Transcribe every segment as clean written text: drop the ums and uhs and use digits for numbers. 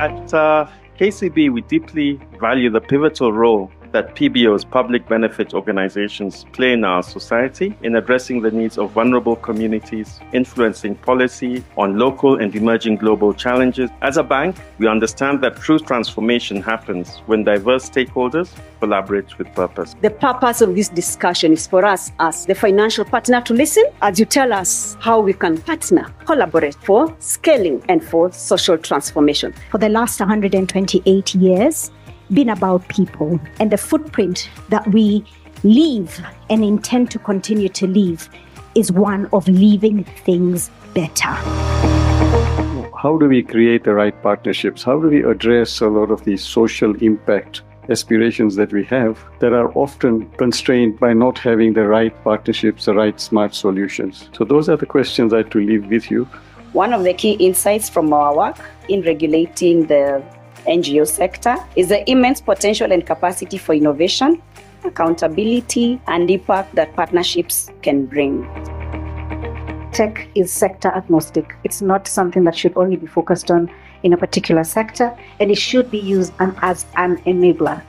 At KCB, we deeply value the pivotal role that PBOs, public benefit organizations, play in our society in addressing the needs of vulnerable communities, influencing policy on local and emerging global challenges. As a bank, we understand that true transformation happens when diverse stakeholders collaborate with purpose. The purpose of this discussion is for us as the financial partner to listen as you tell us how we can partner, collaborate for scaling and for social transformation. For the last 128 years, been about people, and the footprint that we leave and intend to continue to leave is one of leaving things better. How do we create the right partnerships? How do we address a lot of these social impact aspirations that we have that are often constrained by not having the right partnerships, the right smart solutions? So those are the questions I had to leave with you. One of the key insights from our work in regulating the NGO sector is the immense potential and capacity for innovation, accountability, and impact that partnerships can bring. Tech is sector agnostic. It's not something that should only be focused on in a particular sector, and it should be used as an enabler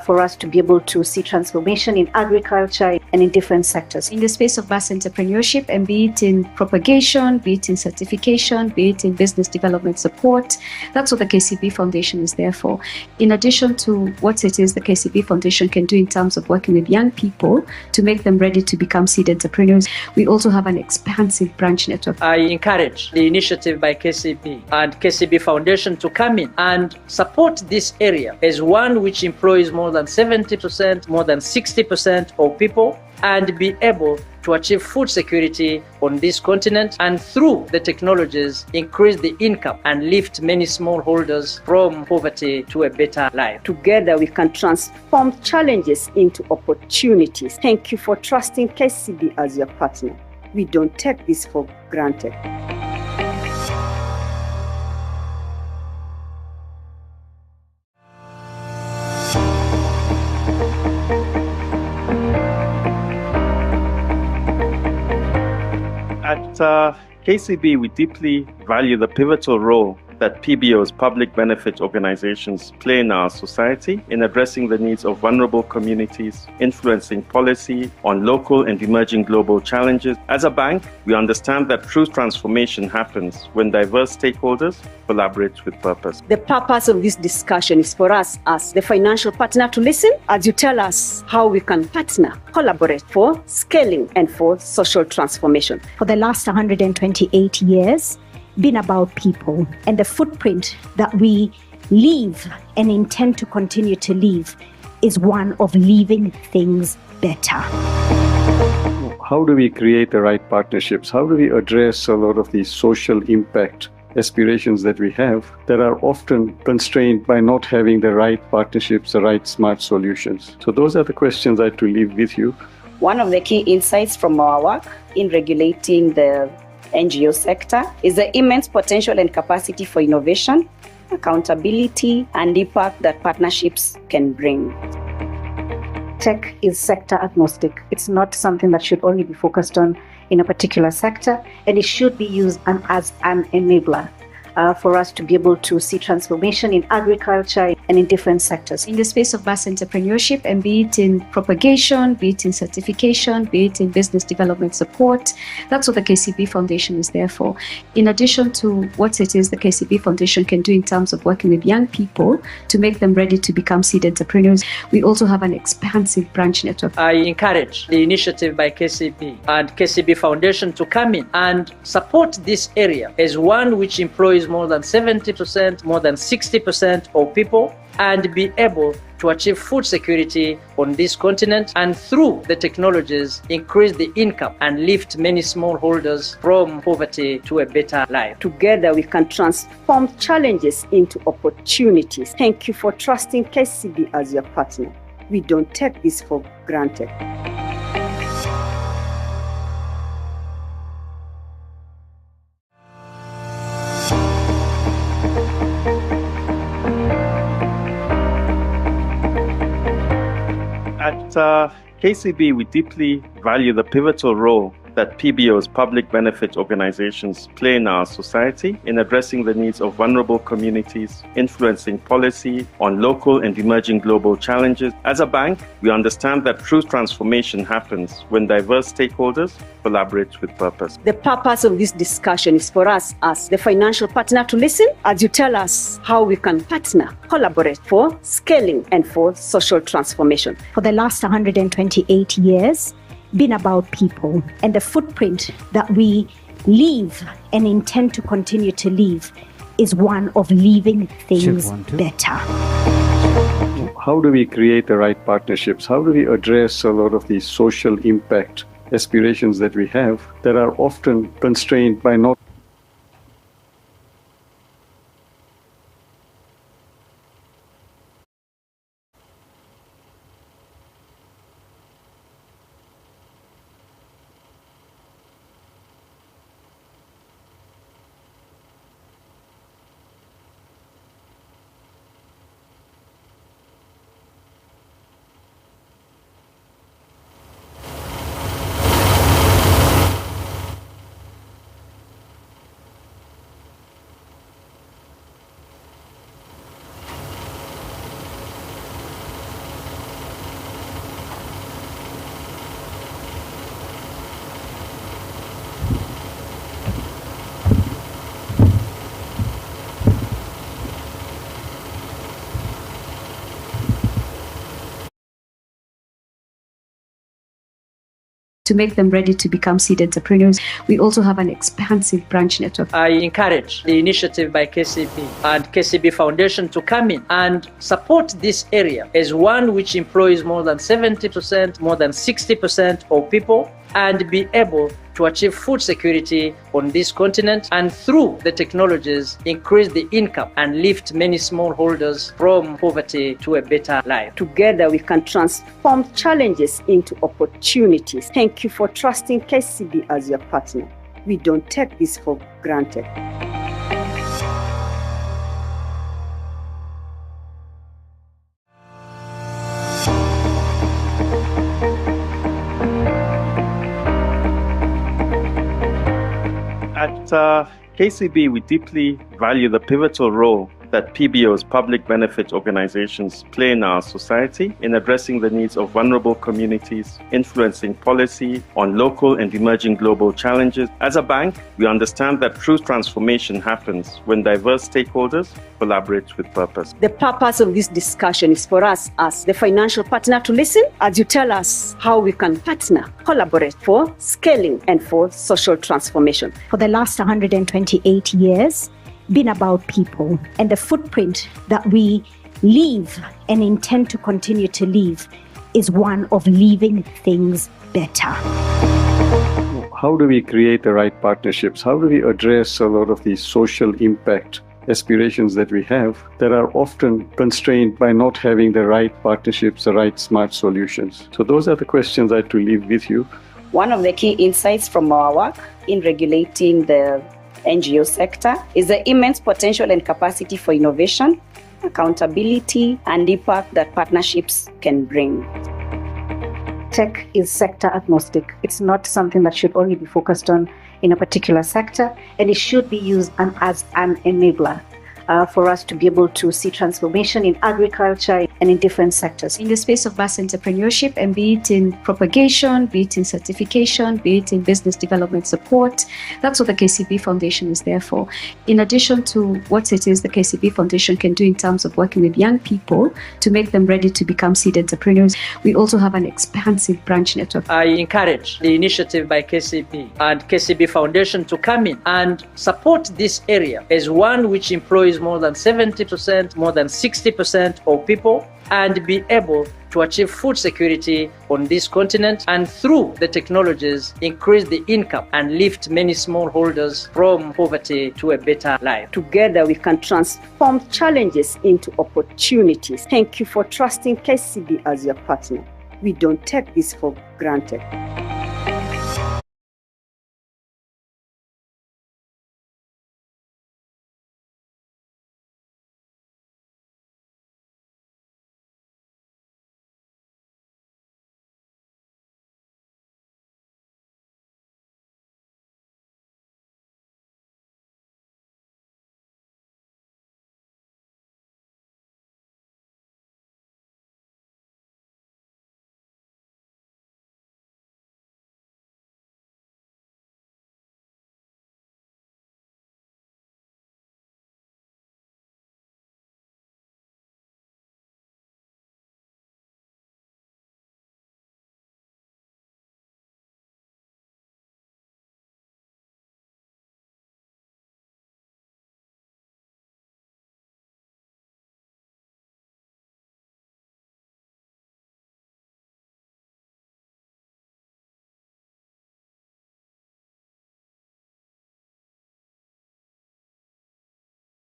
for us to be able to see transformation in agriculture and in different sectors. In the space of mass entrepreneurship, and be it in propagation, be it in certification, be it in business development support, that's what the KCB Foundation is there for. In addition to what it is the KCB Foundation can do in terms of working with young people to make them ready to become seed entrepreneurs, we also have an expansive branch network. I encourage the initiative by KCB and KCB Foundation to come in and support this area as one which employs more than 70%, more than 60% of people, and be able to achieve food security on this continent, and through the technologies increase the income and lift many smallholders from poverty to a better life. Together we can transform challenges into opportunities. Thank you for trusting KCB as your partner. We don't take this for granted. At KCB, we deeply value the pivotal role that PBOs, public benefit organizations, play in our society in addressing the needs of vulnerable communities, influencing policy on local and emerging global challenges. As a bank, we understand that true transformation happens when diverse stakeholders collaborate with purpose. The purpose of this discussion is for us as the financial partner to listen as you tell us how we can partner, collaborate for scaling and for social transformation. For the last 128 years, been about people, and the footprint that we leave and intend to continue to leave is one of leaving things better. How do we create the right partnerships? How do we address a lot of these social impact aspirations that we have that are often constrained by not having the right partnerships, the right smart solutions? So those are the questions I had to leave with you. One of the key insights from our work in regulating the NGO sector is the immense potential and capacity for innovation, accountability, and impact that partnerships can bring. Tech is sector agnostic. It's not something that should only be focused on in a particular sector, and it should be used as an enabler for us to be able to see transformation in agriculture and in different sectors. In the space of mass entrepreneurship, and be it in propagation, be it in certification, be it in business development support, that's what the KCB Foundation is there for. In addition to what it is the KCB Foundation can do in terms of working with young people to make them ready to become seed entrepreneurs, we also have an expansive branch network. I encourage the initiative by KCB and KCB Foundation to come in and support this area as one which employs more than 70%, more than 60% of people, and be able to achieve food security on this continent, and through the technologies increase the income and lift many smallholders from poverty to a better life. Together we can transform challenges into opportunities. Thank you for trusting KCB as your partner. We don't take this for granted. At KCB, we deeply value the pivotal role that PBOs, public benefit organizations, play in our society in addressing the needs of vulnerable communities, influencing policy on local and emerging global challenges. As a bank, we understand that true transformation happens when diverse stakeholders collaborate with purpose. The purpose of this discussion is for us as the financial partner to listen as you tell us how we can partner, collaborate for scaling and for social transformation. For the last 128 years, been about people and the footprint that we leave and intend to continue to leave is one of leaving things better. How do we create the right partnerships? How do we address a lot of these social impact aspirations that we have that are often constrained by not to make them ready to become seed entrepreneurs. We also have an expansive branch network. I encourage the initiative by KCB and KCB Foundation to come in and support this area as one which employs more than 70%, more than 60% of people, and be able to achieve food security on this continent, and through the technologies increase the income and lift many smallholders from poverty to a better life. Together we can transform challenges into opportunities. Thank you for trusting KCB as your partner. We don't take this for granted. At KCB, we deeply value the pivotal role that PBOs, public benefit organizations, play in our society in addressing the needs of vulnerable communities, influencing policy on local and emerging global challenges. As a bank, we understand that true transformation happens when diverse stakeholders collaborate with purpose. The purpose of this discussion is for us as the financial partner to listen as you tell us how we can partner, collaborate for scaling and for social transformation. For the last 128 years, been about people and the footprint that we leave and intend to continue to leave is one of leaving things better. How do we create the right partnerships? How do we address a lot of these social impact aspirations that we have that are often constrained by not having the right partnerships, the right smart solutions? So those are the questions I had to leave with you. One of the key insights from our work in regulating the NGO sector is the immense potential and capacity for innovation, accountability, and impact that partnerships can bring. Tech is sector agnostic. It's not something that should only be focused on in a particular sector, and it should be used as an enabler for us to be able to see transformation in agriculture and in different sectors. In the space of mass entrepreneurship, and be it in propagation, be it in certification, be it in business development support, that's what the KCB Foundation is there for. In addition to what it is the KCB Foundation can do in terms of working with young people to make them ready to become seed entrepreneurs, we also have an expansive branch network. I encourage the initiative by KCB and KCB Foundation to come in and support this area as one which employs more than 70%, more than 60% of people, and be able to achieve food security on this continent, and through the technologies increase the income and lift many smallholders from poverty to a better life. Together we can transform challenges into opportunities. Thank you for trusting KCB as your partner. We don't take this for granted.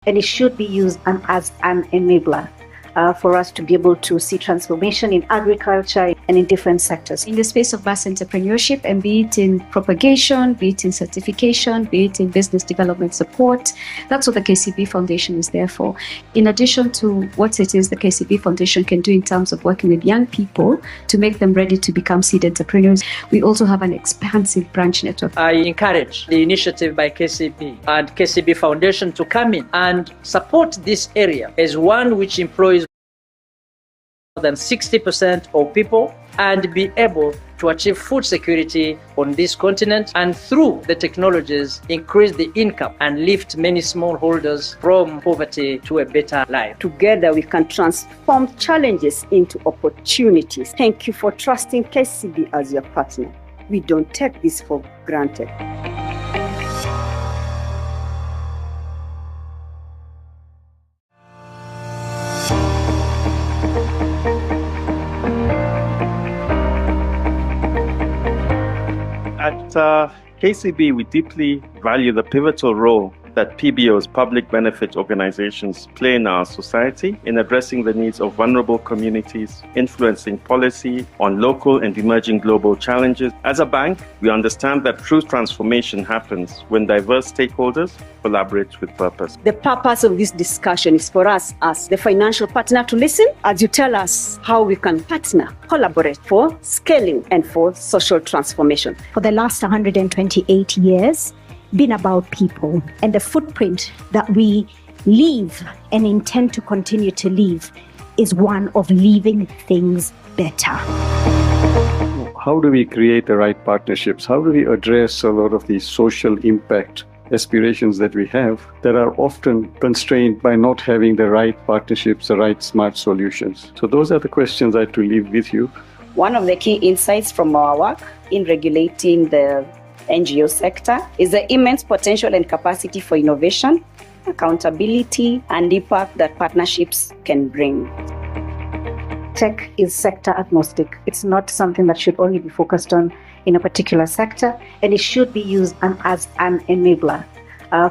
and it should be used as an enabler for us to be able to see transformation in agriculture and in different sectors. In the space of mass entrepreneurship, and be it in propagation, be it in certification, be it in business development support, that's what the KCB Foundation is there for. In addition to what it is the KCB Foundation can do in terms of working with young people to make them ready to become seed entrepreneurs, we also have an expansive branch network. I encourage the initiative by KCB and KCB Foundation to come in and support this area as one which employs more than 60% of people and be able to achieve food security on this continent, and through the technologies increase the income and lift many smallholders from poverty to a better life. Together we can transform challenges into opportunities. Thank you for trusting KCB as your partner. We don't take this for granted. At KCB, we deeply value the pivotal role that PBOs, public benefit organizations, play in our society in addressing the needs of vulnerable communities, influencing policy on local and emerging global challenges. As a bank, we understand that true transformation happens when diverse stakeholders collaborate with purpose. The purpose of this discussion is for us as the financial partner to listen as you tell us how we can partner, collaborate for scaling and for social transformation. For the last 128 years, been about people, and the footprint that we leave and intend to continue to leave is one of leaving things better. How do we create the right partnerships? How do we address a lot of these social impact aspirations that we have that are often constrained by not having the right partnerships, the right smart solutions? So those are the questions I had to leave with you. One of the key insights from our work in regulating the NGO sector is the immense potential and capacity for innovation, accountability, and impact that partnerships can bring. Tech is sector agnostic. It's not something that should only be focused on in a particular sector, and it should be used as an enabler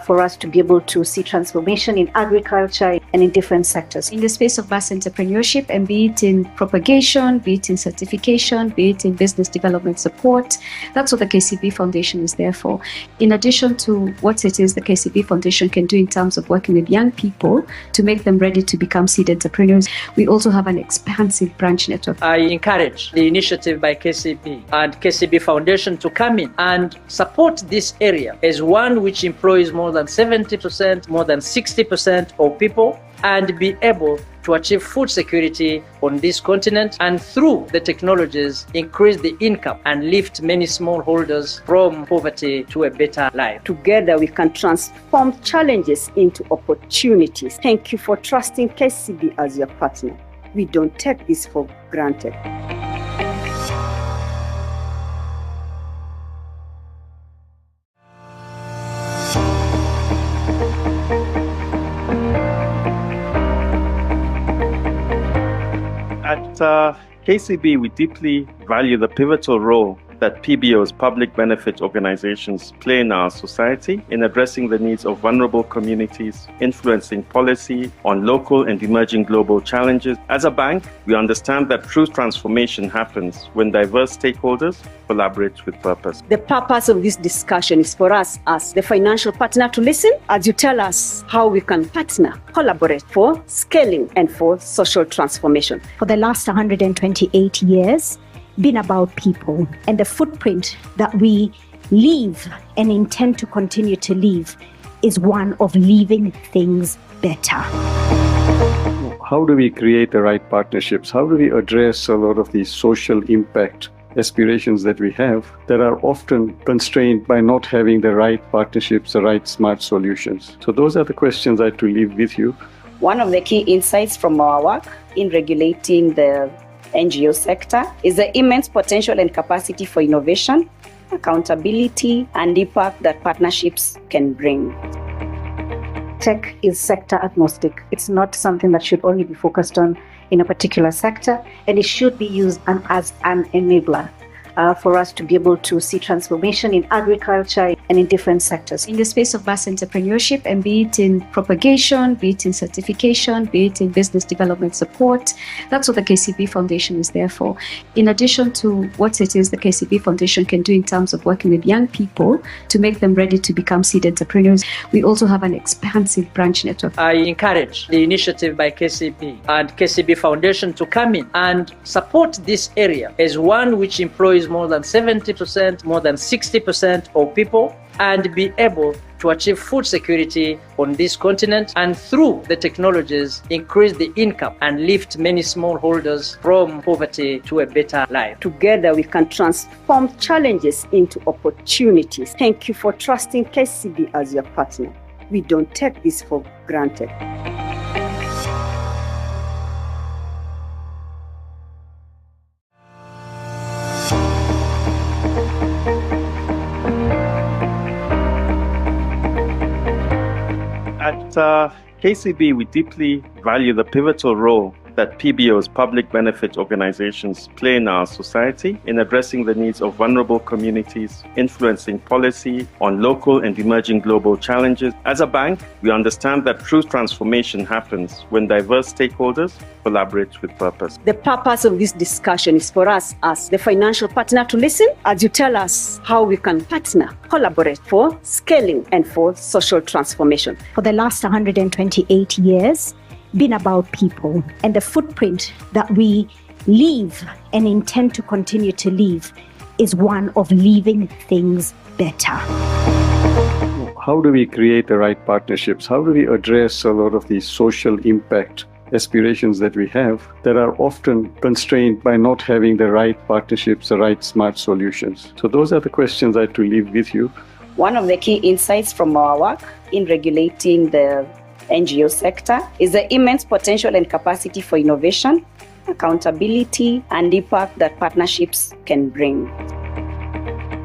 for us to be able to see transformation in agriculture and in different sectors. In the space of mass entrepreneurship, and be it in propagation, be it in certification, be it in business development support, that's what the KCB Foundation is there for. In addition to what it is the KCB Foundation can do in terms of working with young people to make them ready to become seed entrepreneurs, we also have an expansive branch network. I encourage the initiative by KCB and KCB Foundation to come in and support this area as one which employs more than 70%, more than 60% of people, and be able to achieve food security on this continent, and through the technologies increase the income and lift many smallholders from poverty to a better life. Together we can transform challenges into opportunities. Thank you for trusting KCB as your partner. We don't take this for granted. At KCB, we deeply value the pivotal role that PBOs, public benefit organizations, play in our society in addressing the needs of vulnerable communities, influencing policy on local and emerging global challenges. As a bank, we understand that true transformation happens when diverse stakeholders collaborate with purpose. The purpose of this discussion is for us as the financial partner to listen as you tell us how we can partner, collaborate for scaling and for social transformation. For the last 128 years, been about people, and the footprint that we leave and intend to continue to leave is one of leaving things better. How do we create the right partnerships? How do we address a lot of these social impact aspirations that we have that are often constrained by not having the right partnerships, the right smart solutions? So those are the questions I had to leave with you. One of the key insights from our work in regulating the NGO sector is the immense potential and capacity for innovation, accountability, and impact that partnerships can bring. Tech is sector agnostic. It's not something that should only be focused on in a particular sector, and it should be used as an enabler for us to be able to see transformation in agriculture and in different sectors. In the space of mass entrepreneurship, and be it in propagation, be it in certification, be it in business development support, that's what the KCB Foundation is there for. In addition to what it is the KCB Foundation can do in terms of working with young people to make them ready to become seed entrepreneurs, we also have an expansive branch network. I encourage the initiative by KCB and KCB Foundation to come in and support this area as one which employs more than 70%, more than 60% of people, and be able to achieve food security on this continent, and through the technologies increase the income and lift many smallholders from poverty to a better life. Together we can transform challenges into opportunities. Thank you for trusting KCB as your partner. We don't take this for granted. At KCB, we deeply value the pivotal role that PBOs, public benefit organizations, play in our society in addressing the needs of vulnerable communities, influencing policy on local and emerging global challenges. As a bank, we understand that true transformation happens when diverse stakeholders collaborate with purpose. The purpose of this discussion is for us as the financial partner to listen as you tell us how we can partner, collaborate for scaling and for social transformation. For the last 128 years, been about people, and the footprint that we leave and intend to continue to leave is one of leaving things better. How do we create the right partnerships? How do we address a lot of these social impact aspirations that we have that are often constrained by not having the right partnerships, the right smart solutions? So those are the questions I had to leave with you. One of the key insights from our work in regulating the NGO sector is the immense potential and capacity for innovation, accountability, and impact that partnerships can bring.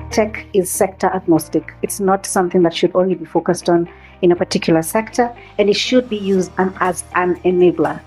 Tech is sector agnostic. It's not something that should only be focused on in a particular sector, and it should be used as an enabler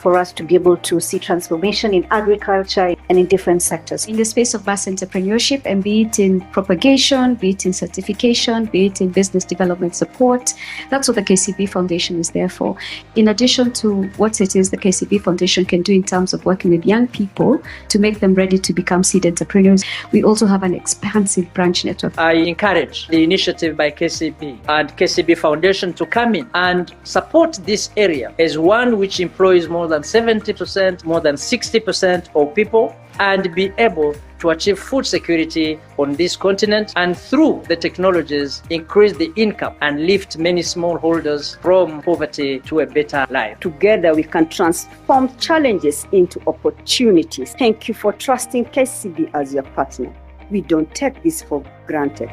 for us to be able to see transformation in agriculture and in different sectors. In the space of mass entrepreneurship, and be it in propagation, be it in certification, be it in business development support, that's what the KCB Foundation is there for. In addition to what it is the KCB Foundation can do in terms of working with young people to make them ready to become seed entrepreneurs, we also have an expansive branch network. I encourage the initiative by KCB and KCB Foundation to come in and support this area as one which employs more than 70%, more than 60% of people, and be able to achieve food security on this continent, and through the technologies increase the income and lift many smallholders from poverty to a better life. Together we can transform challenges into opportunities. Thank you for trusting KCB as your partner. We don't take this for granted.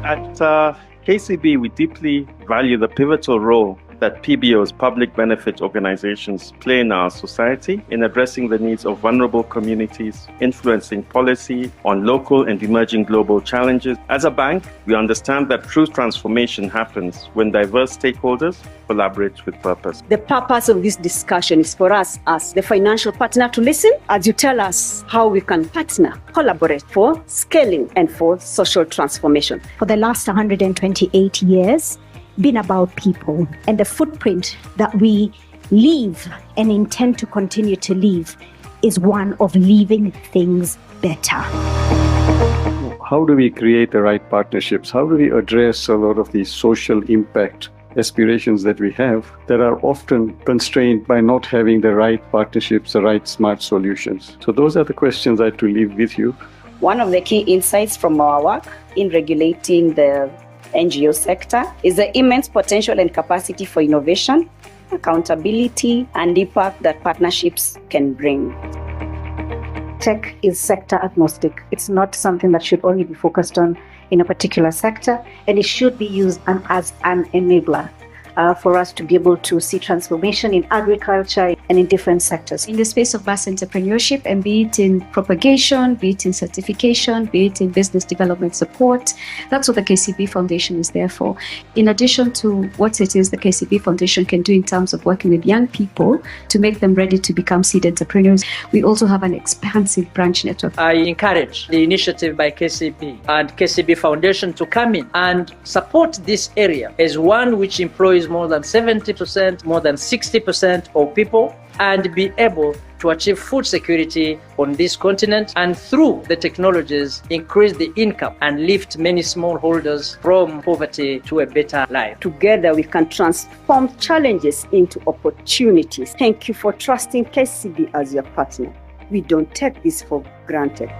At KCB, we deeply value the pivotal role that PBOs, public benefit organizations, play in our society in addressing the needs of vulnerable communities, influencing policy on local and emerging global challenges. As a bank, we understand that true transformation happens when diverse stakeholders collaborate with purpose. The purpose of this discussion is for us as the financial partner to listen as you tell us how we can partner, collaborate for scaling and for social transformation. For the last 128 years, been about people, and the footprint that we leave and intend to continue to leave is one of leaving things better. How do we create the right partnerships? How do we address a lot of these social impact aspirations that we have that are often constrained by not having the right partnerships, the right smart solutions? So those are the questions I had to leave with you. One of the key insights from our work in regulating the NGO sector is the immense potential and capacity for innovation, accountability, and impact that partnerships can bring. Tech is sector agnostic. It's not something that should only be focused on in a particular sector, and it should be used as an enabler for us to be able to see transformation in agriculture and in different sectors. In the space of mass entrepreneurship, and be it in propagation, be it in certification, be it in business development support, that's what the KCB Foundation is there for. In addition to what it is the KCB Foundation can do in terms of working with young people to make them ready to become seed entrepreneurs, we also have an expansive branch network. I encourage the initiative by KCB and KCB Foundation to come in and support this area as one which employs more than 70%, more than 60% of people, and be able to achieve food security on this continent, and through the technologies increase the income and lift many smallholders from poverty to a better life. Together we can transform challenges into opportunities. Thank you for trusting KCB as your partner. We don't take this for granted.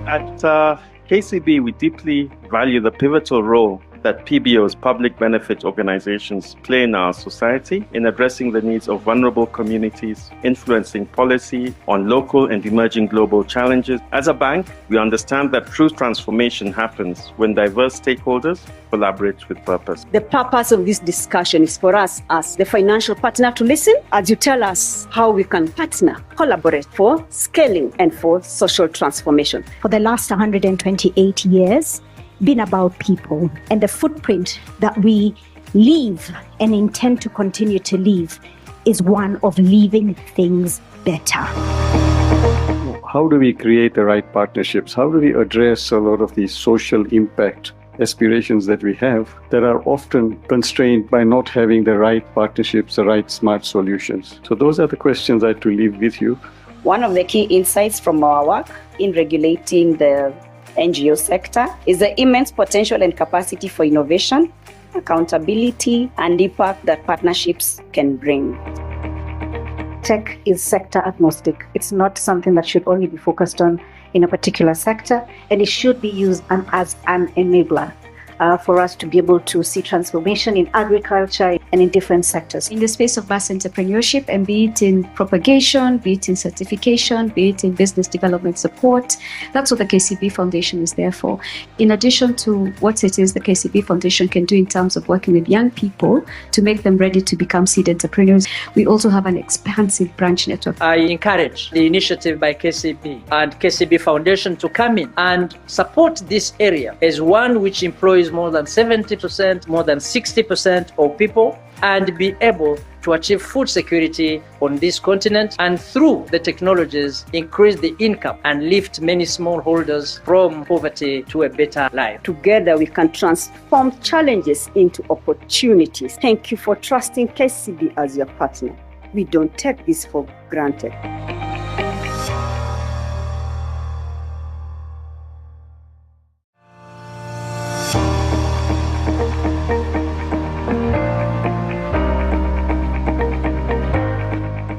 At KCB, we deeply value the pivotal role that PBOs, public benefit organizations, play in our society in addressing the needs of vulnerable communities, influencing policy on local and emerging global challenges. As a bank, we understand that true transformation happens when diverse stakeholders collaborate with purpose. The purpose of this discussion is for us as the financial partner to listen as you tell us how we can partner, collaborate for scaling and for social transformation. For the last 128 years, been about people and the footprint that we leave and intend to continue to leave is one of leaving things better. How do we create the right partnerships? How do we address a lot of these social impact aspirations that we have that are often constrained by not having the right partnerships, the right smart solutions? So those are the questions I had to leave with you. One of the key insights from our work in regulating the NGO sector is the immense potential and capacity for innovation, accountability, and impact that partnerships can bring. Tech is sector agnostic. It's not something that should only be focused on in a particular sector, and it should be used as an enabler for us to be able to see transformation in agriculture and in different sectors. In the space of mass entrepreneurship, and be it in propagation, be it in certification, be it in business development support, that's what the KCB Foundation is there for. In addition to what it is the KCB Foundation can do in terms of working with young people to make them ready to become seed entrepreneurs, we also have an expansive branch network. I encourage the initiative by KCB and KCB Foundation to come in and support this area as one which employs more than 70%, more than 60% of people, and be able to achieve food security on this continent, and through the technologies increase the income and lift many smallholders from poverty to a better life. Together we can transform challenges into opportunities. Thank you for trusting KCB as your partner. We don't take this for granted.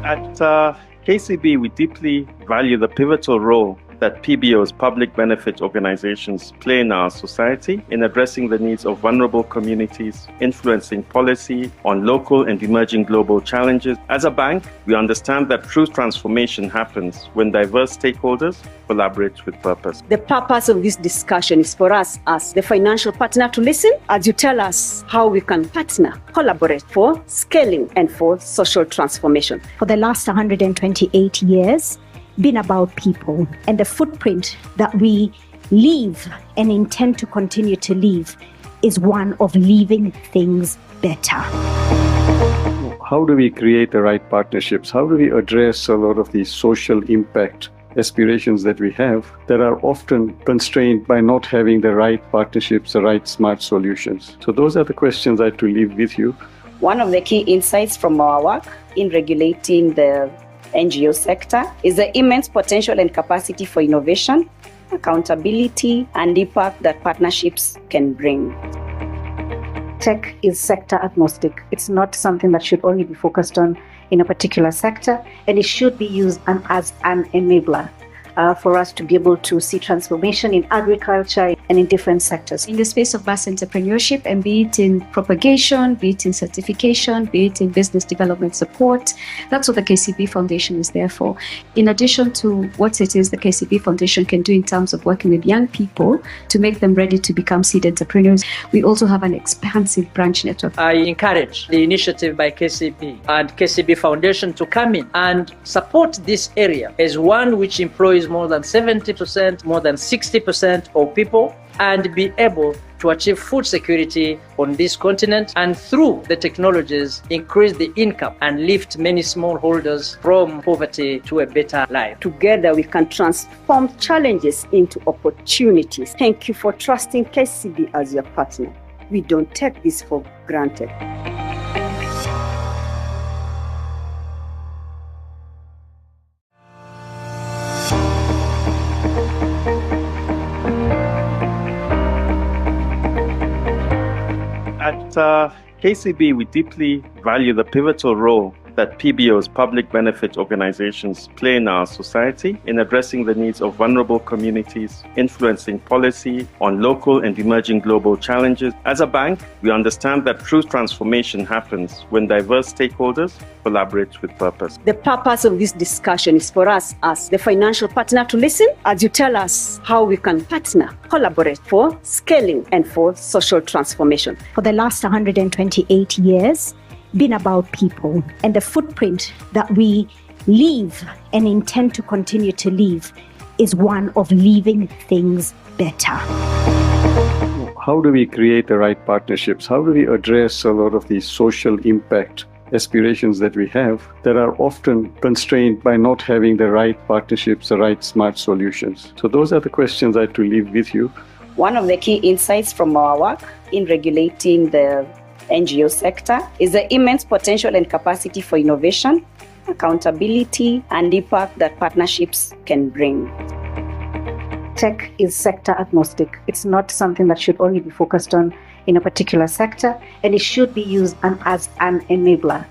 At KCB, we deeply value the pivotal role that PBOs, public benefit organizations, play in our society in addressing the needs of vulnerable communities, influencing policy on local and emerging global challenges. As a bank, we understand that true transformation happens when diverse stakeholders collaborate with purpose. The purpose of this discussion is for us as the financial partner to listen as you tell us how we can partner, collaborate for scaling and for social transformation. For the last 128 years, been about people and the footprint that we leave and intend to continue to leave is one of leaving things better. How do we create the right partnerships? How do we address a lot of these social impact aspirations that we have that are often constrained by not having the right partnerships, the right smart solutions? So those are the questions I had to leave with you. One of the key insights from our work in regulating the NGO sector is the immense potential and capacity for innovation, accountability, and impact that partnerships can bring. Tech is sector agnostic. It's not something that should only be focused on in a particular sector, and it should be used as an enabler for us to be able to see transformation in agriculture and in different sectors. In the space of mass entrepreneurship, and be it in propagation, be it in certification, be it in business development support, that's what the KCB Foundation is there for. In addition to what it is the KCB Foundation can do in terms of working with young people to make them ready to become seed entrepreneurs, we also have an expansive branch network. I encourage the initiative by KCB and KCB Foundation to come in and support this area as one which employs more than 70%, more than 60% of people, and be able to achieve food security on this continent, and through the technologies increase the income and lift many smallholders from poverty to a better life. Together we can transform challenges into opportunities. Thank you for trusting KCB as your partner. We don't take this for granted. At KCB, we deeply value the pivotal role that PBOs, public benefit organizations, play in our society in addressing the needs of vulnerable communities, influencing policy on local and emerging global challenges. As a bank, we understand that true transformation happens when diverse stakeholders collaborate with purpose. The purpose of this discussion is for us as the financial partner to listen as you tell us how we can partner, collaborate for scaling and for social transformation. For the last 128 years, been about people, and the footprint that we leave and intend to continue to leave is one of leaving things better. How do we create the right partnerships? How do we address a lot of these social impact aspirations that we have that are often constrained by not having the right partnerships, the right smart solutions? So those are the questions I have to leave with you. One of the key insights from our work in regulating the NGO sector is the immense potential and capacity for innovation, accountability, and impact that partnerships can bring. Tech is sector agnostic. It's not something that should only be focused on in a particular sector, and it should be used as an enabler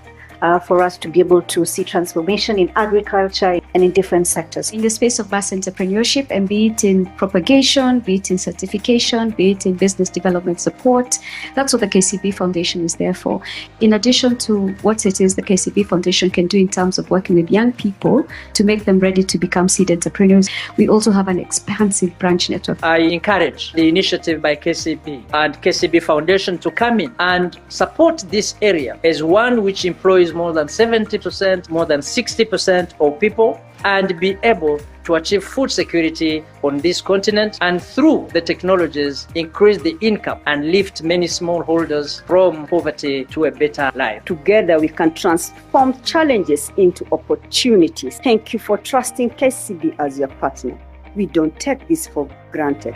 for us to be able to see transformation in agriculture and in different sectors. In the space of mass entrepreneurship, and be it in propagation, be it in certification, be it in business development support, that's what the KCB Foundation is there for. In addition to what it is the KCB Foundation can do in terms of working with young people to make them ready to become seed entrepreneurs, we also have an expansive branch network. I encourage the initiative by KCB and KCB Foundation to come in and support this area as one which employs more than 70%, more than 60% of people, and be able to achieve food security on this continent, and through the technologies increase the income and lift many smallholders from poverty to a better life. Together we can transform challenges into opportunities. Thank you for trusting KCB as your partner. We don't take this for granted.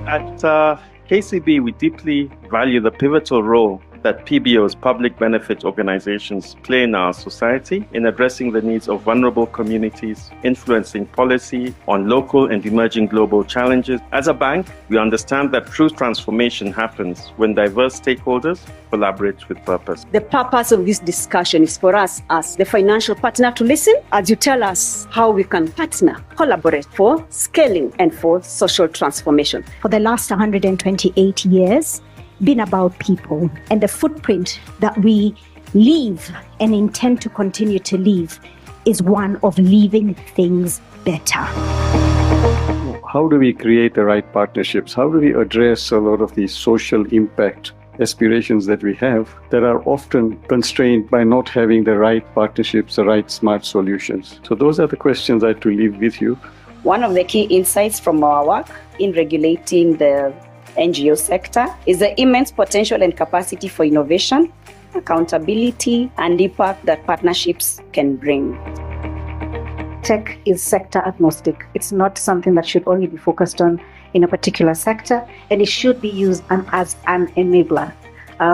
At KCB, we deeply value the pivotal role that PBOs, public benefit organizations, play in our society in addressing the needs of vulnerable communities, influencing policy on local and emerging global challenges. As a bank, we understand that true transformation happens when diverse stakeholders collaborate with purpose. The purpose of this discussion is for us as the financial partner to listen as you tell us how we can partner, collaborate for scaling and for social transformation. For the last 128 years, been about people, and the footprint that we leave and intend to continue to leave is one of leaving things better. How do we create the right partnerships? How do we address a lot of these social impact aspirations that we have that are often constrained by not having the right partnerships, the right smart solutions? So those are the questions I have to leave with you. One of the key insights from our work in regulating the NGO sector is the immense potential and capacity for innovation, accountability, and impact that partnerships can bring. Tech is sector agnostic. It's not something that should only be focused on in a particular sector, and it should be used as an enabler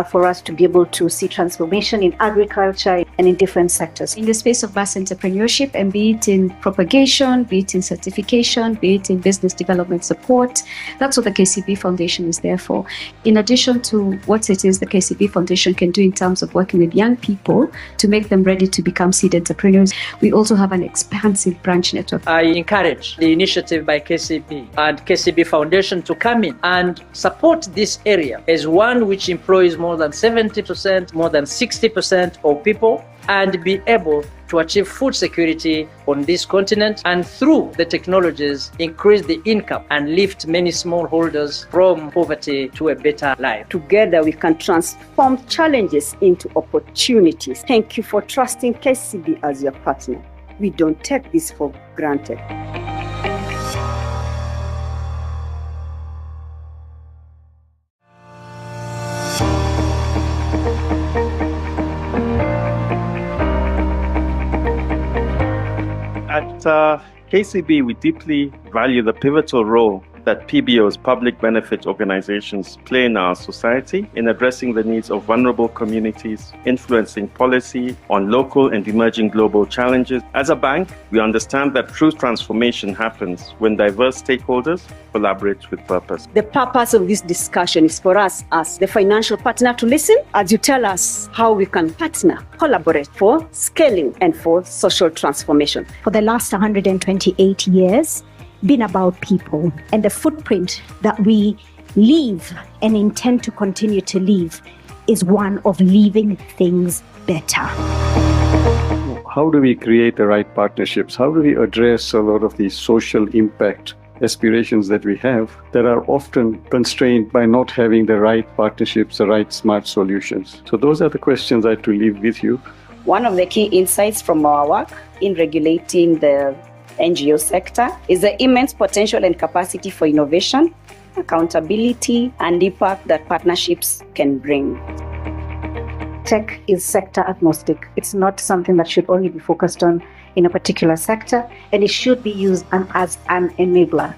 for us to be able to see transformation in agriculture and in different sectors. In the space of mass entrepreneurship, and be it in propagation, be it in certification, be it in business development support, that's what the KCB Foundation is there for. In addition to what it is the KCB Foundation can do in terms of working with young people to make them ready to become seed entrepreneurs, we also have an expansive branch network. I encourage the initiative by KCB and KCB Foundation to come in and support this area as one which employs more than 70%, more than 60% of people, and be able to achieve food security on this continent, and through the technologies increase the income and lift many smallholders from poverty to a better life. Together we can transform challenges into opportunities. Thank you for trusting KCB as your partner. We don't take this for granted. At KCB, we deeply value the pivotal role that PBO's public benefit organizations play in our society in addressing the needs of vulnerable communities, influencing policy on local and emerging global challenges. As a bank, we understand that true transformation happens when diverse stakeholders collaborate with purpose. The purpose of this discussion is for us as the financial partner to listen as you tell us how we can partner, collaborate for scaling and for social transformation. For the last 128 years, been about people, and the footprint that we leave and intend to continue to leave is one of leaving things better. How do we create the right partnerships? How do we address a lot of these social impact aspirations that we have that are often constrained by not having the right partnerships, the right smart solutions? So those are the questions I have to leave with you. One of the key insights from our work in regulating the NGO sector is the immense potential and capacity for innovation, accountability, and impact that partnerships can bring. Tech is sector agnostic. It's not something that should only be focused on in a particular sector, and it should be used as an enabler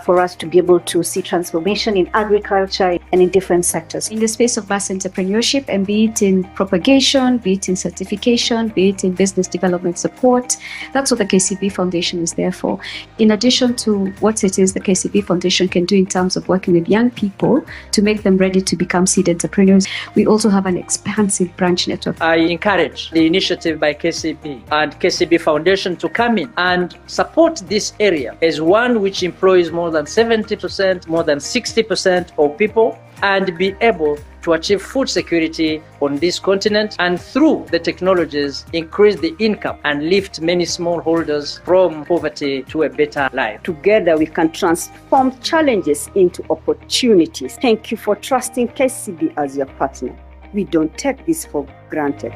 for us to be able to see transformation in agriculture and in different sectors. In the space of mass entrepreneurship, and be it in propagation, be it in certification, be it in business development support, that's what the KCB Foundation is there for. In addition to what it is the KCB Foundation can do in terms of working with young people to make them ready to become seed entrepreneurs, we also have an expansive branch network. I encourage the initiative by KCB and KCB Foundation to come in and support this area as one which employs more than 70%, more than 60% of people, and be able to achieve food security on this continent, and through the technologies increase the income and lift many smallholders from poverty to a better life. Together we can transform challenges into opportunities. Thank you for trusting KCB as your partner. We don't take this for granted.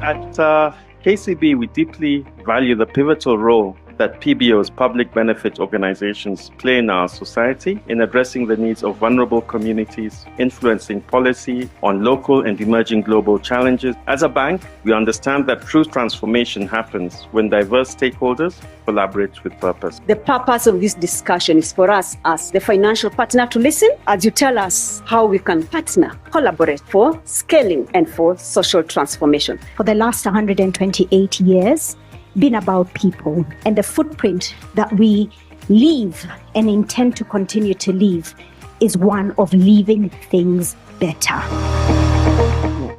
At KCB, we deeply value the pivotal role that PBO's public benefit organizations play in our society in addressing the needs of vulnerable communities, influencing policy on local and emerging global challenges. As a bank, we understand that true transformation happens when diverse stakeholders collaborate with purpose. The purpose of this discussion is for us as the financial partner to listen as you tell us how we can partner, collaborate for scaling and for social transformation. For the last 128 years, been about people, and the footprint that we leave and intend to continue to leave is one of leaving things better.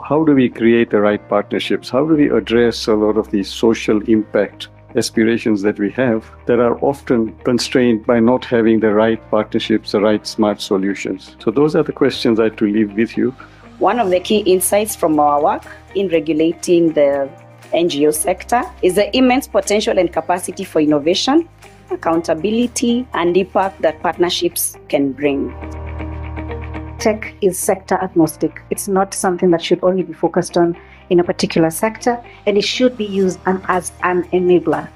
How do we create the right partnerships? How do we address a lot of these social impact aspirations that we have that are often constrained by not having the right partnerships, the right smart solutions? So those are the questions I have to leave with you. One of the key insights from our work in regulating the NGO sector is the immense potential and capacity for innovation, accountability, and impact that partnerships can bring. Tech is sector agnostic. It's not something that should only be focused on in a particular sector, and it should be used as an enabler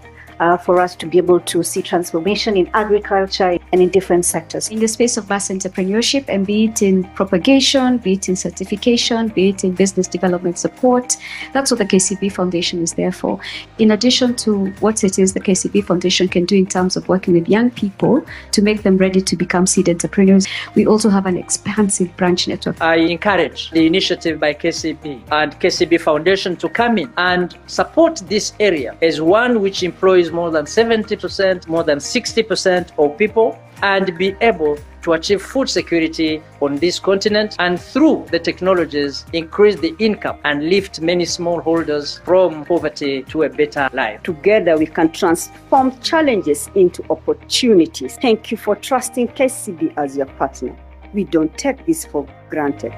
for us to be able to see transformation in agriculture and in different sectors. In the space of mass entrepreneurship, and be it in propagation, be it in certification, be it in business development support, that's what the KCB Foundation is there for. In addition to what it is the KCB Foundation can do in terms of working with young people to make them ready to become seed entrepreneurs, we also have an expansive branch network. I encourage the initiative by KCB and KCB Foundation to come in and support this area as one which employs more than 70%, more than 60% of people, and be able to achieve food security on this continent, and through the technologies increase the income and lift many smallholders from poverty to a better life. Together we can transform challenges into opportunities. Thank you for trusting KCB as your partner. We don't take this for granted.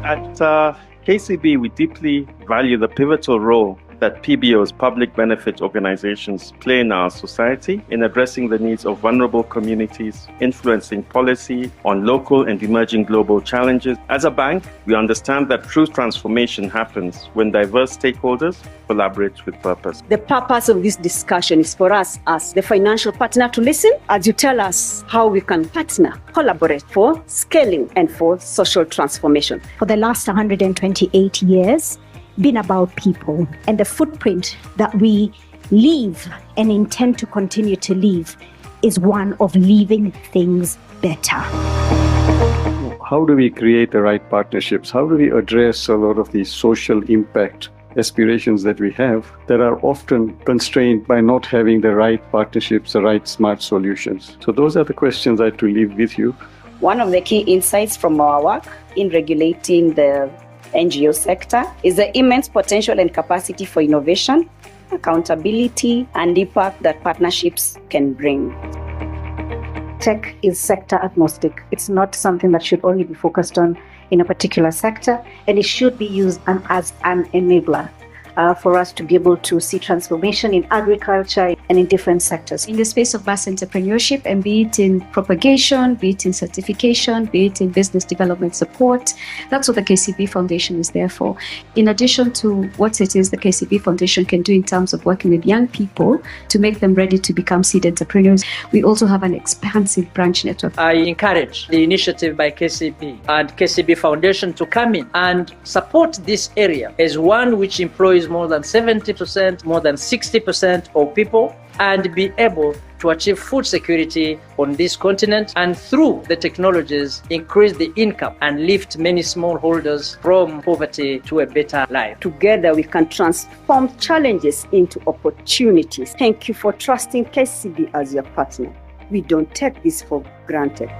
At KCB, we deeply value the pivotal role that PBOs, public benefit organizations, play in our society in addressing the needs of vulnerable communities, influencing policy on local and emerging global challenges. As a bank, we understand that true transformation happens when diverse stakeholders collaborate with purpose. The purpose of this discussion is for us as the financial partner to listen as you tell us how we can partner, collaborate for scaling and for social transformation. For the last 128 years, been about people, and the footprint that we leave and intend to continue to leave is one of leaving things better. How do we create the right partnerships? How do we address a lot of these social impact aspirations that we have that are often constrained by not having the right partnerships, the right smart solutions? So those are the questions I had to leave with you. One of the key insights from our work in regulating the NGO sector is the immense potential and capacity for innovation, accountability, and impact that partnerships can bring. Tech is sector agnostic. It's not something that should only be focused on in a particular sector, and it should be used as an enabler for us to be able to see transformation in agriculture and in different sectors. In the space of mass entrepreneurship, and be it in propagation, be it in certification, be it in business development support, that's what the KCB Foundation is there for. In addition to what it is the KCB Foundation can do in terms of working with young people to make them ready to become seed entrepreneurs, we also have an expansive branch network. I encourage the initiative by KCB and KCB Foundation to come in and support this area as one which employs more than 70%, more than 60% of people, and be able to achieve food security on this continent, and through the technologies increase the income and lift many smallholders from poverty to a better life. Together we can transform challenges into opportunities. Thank you for trusting KCB as your partner. We don't take this for granted.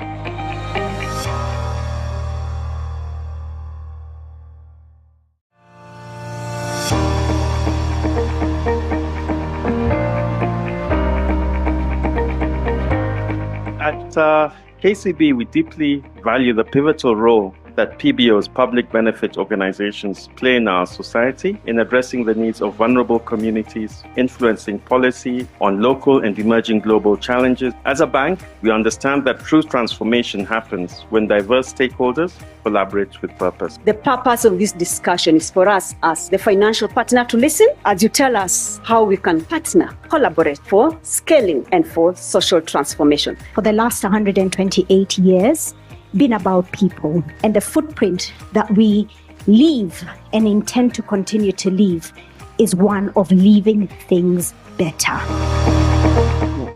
At KCB, we deeply value the pivotal role that PBOs, public benefit organizations, play in our society in addressing the needs of vulnerable communities, influencing policy on local and emerging global challenges. As a bank, we understand that true transformation happens when diverse stakeholders collaborate with purpose. The purpose of this discussion is for us as the financial partner to listen as you tell us how we can partner, collaborate for scaling and for social transformation. For the last 128 years, been about people, and the footprint that we leave and intend to continue to leave is one of leaving things better.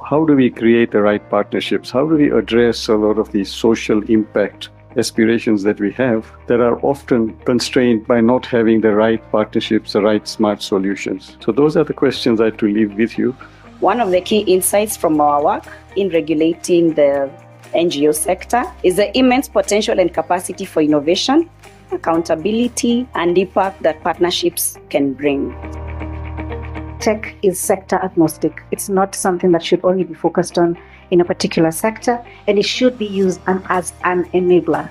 How do we create the right partnerships? How do we address a lot of these social impact aspirations that we have that are often constrained by not having the right partnerships, the right smart solutions? So those are the questions I had to leave with you. One of the key insights from our work in regulating the NGO sector is the immense potential and capacity for innovation, accountability, and impact that partnerships can bring. Tech is sector agnostic. It's not something that should only be focused on in a particular sector, and it should be used as an enabler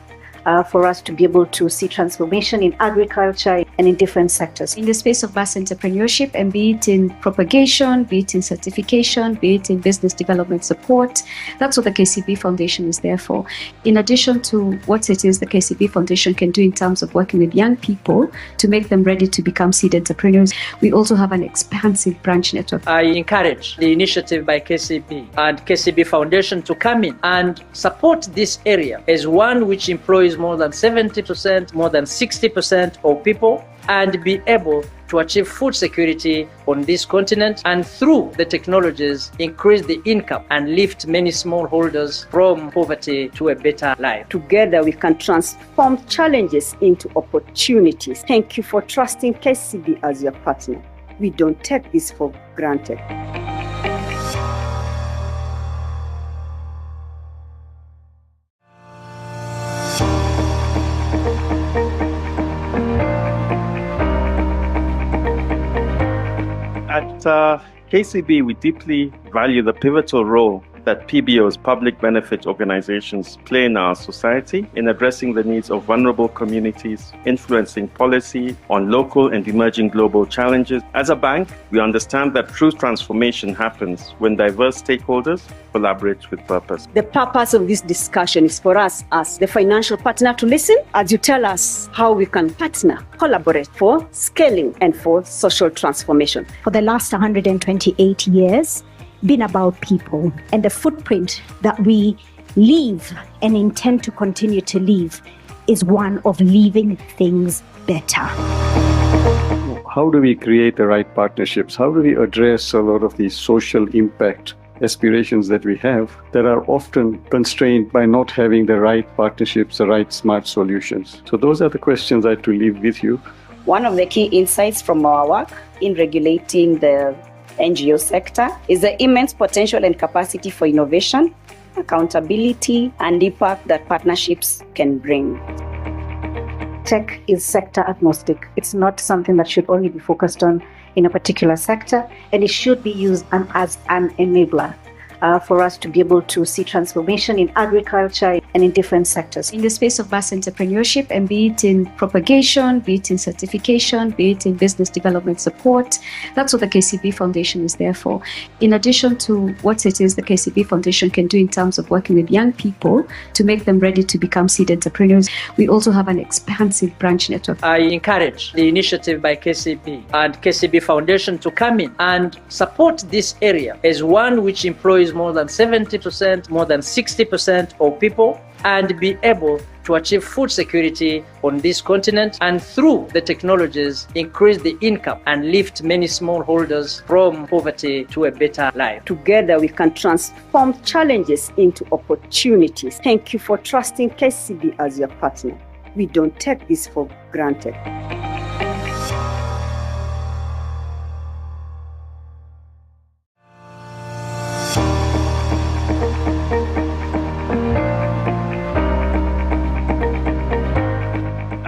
for us to be able to see transformation in agriculture and in different sectors. In the space of mass entrepreneurship, and be it in propagation, be it in certification, be it in business development support, that's what the KCB Foundation is there for. In addition to what it is the KCB Foundation can do in terms of working with young people to make them ready to become seed entrepreneurs, we also have an expansive branch network. I encourage the initiative by KCB and KCB Foundation to come in and support this area as one which employs more than 70%, more than 60% of people, and be able to achieve food security on this continent, and through the technologies increase the income and lift many smallholders from poverty to a better life. Together we can transform challenges into opportunities. Thank you for trusting KCB as your partner. We don't take this for granted. At KCB, we deeply value the pivotal role that PBOs, public benefit organizations, play in our society in addressing the needs of vulnerable communities, influencing policy on local and emerging global challenges. As a bank, we understand that true transformation happens when diverse stakeholders collaborate with purpose. The purpose of this discussion is for us as the financial partner to listen as you tell us how we can partner, collaborate for scaling and for social transformation. For the last 128 years, been about people, and the footprint that we leave and intend to continue to leave is one of leaving things better. How do we create the right partnerships? How do we address a lot of these social impact aspirations that we have that are often constrained by not having the right partnerships, the right smart solutions? So those are the questions I had to leave with you. One of the key insights from our work in regulating the NGO sector is the immense potential and capacity for innovation, accountability, and impact that partnerships can bring. Tech is sector agnostic. It's not something that should only be focused on in a particular sector, and it should be used as an enabler for us to be able to see transformation in agriculture and in different sectors. In the space of mass entrepreneurship, and be it in propagation, be it in certification, be it in business development support, that's what the KCB Foundation is there for. In addition to what it is the KCB Foundation can do in terms of working with young people to make them ready to become seed entrepreneurs, we also have an expansive branch network. I encourage the initiative by KCB and KCB Foundation to come in and support this area as one which employs more than 70%, more than 60% of people, and be able to achieve food security on this continent, and through the technologies increase the income and lift many smallholders from poverty to a better life. Together we can transform challenges into opportunities. Thank you for trusting KCB as your partner. We don't take this for granted.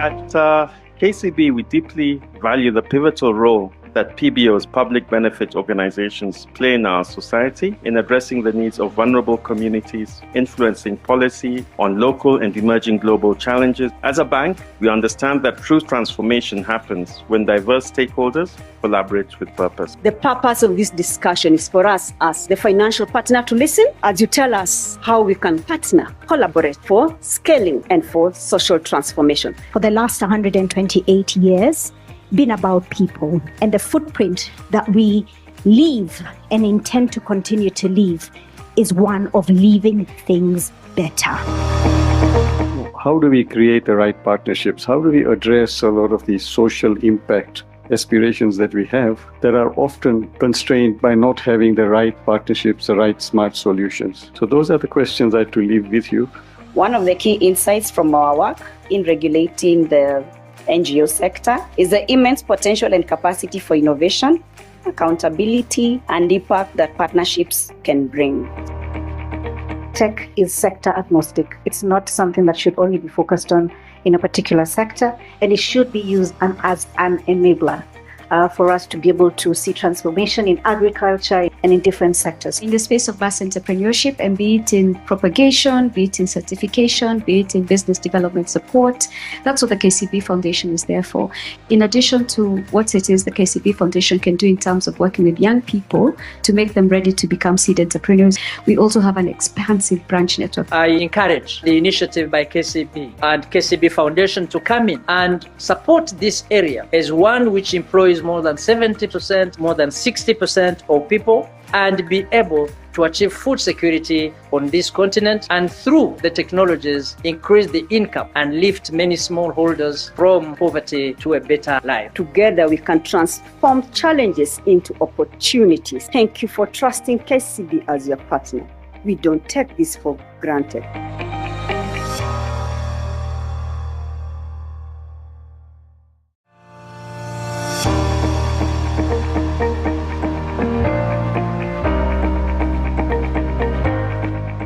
At KCB, we deeply value the pivotal role that PBOs, public benefit organizations, play in our society in addressing the needs of vulnerable communities, influencing policy on local and emerging global challenges. As a bank, we understand that true transformation happens when diverse stakeholders collaborate with purpose. The purpose of this discussion is for us as the financial partner to listen as you tell us how we can partner, collaborate for scaling and for social transformation. For the last 128 years, been about people, and the footprint that we leave and intend to continue to leave is one of leaving things better. How do we create the right partnerships? How do we address a lot of these social impact aspirations that we have that are often constrained by not having the right partnerships, the right smart solutions? So those are the questions I had to leave with you. One of the key insights from our work in regulating the NGO sector is the immense potential and capacity for innovation, accountability, and impact that partnerships can bring. Tech is sector agnostic. It's not something that should only be focused on in a particular sector, and it should be used as an enabler for us to be able to see transformation in agriculture and in different sectors. In the space of mass entrepreneurship, and be it in propagation, be it in certification, be it in business development support, that's what the KCB Foundation is there for. In addition to what it is the KCB Foundation can do in terms of working with young people to make them ready to become seed entrepreneurs, we also have an expansive branch network. I encourage the initiative by KCB and KCB Foundation to come in and support this area as one which employs more than 70%, more than 60% of people, and be able to achieve food security on this continent, and through the technologies increase the income and lift many smallholders from poverty to a better life. Together we can transform challenges into opportunities. Thank you for trusting KCB as your partner. We don't take this for granted.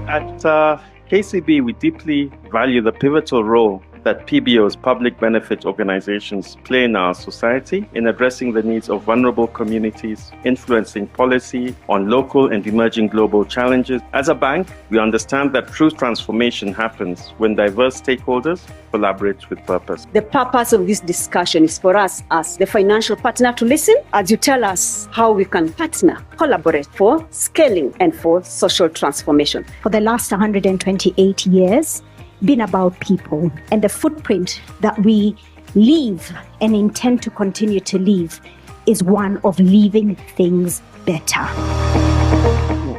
At KCB, we deeply value the pivotal role that PBOs, public benefit organizations, play in our society in addressing the needs of vulnerable communities, influencing policy on local and emerging global challenges. As a bank, we understand that true transformation happens when diverse stakeholders collaborate with purpose. The purpose of this discussion is for us as the financial partner to listen as you tell us how we can partner, collaborate for scaling and for social transformation. For the last 128 years, been about people and the footprint that we leave and intend to continue to leave is one of leaving things better.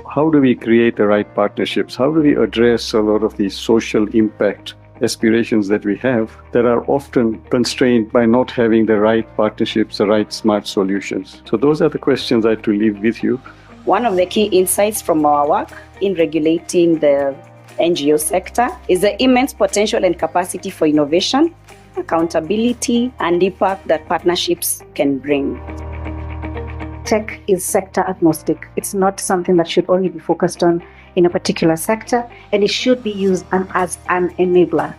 How do we create the right partnerships? How do we address a lot of these social impact aspirations that we have that are often constrained by not having the right partnerships, the right smart solutions? So those are the questions I had to leave with you. One of the key insights from our work in regulating the NGO sector is the immense potential and capacity for innovation, accountability, and impact that partnerships can bring. Tech is sector agnostic. It's not something that should only be focused on in a particular sector, and it should be used as an enabler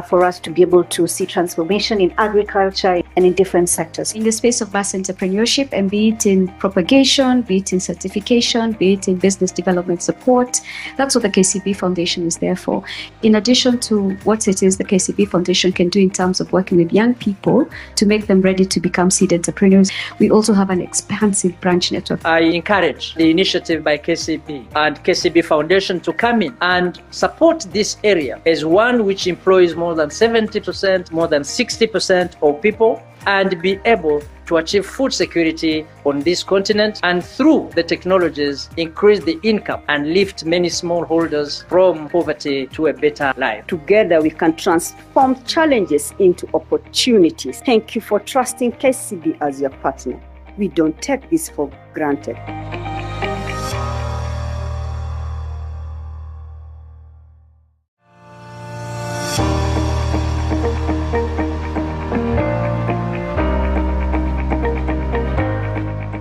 for us to be able to see transformation in agriculture and in different sectors. In the space of mass entrepreneurship, and be it in propagation, be it in certification, be it in business development support, that's what the KCB Foundation is there for. In addition to what it is the KCB Foundation can do in terms of working with young people to make them ready to become seed entrepreneurs, we also have an expansive branch network. I encourage the initiative by KCB and KCB Foundation to come in and support this area as one which employs more than 70%, more than 60% of people, and be able to achieve food security on this continent, and through the technologies increase the income and lift many smallholders from poverty to a better life. Together we can transform challenges into opportunities. Thank you for trusting KCB as your partner. We don't take this for granted.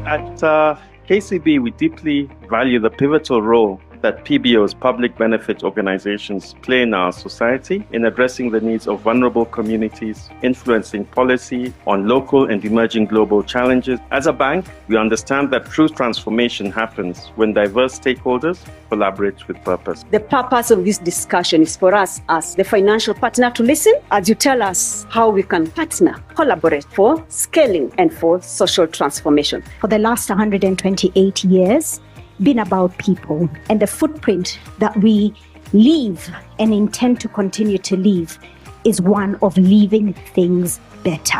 At KCB, we deeply value the pivotal role that PBOs, public benefit organizations, play in our society in addressing the needs of vulnerable communities, influencing policy on local and emerging global challenges. As a bank, we understand that true transformation happens when diverse stakeholders collaborate with purpose. The purpose of this discussion is for us as the financial partner to listen as you tell us how we can partner, collaborate for scaling and for social transformation. For the last 128 years, been about people and the footprint that we leave and intend to continue to leave is one of leaving things better.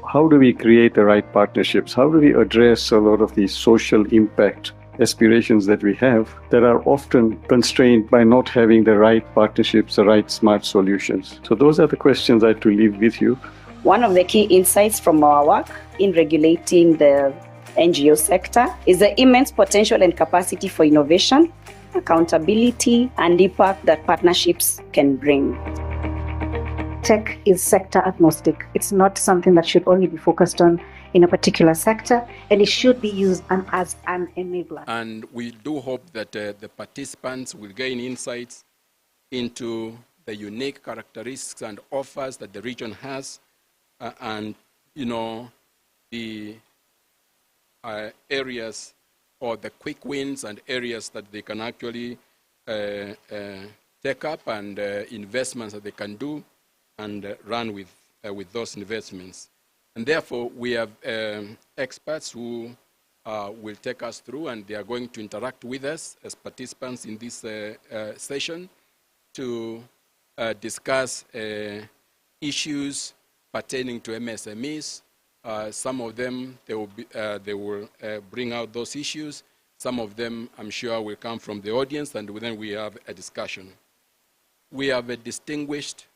How do we create the right partnerships? How do we address a lot of these social impact aspirations that we have that are often constrained by not having the right partnerships, the right smart solutions? So those are the questions I had to leave with you. One of the key insights from our work in regulating the NGO sector is the immense potential and capacity for innovation, accountability, and impact that partnerships can bring. Tech is sector agnostic. It's not something that should only be focused on in a particular sector, and it should be used as an enabler. And we do hope that the participants will gain insights into the unique characteristics and offers that the region has, and the areas or the quick wins and areas that they can actually take up and investments that they can do and run with those investments. And therefore, we have experts who will take us through, and they are going to interact with us as participants in this session to discuss issues pertaining to MSMEs. Some of them, they will bring out those issues. Some of them, I'm sure, will come from the audience, and then we have a discussion. We have a distinguished,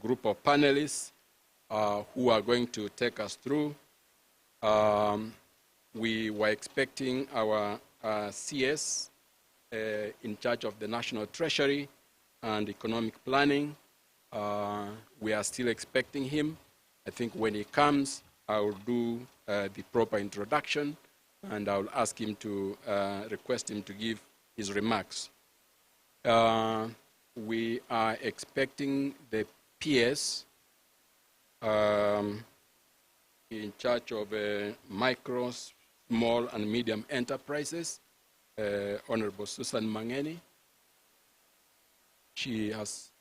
group of panelists who are going to take us through. We were expecting our CS in charge of the National Treasury and Economic Planning. We are still expecting him. I think when he comes, I will do the proper introduction, and I will ask him to request him to give his remarks. We are expecting the PS in charge of micro, small, and medium enterprises, Honorable Susan Mangeni. She has,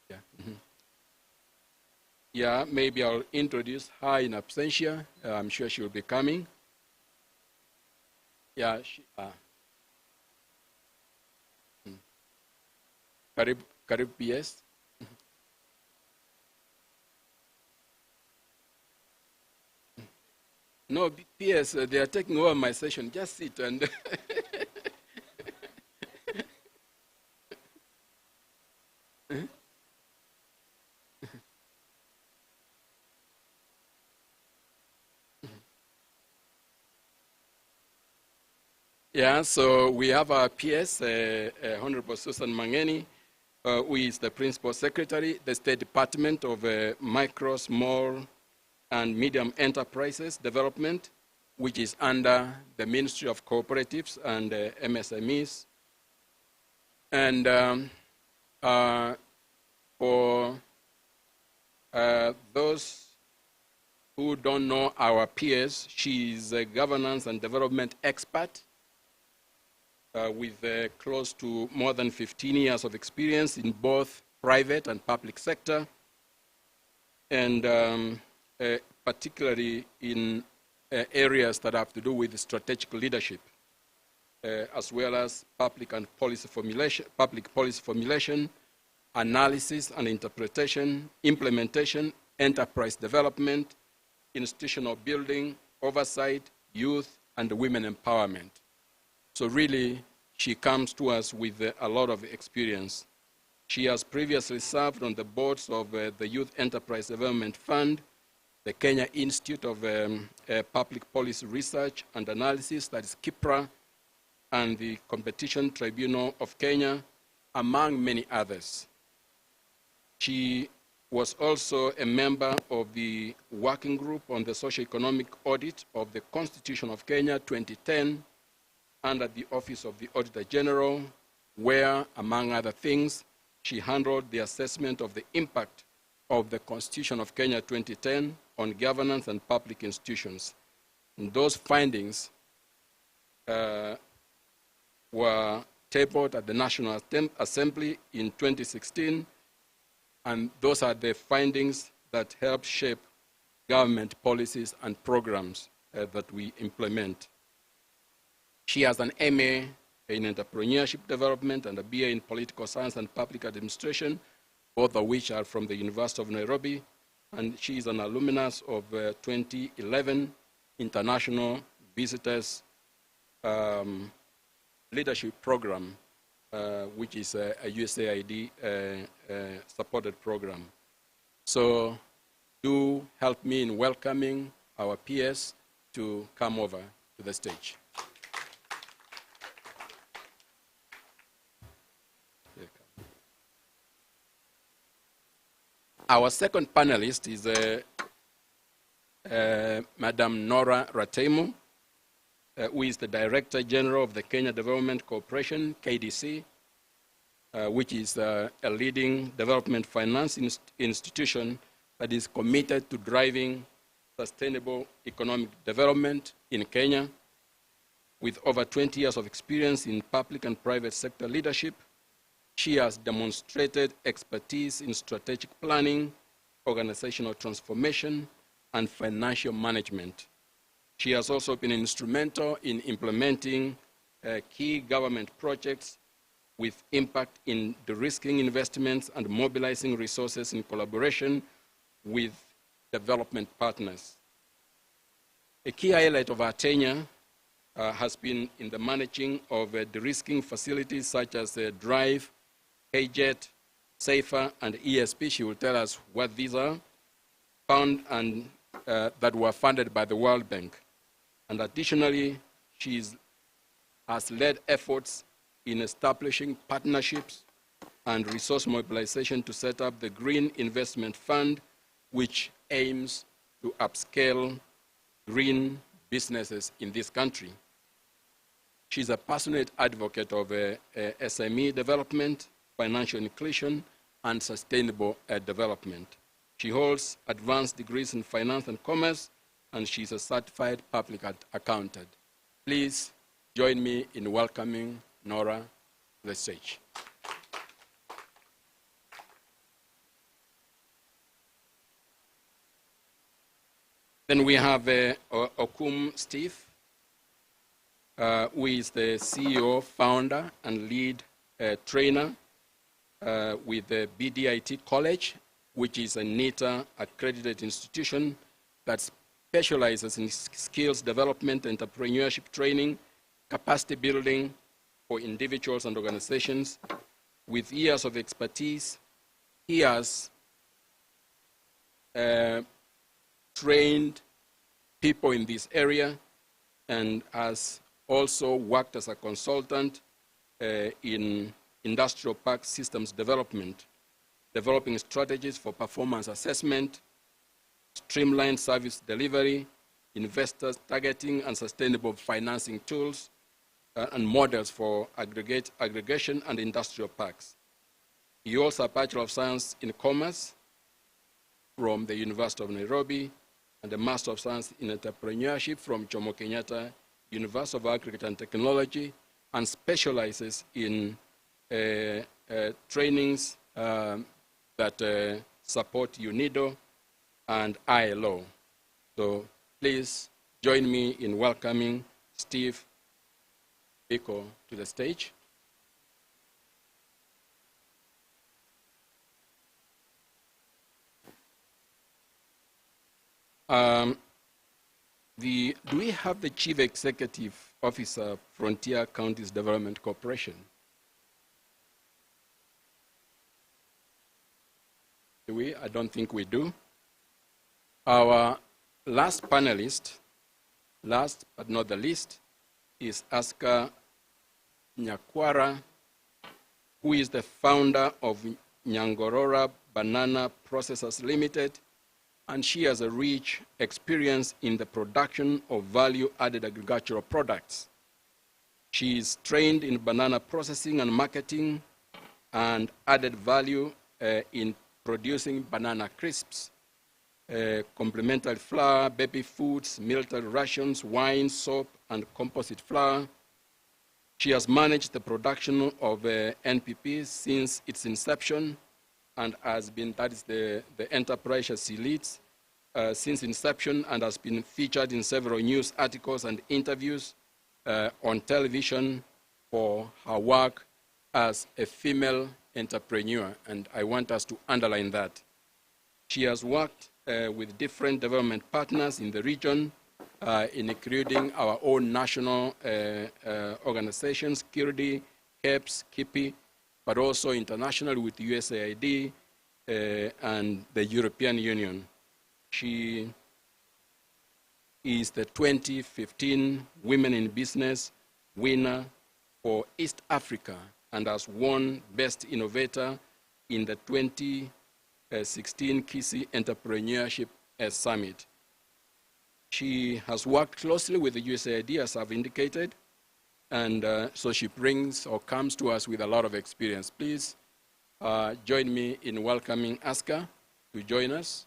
yeah. Mm-hmm. Yeah, maybe I'll introduce her in absentia. I'm sure she will be coming. Yeah, Karibu PS. No, PS, they are taking over my session. Just sit and... Yeah, so we have our PS, Honorable Susan Mangeni, who is the Principal Secretary, the State Department of Micro, Small, and Medium Enterprises Development, which is under the Ministry of Cooperatives and MSMEs. And for those who don't know our PS, she is a governance and development expert with close to more than 15 years of experience in both private and public sector, and particularly in areas that have to do with strategic leadership, as well as public policy formulation, analysis and interpretation, implementation, enterprise development, institutional building, oversight, youth, and women empowerment. So really, she comes to us with a lot of experience. She has previously served on the boards of the Youth Enterprise Development Fund, the Kenya Institute of Public Policy Research and Analysis, that is KIPRA, and the Competition Tribunal of Kenya, among many others. She was also a member of the Working Group on the Socio-Economic Audit of the Constitution of Kenya 2010, under the Office of the Auditor General, where, among other things, she handled the assessment of the impact of the Constitution of Kenya 2010 on governance and public institutions. And those findings were tabled at the National Assembly in 2016, and those are the findings that help shape government policies and programs that we implement. She has an MA in Entrepreneurship Development and a BA in Political Science and Public Administration, both of which are from the University of Nairobi, and she is an alumnus of 2011 International Visitors Leadership Program, which is a USAID supported program. So do help me in welcoming our peers to come over to the stage. Our second panelist is Madam Nora Ratemu, who is the Director General of the Kenya Development Corporation, KDC, which is a leading development finance institution that is committed to driving sustainable economic development in Kenya. With over 20 years of experience in public and private sector leadership, she has demonstrated expertise in strategic planning, organizational transformation, and financial management. She has also been instrumental in implementing key government projects with impact in de-risking investments and mobilizing resources in collaboration with development partners. A key highlight of our tenure has been in the managing of de-risking facilities such as Drive, KJET, SAFER, and ESP. She will tell us what these are, that were funded by the World Bank. And additionally, she has led efforts in establishing partnerships and resource mobilization to set up the Green Investment Fund, which aims to upscale green businesses in this country. She's a passionate advocate of SME development, financial inclusion, and sustainable development. She holds advanced degrees in finance and commerce, and she's a certified public accountant. Please join me in welcoming Nora to the stage. Then we have Okum Steve, who is the CEO, founder, and lead trainer with the BDIT College, which is a NITA accredited institution that specializes in skills development, entrepreneurship training, capacity building for individuals and organizations. With years of expertise, he has trained people in this area and has also worked as a consultant in industrial park systems development, developing strategies for performance assessment, streamlined service delivery, investors targeting and sustainable financing tools, and models for aggregation and industrial parks. He also has a Bachelor of Science in Commerce from the University of Nairobi and a Master of Science in Entrepreneurship from Jomo Kenyatta University of Agriculture and Technology, and specializes in trainings that support UNIDO and ILO. So please join me in welcoming Steve Biko to the stage. Do we have the Chief Executive Officer, Frontier Counties Development Corporation? Do we? I don't think we do. Our last panelist, last but not the least, is Aska Nyakwara, who is the founder of Nyangorora Banana Processors Limited, and she has a rich experience in the production of value-added agricultural products. She is trained in banana processing and marketing and added value in producing banana crisps, complementary flour, baby foods, military rations, wine, soap, and composite flour. She has managed the production of NPP since its inception, and has been, that is the enterprise she leads since inception, and has been featured in several news articles and interviews on television for her work as a female entrepreneur, and I want us to underline that. She has worked with different development partners in the region, including our own national organizations, KIRDI, KEPS, KIPI, but also internationally with USAID and the European Union. She is the 2015 Women in Business winner for East Africa and has won Best Innovator in the 2016 Kisi Entrepreneurship Summit. She has worked closely with the USAID, as I've indicated, and so she brings or comes to us with a lot of experience. Please join me in welcoming Aska to join us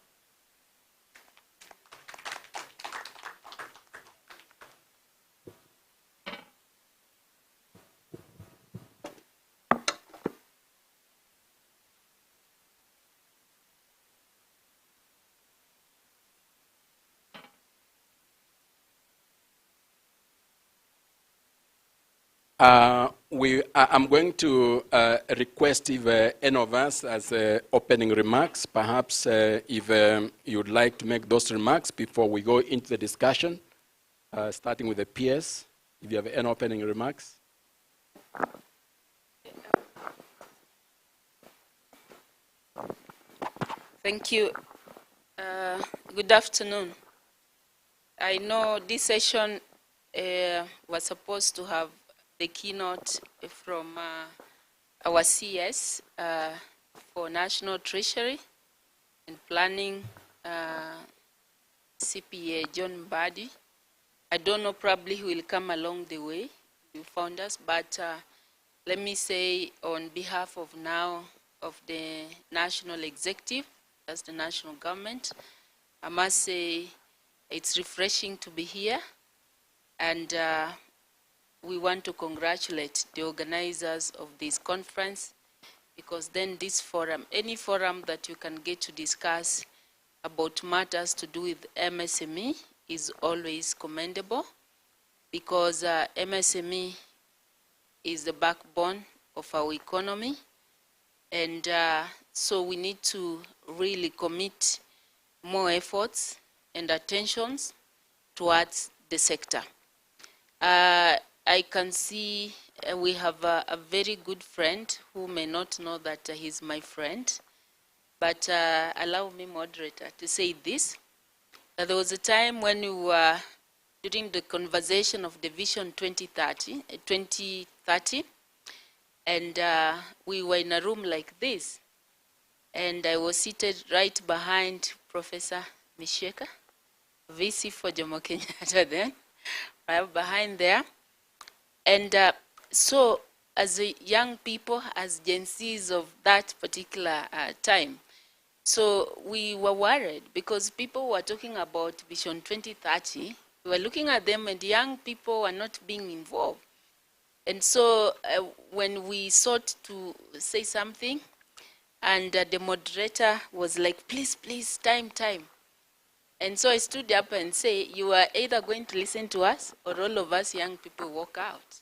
I'm going to request if any of us has opening remarks. Perhaps if you'd like to make those remarks before we go into the discussion, starting with the PS, if you have any opening remarks. Thank you. Good afternoon. I know this session was supposed to have the keynote from our CS for National Treasury and Planning, CPA John Buddy. I don't know, probably he will come along the way, you found us, but let me say on behalf of now of the National Executive, that's the national government, I must say it's refreshing to be here, and we want to congratulate the organizers of this conference, because then this forum, any forum that you can get to discuss about matters to do with MSME is always commendable, because MSME is the backbone of our economy, and so we need to really commit more efforts and attentions towards the sector. I can see we have a very good friend who may not know that he's my friend, but allow me, moderator, to say this. That there was a time when we were, during the conversation of the Vision 2030, and we were in a room like this, and I was seated right behind Professor Misheka, VC for Jomo Kenyatta then, right behind there. And so as young people, as Gen Zs of that particular time, so we were worried because people were talking about Vision 2030. We were looking at them and young people were not being involved. And so when we sought to say something, and the moderator was like, please, please, time. And so I stood up and say, you are either going to listen to us or all of us young people walk out.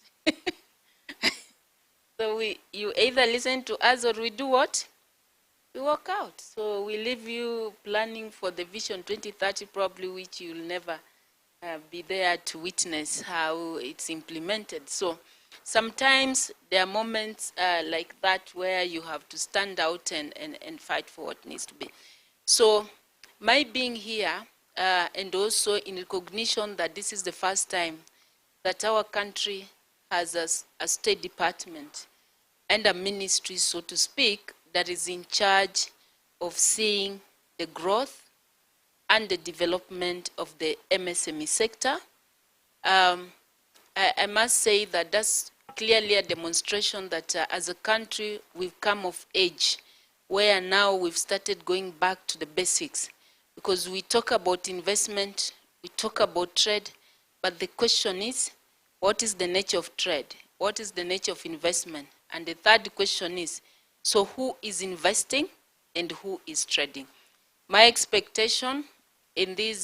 So you either listen to us or we do what? We walk out. So we leave you planning for the Vision 2030 probably, which you'll never be there to witness how it's implemented. So sometimes there are moments like that where you have to stand out and fight for what needs to be. So my being here, and also in recognition that this is the first time that our country has a State Department and a ministry, so to speak, that is in charge of seeing the growth and the development of the MSME sector. I must say that that's clearly a demonstration that as a country we've come of age, where now we've started going back to the basics, because we talk about investment, we talk about trade, but the question is, what is the nature of trade? What is the nature of investment? And the third question is, so who is investing and who is trading? My expectation in this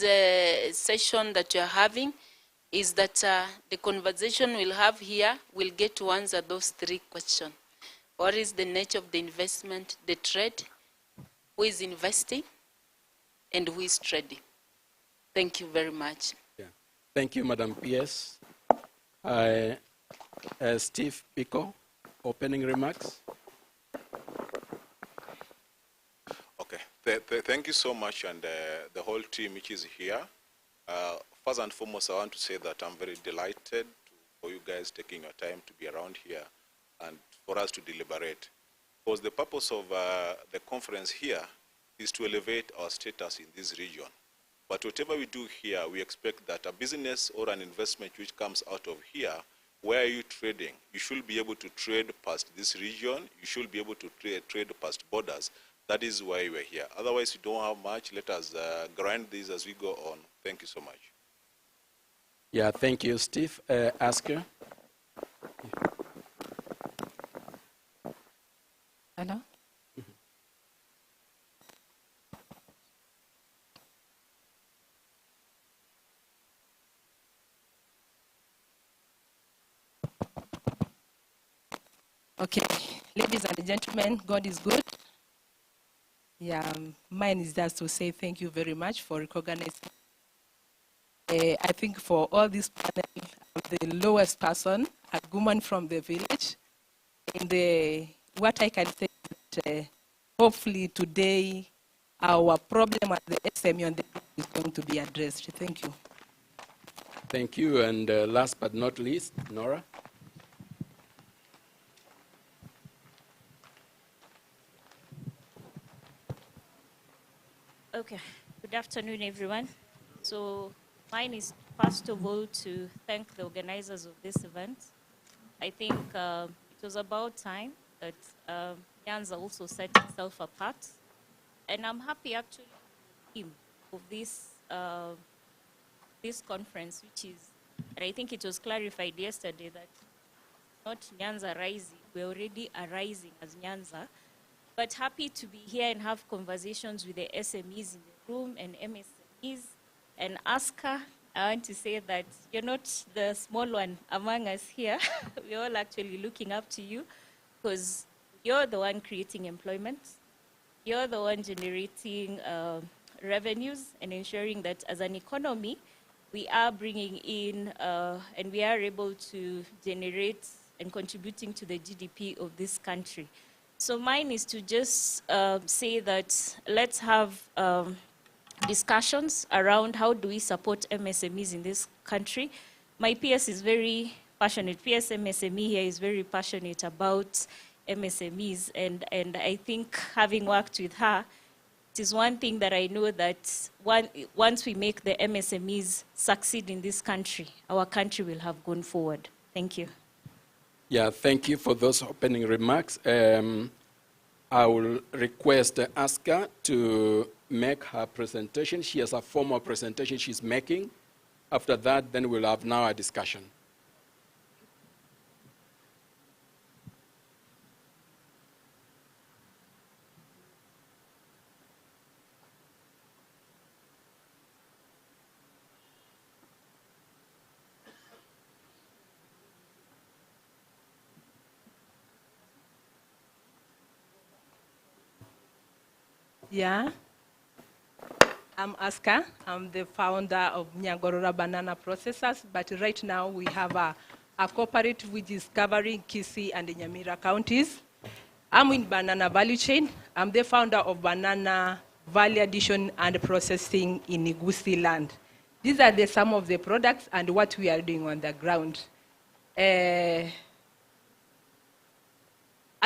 session that you're having is that the conversation we'll have here will get to answer those three questions. What is the nature of the investment, the trade, who is investing, and who is trading? Thank you very much. Yeah. Thank you, Madam PS. Steve Pico, opening remarks. Okay, thank you so much, and the whole team which is here. First and foremost, I want to say that I'm very delighted for you guys taking your time to be around here and for us to deliberate. Because the purpose of the conference here is to elevate our status in this region. But whatever we do here, we expect that a business or an investment which comes out of here, where are you trading? You should be able to trade past this region. You should be able to trade past borders. That is why we're here. Otherwise, we don't have much. Let us grind this as we go on. Thank you so much. Yeah, thank you, Steve. Asker. Hello? Okay, ladies and gentlemen, God is good. Yeah, mine is just to say thank you very much for recognizing. I think for all this panel, I'm the lowest person, a woman from the village. And what I can say is that hopefully today our problem at the SME on the group is going to be addressed. Thank you. Thank you. And last but not least, Nora. Okay, good afternoon, everyone. So mine is, first of all, to thank the organizers of this event. I think it was about time that NYANZA also set itself apart. And I'm happy, actually, with the theme of this conference, which is, and I think it was clarified yesterday that not NYANZA rising, we're already arising as NYANZA. But happy to be here and have conversations with the SMEs in the room and MSMEs. And Aska, I want to say that you're not the small one among us here. We're all actually looking up to you because you're the one creating employment. You're the one generating revenues and ensuring that as an economy, we are bringing in and we are able to generate and contributing to the GDP of this country. So mine is to just say that let's have discussions around how do we support MSMEs in this country. My PS is very passionate. PS MSME here is very passionate about MSMEs, and I think having worked with her, it is one thing that I know that once we make the MSMEs succeed in this country, our country will have gone forward. Thank you. Yeah, thank you for those opening remarks. I will request Aska to make her presentation. She has a formal presentation she's making. After that, then we'll have now a discussion. Yeah, I'm Aska. I'm the founder of Nyagorora Banana Processors, but right now we have a cooperative which is covering Kisii and Nyamira counties. I'm in banana value chain. I'm the founder of Banana Value Addition and Processing in Igusi land. These are some of the products and what we are doing on the ground. I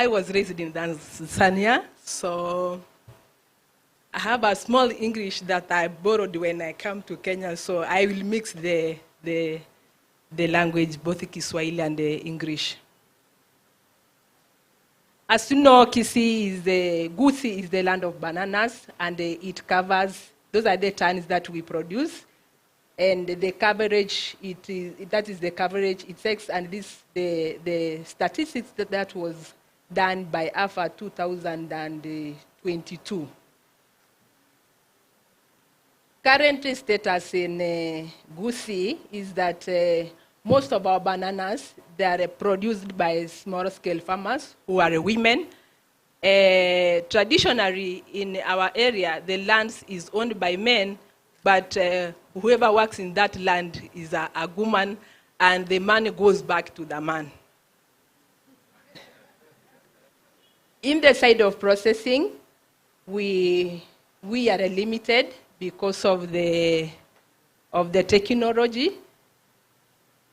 was raised in Tanzania, so I have a small English that I borrowed when I come to Kenya, so I will mix the language, both Kiswahili and English. As you know, Igusi is the land of bananas, and it covers, those are the tons that we produce, and the coverage, that is the coverage it takes, and the statistics that was done by AFA 2022. Current status in Igusi is that most of our bananas, they are produced by small-scale farmers who are women. Traditionally, in our area, the land is owned by men, but whoever works in that land is a woman, and the money goes back to the man. In the side of processing, we are limited because of the technology.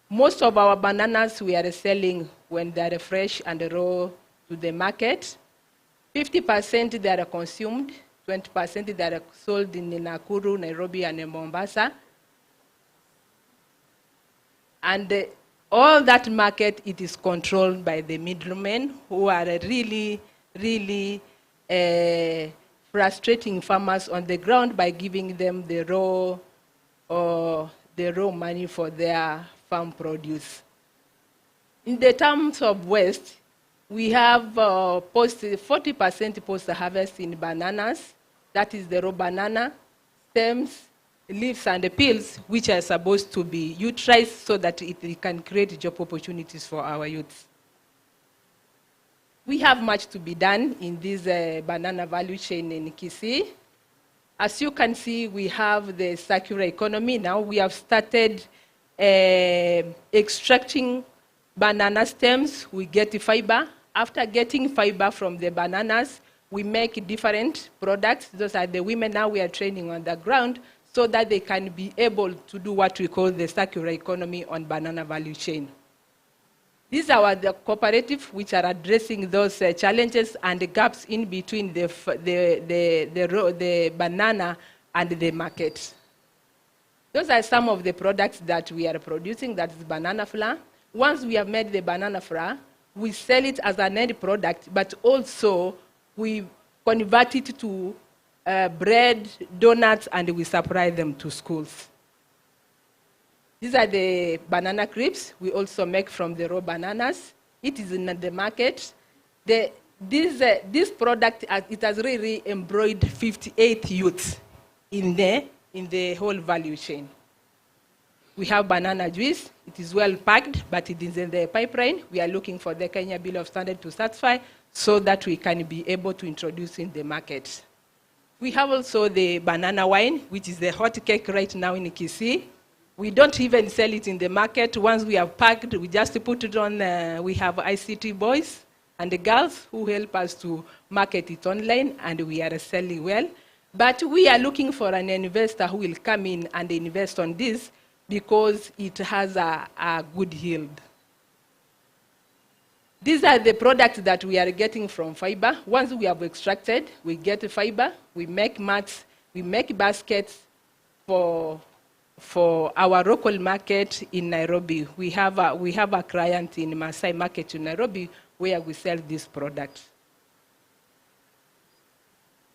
Most of our bananas we are selling when they are fresh and raw to the market. 50% they are consumed, 20% they are sold in Nakuru, Nairobi, and Mombasa. And all that market, it is controlled by the middlemen who are really, really frustrating farmers on the ground by giving them the raw money for their farm produce. In the terms of waste, we have 40% post-harvest in bananas. That is the raw banana, stems, leaves, and the peels, which are supposed to be utilized so that it can create job opportunities for our youth. We have much to be done in this banana value chain in Kisii. As you can see, we have the circular economy. Now we have started extracting banana stems. We get the fiber. After getting fiber from the bananas, we make different products. Those are the women now we are training on the ground so that they can be able to do what we call the circular economy on banana value chain. These are the cooperatives which are addressing those challenges and the gaps in between the banana and the market. Those are some of the products that we are producing, that is banana flour. Once we have made the banana flour, we sell it as an end product, but also we convert it to bread, donuts, and we supply them to schools. These are the banana crisps we also make from the raw bananas. It is in the market. This product, it has really employed 58 youths in the whole value chain. We have banana juice. It is well packed, but it is in the pipeline. We are looking for the Kenya Bill of Standards to satisfy so that we can be able to introduce in the market. We have also the banana wine, which is the hot cake right now in Kisii. We don't even sell it in the market. Once we have packed, we just put it on. We have ICT boys and the girls who help us to market it online, and we are selling well. But we are looking for an investor who will come in and invest on this because it has a good yield. These are the products that we are getting from fiber. Once we have extracted, we get the fiber, we make mats, we make baskets for our local market in Nairobi. We have a client in Maasai Market in Nairobi where we sell this product.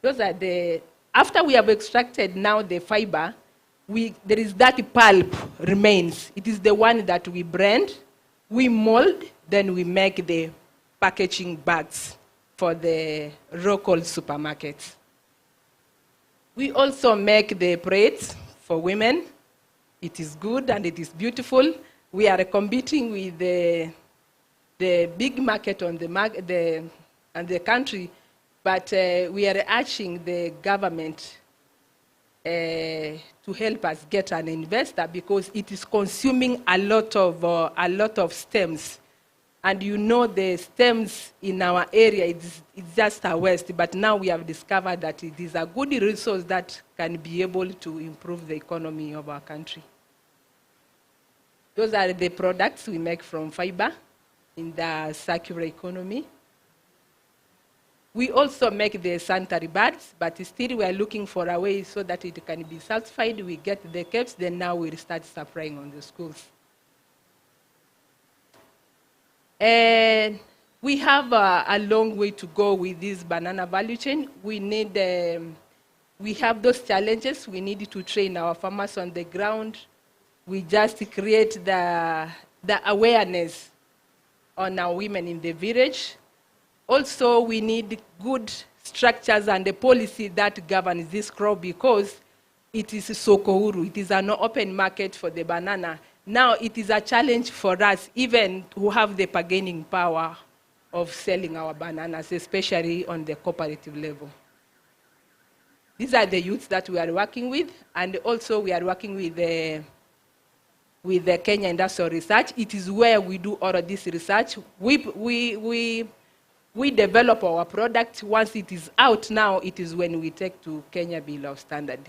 Those are after we have extracted now the fiber, there is that pulp remains. It is the one that we blend, we mold, then we make the packaging bags for the local supermarkets. We also make the braids for women. It is good and it is beautiful. We are competing with the big market on the country, but we are urging the government to help us get an investor because it is consuming a lot of stems. And you know the stems in our area, it's just a waste, but now we have discovered that it is a good resource that can be able to improve the economy of our country. Those are the products we make from fiber in the circular economy. We also make the sanitary pads, but still we are looking for a way so that it can be certified. We get the caps, then now we'll start supplying on the schools. And we have a long way to go with this banana value chain. We have those challenges. We need to train our farmers on the ground. We just create the awareness on our women in the village. Also, we need good structures and a policy that governs this crop because it is soko huru. It is an open market for the banana. Now, it is a challenge for us even to have the bargaining power of selling our bananas, especially on the cooperative level. These are the youths that we are working with, and also we are working with the Kenya Industrial Research. It is where we do all of this research. We develop our product. Once it is out now, it is when we take to Kenya Bill of Standards.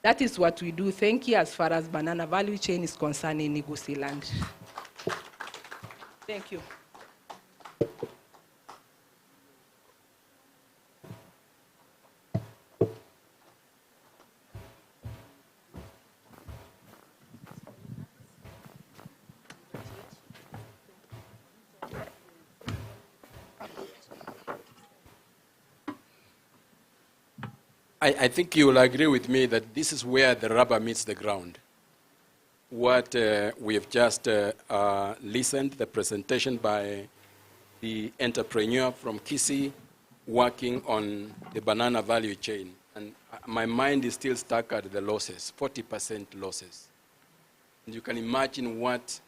That is what we do. Thank you as far as banana value chain is concerned in Kisii land. Thank you. I think you will agree with me that this is where the rubber meets the ground. What we have just listened, the presentation by the entrepreneur from Kisii working on the banana value chain. And my mind is still stuck at the losses, 40% losses. And you can imagine what,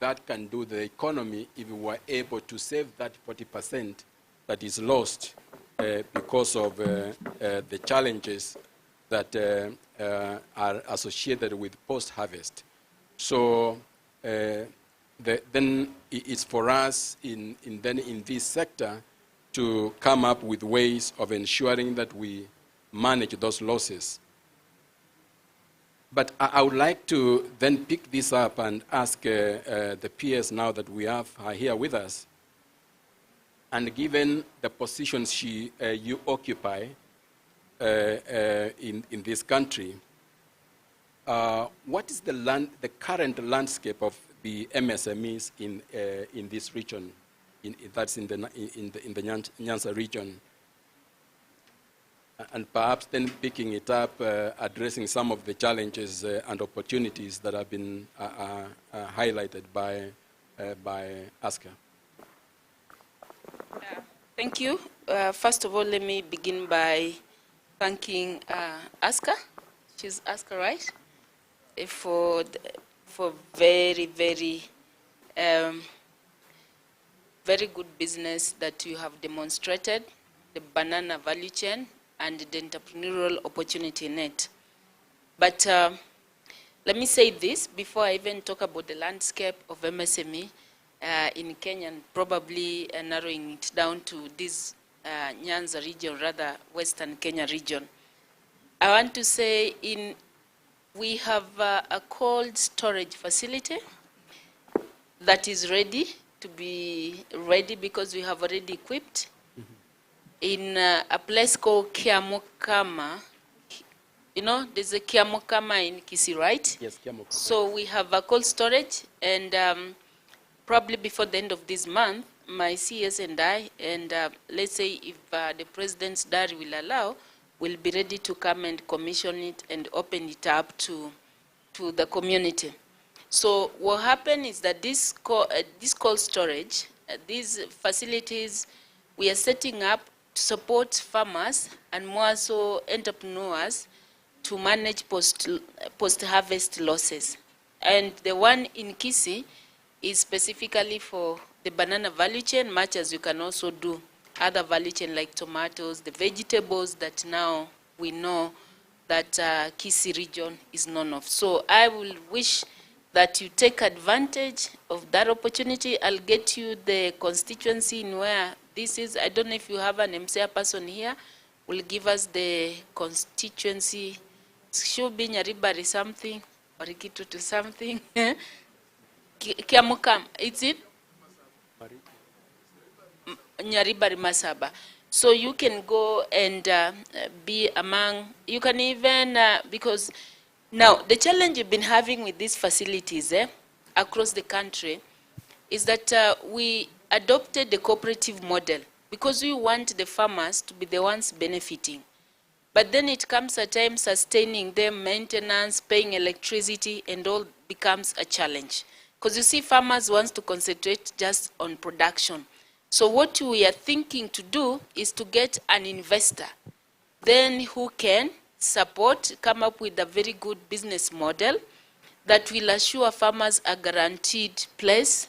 that can do the economy if we were able to save that 40% that is lost because of the challenges that are associated with post-harvest. So then it's for us in this sector to come up with ways of ensuring that we manage those losses. But I would like to then pick this up and ask the peers now that we are here with us, and given the positions you occupy in this country, what is the current landscape of the MSMEs in this region, that's in the NYANZA region? And perhaps then picking it up, addressing some of the challenges and opportunities that have been highlighted by Aska. Thank you. First of all, let me begin by thanking Aska. She's Aska, right? For very, very, very good business that you have demonstrated, the banana value chain, and the entrepreneurial opportunity net. But let me say this before I even talk about the landscape of MSME in Kenya, and probably narrowing it down to this NYANZA region, rather Western Kenya region. I want to say we have a cold storage facility that is ready to be ready because we have already equipped in a place called Kiamokama. You know, there's a Kiamokama in Kisii, right? Yes, Kiamokama. So we have a cold storage, and probably before the end of this month, my CS and I, and let's say if the President's diary will allow, will be ready to come and commission it and open it up to the community. So what happened is that this cold storage, these facilities, we are setting up to support farmers and more so entrepreneurs to manage post-harvest losses. And the one in Kisii is specifically for the banana value chain, much as you can also do other value chain like tomatoes, the vegetables that now we know that Kisii region is known of. So I will wish that you take advantage of that opportunity. I'll get you the constituency in where this is. I don't know if you have an MCA person here, will give us the constituency. Should be Nyaribari something, or Ikitutu something. Kiamukam, is it? Nyaribari Masaba. So you can go and be among, you can even, because now the challenge you've been having with these facilities across the country is that we adopted the cooperative model because we want the farmers to be the ones benefiting. But then it comes a time sustaining them, maintenance, paying electricity, and all becomes a challenge. Because you see, farmers want to concentrate just on production. So what we are thinking to do is to get an investor, then who can support, come up with a very good business model that will assure farmers a guaranteed place,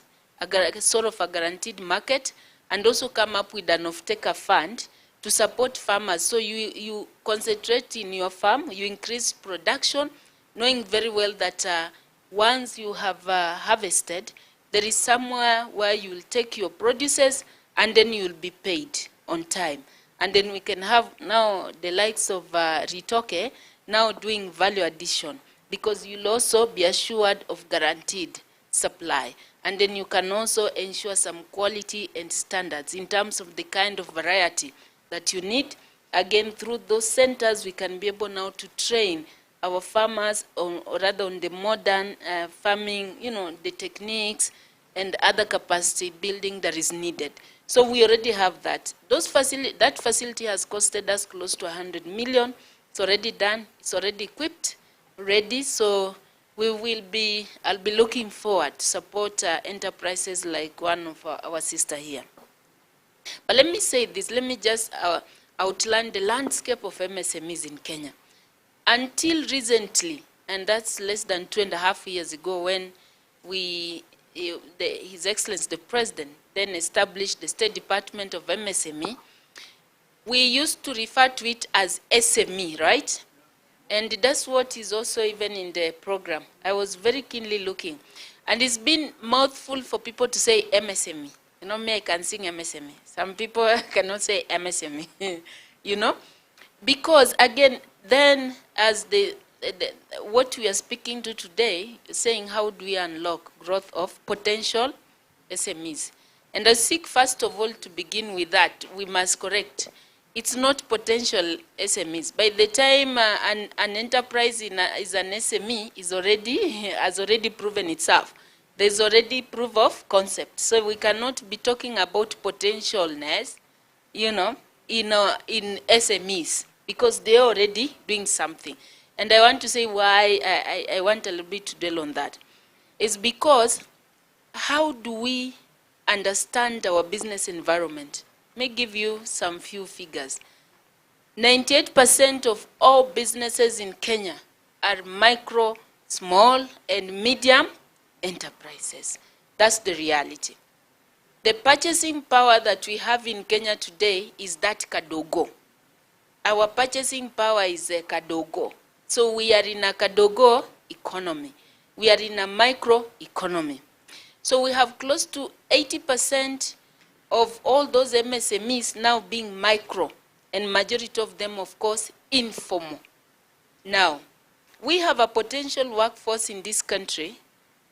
sort of a guaranteed market, and also come up with an off-taker fund to support farmers. So you concentrate in your farm, you increase production, knowing very well that once you have harvested, there is somewhere where you will take your produces and then you will be paid on time. And then we can have now the likes of Ritoke now doing value addition, because you'll also be assured of guaranteed supply. And then you can also ensure some quality and standards in terms of the kind of variety that you need. Again, through those centers, we can be able now to train our farmers on, or rather on the modern farming, you know, the techniques and other capacity building that is needed. So we already have that. That facility has costed us close to 100 million. It's already done. It's already equipped, ready. So we will be, I'll be looking forward to support enterprises like one of our sister here. But let me say this, let me just outline the landscape of MSMEs in Kenya. Until recently, and that's less than 2.5 years ago when we His Excellency the President then established the State Department of MSME, we used to refer to it as SME, right? And that's what is also even in the program. I was very keenly looking. And it's been mouthful for people to say MSME. You know, me, I can sing MSME. Some people cannot say MSME, you know? Because, again, then as what we are speaking to today, saying how do we unlock growth of potential SMEs. And I seek, first of all, to begin with that, we must correct. It's not potential SMEs. By the time an enterprise is an SME, has already proven itself. There's already proof of concept. So we cannot be talking about potentialness, you know, in SMEs, because they're already doing something. And I want to say why I want a little bit to dwell on that. It's because how do we understand our business environment? Let me give you some few figures. 98% of all businesses in Kenya are micro, small, and medium enterprises. That's the reality. The purchasing power that we have in Kenya today is that kadogo. Our purchasing power is a kadogo. So we are in a kadogo economy. We are in a micro economy. So we have close to 80% of all those MSMEs now being micro, and majority of them, of course, informal. Now, we have a potential workforce in this country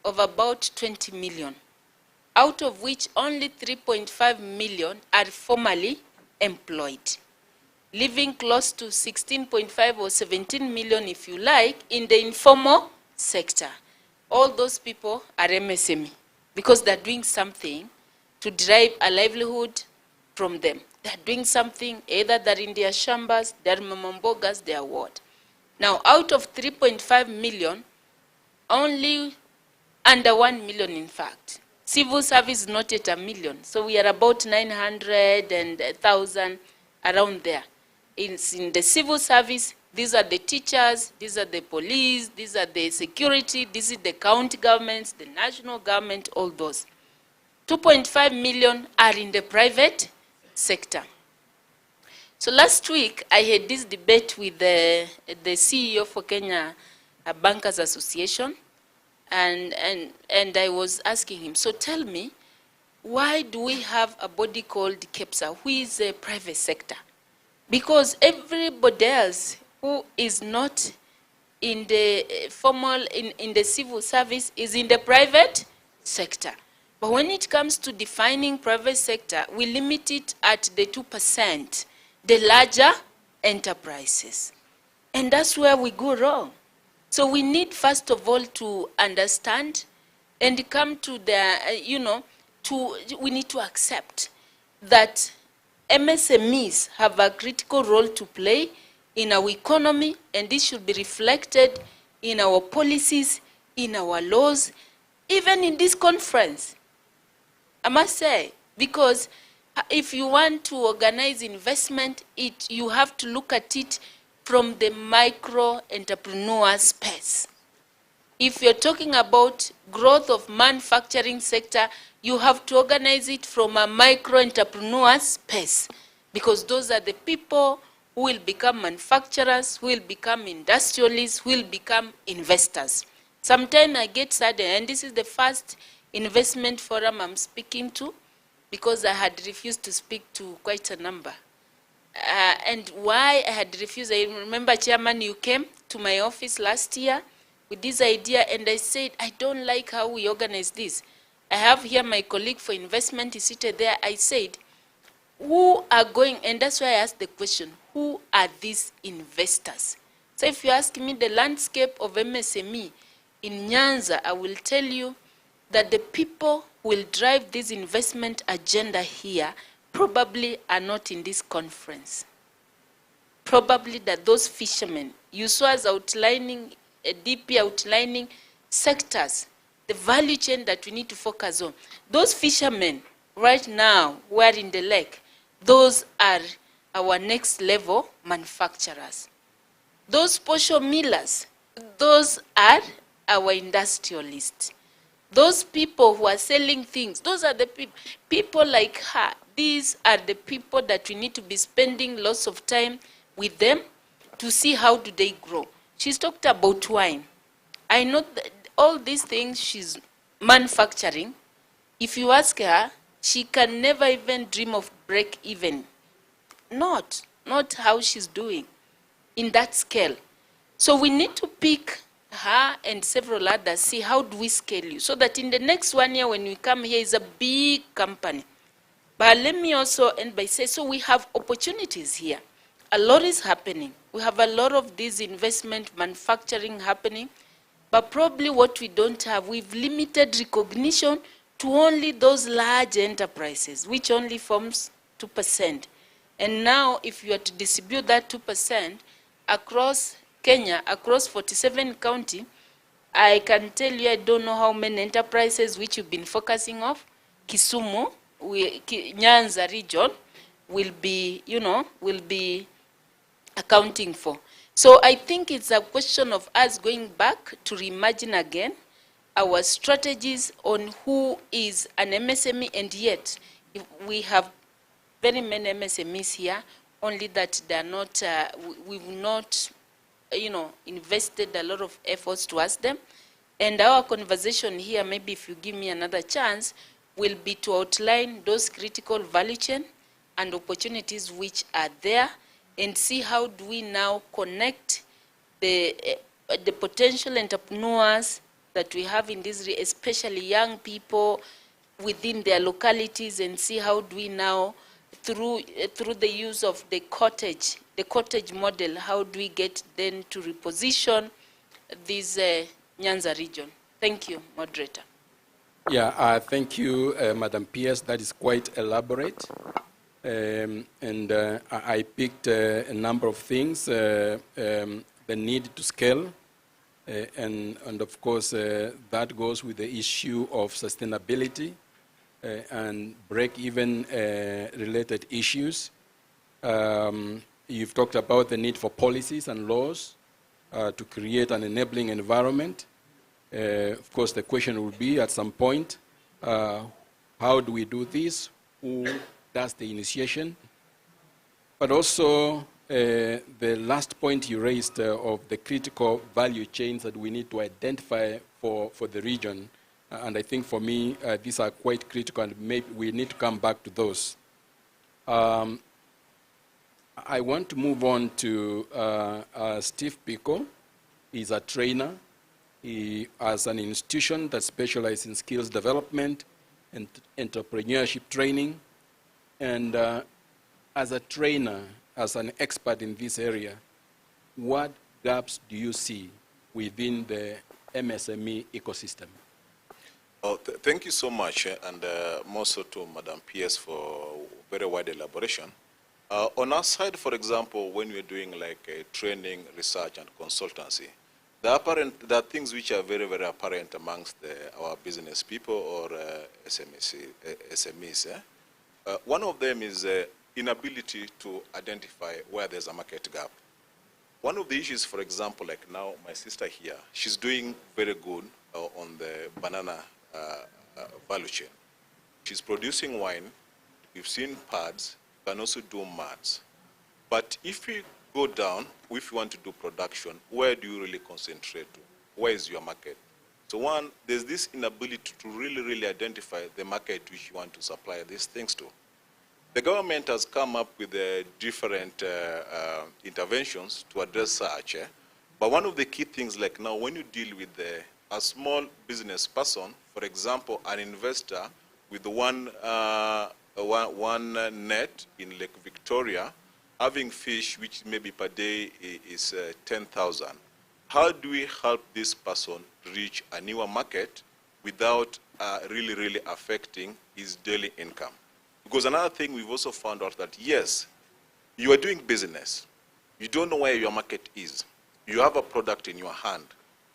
of about 20 million, out of which only 3.5 million are formally employed, leaving close to 16.5 or 17 million, if you like, in the informal sector. All those people are MSME because they're doing something to derive a livelihood from them. They're doing something, either they're in their shambas, they're mamambogas, they're what. Now, out of 3.5 million, only under 1 million, in fact. Civil service is not yet 1 million, so we are about 900 and 1,000 around there. In the civil service, these are the teachers, these are the police, these are the security, this is the county governments, the national government, all those. 2.5 million are in the private sector. So last week, I had this debate with the CEO for Kenya Bankers Association, and I was asking him, so tell me, why do we have a body called KEPSA, who is a private sector? Because everybody else who is not in the formal, in the civil service, is in the private sector. But when it comes to defining private sector, we limit it at the 2%, the larger enterprises. And that's where we go wrong. So we need, first of all, to understand and come to the, we need to accept that MSMEs have a critical role to play in our economy, and this should be reflected in our policies, in our laws, even in this conference. I must say, because if you want to organize investment, you have to look at it from the micro entrepreneur space. If you're talking about growth of manufacturing sector, you have to organize it from a micro entrepreneur space, because those are the people who will become manufacturers, who will become industrialists, who will become investors. Sometimes I get saddened, and this is the first investment forum I'm speaking to, because I had refused to speak to quite a number. And why I had refused, I remember, Chairman, you came to my office last year with this idea, and I said, I don't like how we organize this. I have here my colleague for investment, he seated there. I said, who are going, and that's why I asked the question, who are these investors? So if you ask me the landscape of MSME in Nyanza, I will tell you that the people who will drive this investment agenda here probably are not in this conference. Probably that those fishermen, you saw us outlining, a DP outlining sectors, the value chain that we need to focus on. Those fishermen right now who are in the lake, those are our next level manufacturers. Those posho millers, those are our industrialists. Those people who are selling things, those are the people like her. These are the people that we need to be spending lots of time with them to see how do they grow. She's talked about wine. I know that all these things she's manufacturing, if you ask her, she can never even dream of break even. Not how she's doing in that scale. So we need to pick her and several others, see how do we scale you, so that in the next 1 year when we come here is a big company. But let me also end by saying, so we have opportunities here. A lot is happening. We have a lot of this investment manufacturing happening, but probably what we don't have, we've limited recognition to only those large enterprises, which only forms 2%. And now if you are to distribute that 2% across Kenya, across 47 counties, I can tell you I don't know how many enterprises which you've been focusing on. Kisumu, NYANZA region will be, will be accounting for. So I think it's a question of us going back to reimagine again our strategies on who is an MSME, and yet we have very many MSMEs here, only that they are not, we've not, invested a lot of efforts towards them. And our conversation here, maybe if you give me another chance, will be to outline those critical value chain and opportunities which are there, and see how do we now connect the potential entrepreneurs that we have in this, especially young people within their localities, and see how do we now, through the use of the cottage model, how do we get then to reposition this NYANZA region. Thank you, moderator. Yeah, thank you, Madam PS. That is quite elaborate. I picked a number of things, the need to scale, and of course, that goes with the issue of sustainability and break-even related issues. You've talked about the need for policies and laws to create an enabling environment. Of course, the question will be at some point, how do we do this? Who does the initiation? But also, the last point you raised of the critical value chains that we need to identify for the region. And I think for me, these are quite critical, and maybe we need to come back to those. I want to move on to Steve Pico. He's a trainer. He has an institution that specializes in skills development and entrepreneurship training. And as a trainer, as an expert in this area, what gaps do you see within the MSME ecosystem? Oh, thank you so much, and more so to Madam PS for very wide elaboration. On our side, for example, when we're doing like training, research, and consultancy, there are things which are very, very apparent amongst our business people or SMEs. One of them is inability to identify where there's a market gap. One of the issues, for example, like now my sister here, she's doing very good on the banana value chain. She's producing wine. We've seen pads. You can also do mats. But if you go down, if you want to do production, where do you really concentrate to? Where is your market? So one, there's this inability to really, really identify the market which you want to supply these things to. The government has come up with different interventions to address such. But one of the key things, like now, when you deal with a small business person, for example, an investor with one net in Lake Victoria, having fish which maybe per day is 10,000, how do we help this person reach a newer market without really, really affecting his daily income? Because another thing we've also found out that, yes, you are doing business. You don't know where your market is. You have a product in your hand.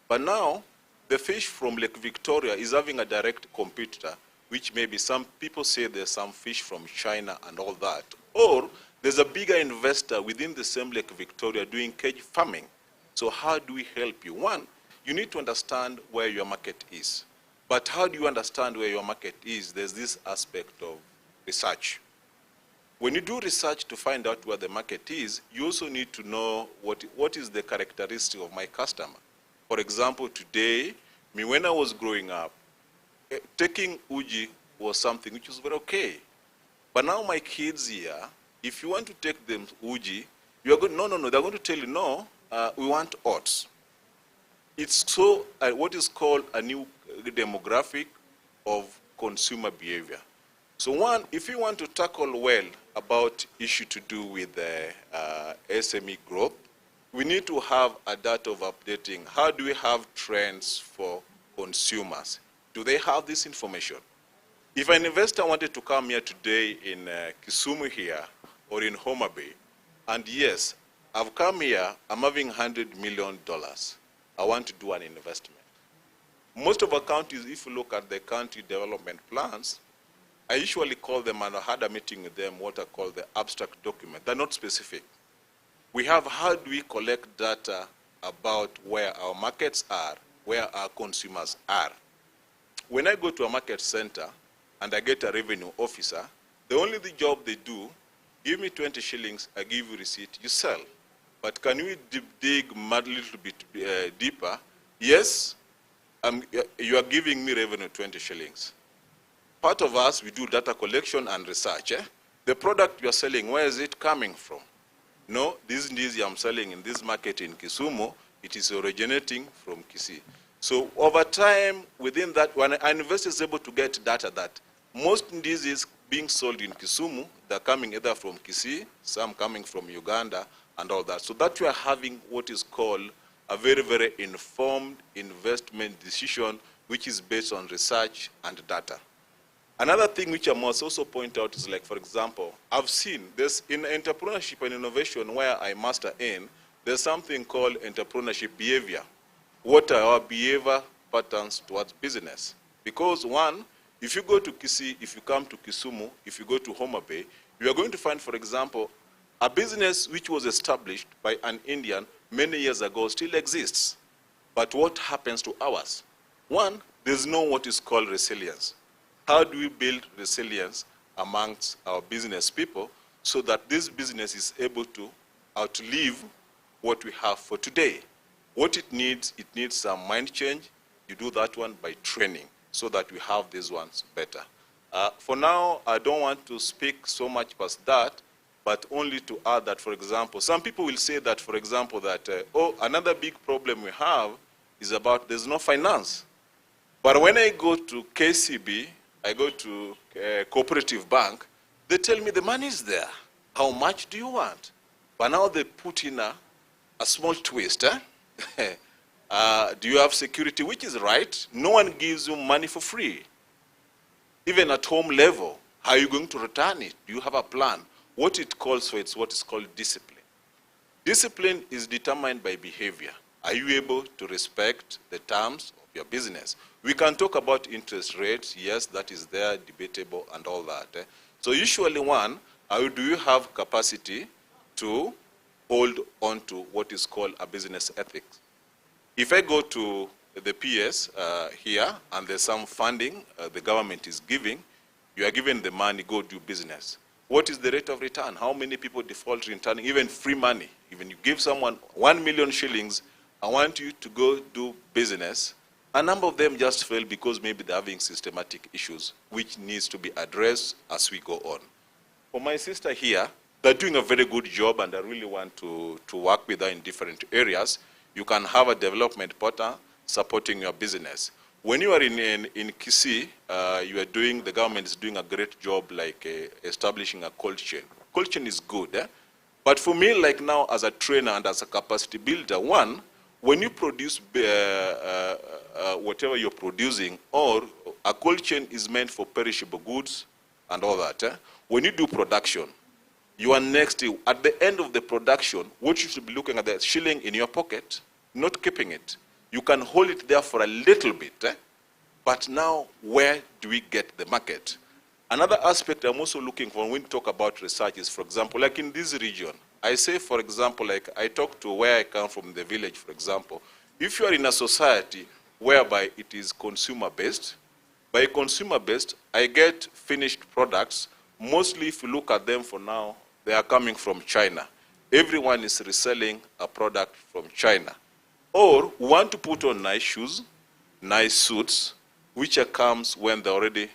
But now, the fish from Lake Victoria is having a direct competitor, which maybe some people say there's some fish from China and all that. Or there's a bigger investor within the same Lake Victoria doing cage farming. So how do we help you? One, you need to understand where your market is. But how do you understand where your market is? There's this aspect of research. When you do research to find out where the market is, you also need to know what is the characteristic of my customer. For example, today, when I was growing up, taking uji was something which was very okay. But now my kids here, if you want to take them uji, you are going, no, they're going to tell you, no, we want oats. It's so what is called a new demographic of consumer behavior. So one, if you want to tackle well about issue to do with SME growth, we need to have a data of updating. How do we have trends for consumers? Do they have this information? If an investor wanted to come here today in Kisumu here or in Homa Bay, and yes, I've come here, I'm having $100 million. I want to do an investment. Most of our counties, if you look at the county development plans, I usually call them, and I had a meeting with them, what I call the abstract document. They're not specific. We have how do we collect data about where our markets are, where our consumers are. When I go to a market center and I get a revenue officer, the only job they do, give me 20 shillings, I give you receipt, you sell. But can we dig a little bit deeper? Yes, you are giving me revenue 20 shillings. Part of us, we do data collection and research. The product you are selling, where is it coming from? No, this I'm selling in this market in Kisumu, it is originating from Kisii. So over time, within that, when an investor is able to get data that most diseases being sold in Kisumu, they're coming either from Kisii, some coming from Uganda, and all that. So that we are having what is called a very, very informed investment decision, which is based on research and data. Another thing which I must also point out is, like, for example, I've seen this in entrepreneurship and innovation where I master in, there's something called entrepreneurship behavior. What are our behavior patterns towards business? Because one, if you go to Kisii, if you come to Kisumu, if you go to Homa Bay, you are going to find, for example, a business which was established by an Indian many years ago still exists. But what happens to ours? One, there's no what is called resilience. How do we build resilience amongst our business people so that this business is able to outlive what we have for today? What it needs some mind change. You do that one by training so that we have these ones better. For now, I don't want to speak so much past that, but only to add that, for example, some people will say that, for example, that, another big problem we have is about there's no finance. But when I go to KCB, I go to Cooperative Bank, they tell me the money is there. How much do you want? But now they put in a small twist. Do you have security? Which is right. No one gives you money for free. Even at home level, how are you going to return it? Do you have a plan? What it calls for, it's what is called discipline. Discipline is determined by behavior. Are you able to respect the terms of your business? We can talk about interest rates. Yes, that is there, debatable and all that. So usually one, do you have capacity to hold on to what is called a business ethics? If I go to the PS here and there's some funding the government is giving, you are given the money, go do business. What is the rate of return? How many people default returning, even free money? Even you give someone 1 million shillings, I want you to go do business. A number of them just fail because maybe they're having systematic issues, which needs to be addressed as we go on. For my sister here, they're doing a very good job and I really want to work with her in different areas. You can have a development partner supporting your business. When you are in Kisii, the government is doing a great job like establishing a cold chain. Cold chain is good, but for me, like now as a trainer and as a capacity builder, one, when you produce whatever you're producing, or a cold chain is meant for perishable goods and all that, when you do production, you are next to, at the end of the production, what you should be looking at the shilling in your pocket, not keeping it. You can hold it there for a little bit, but now where do we get the market? Another aspect I'm also looking for when we talk about research is, for example, like in this region, I say, for example, like I talk to where I come from, the village, for example. If you are in a society whereby it is consumer-based, By consumer-based, I get finished products. Mostly, if you look at them for now, they are coming from China. Everyone is reselling a product from China. Or want to put on nice shoes, nice suits, which comes when they're already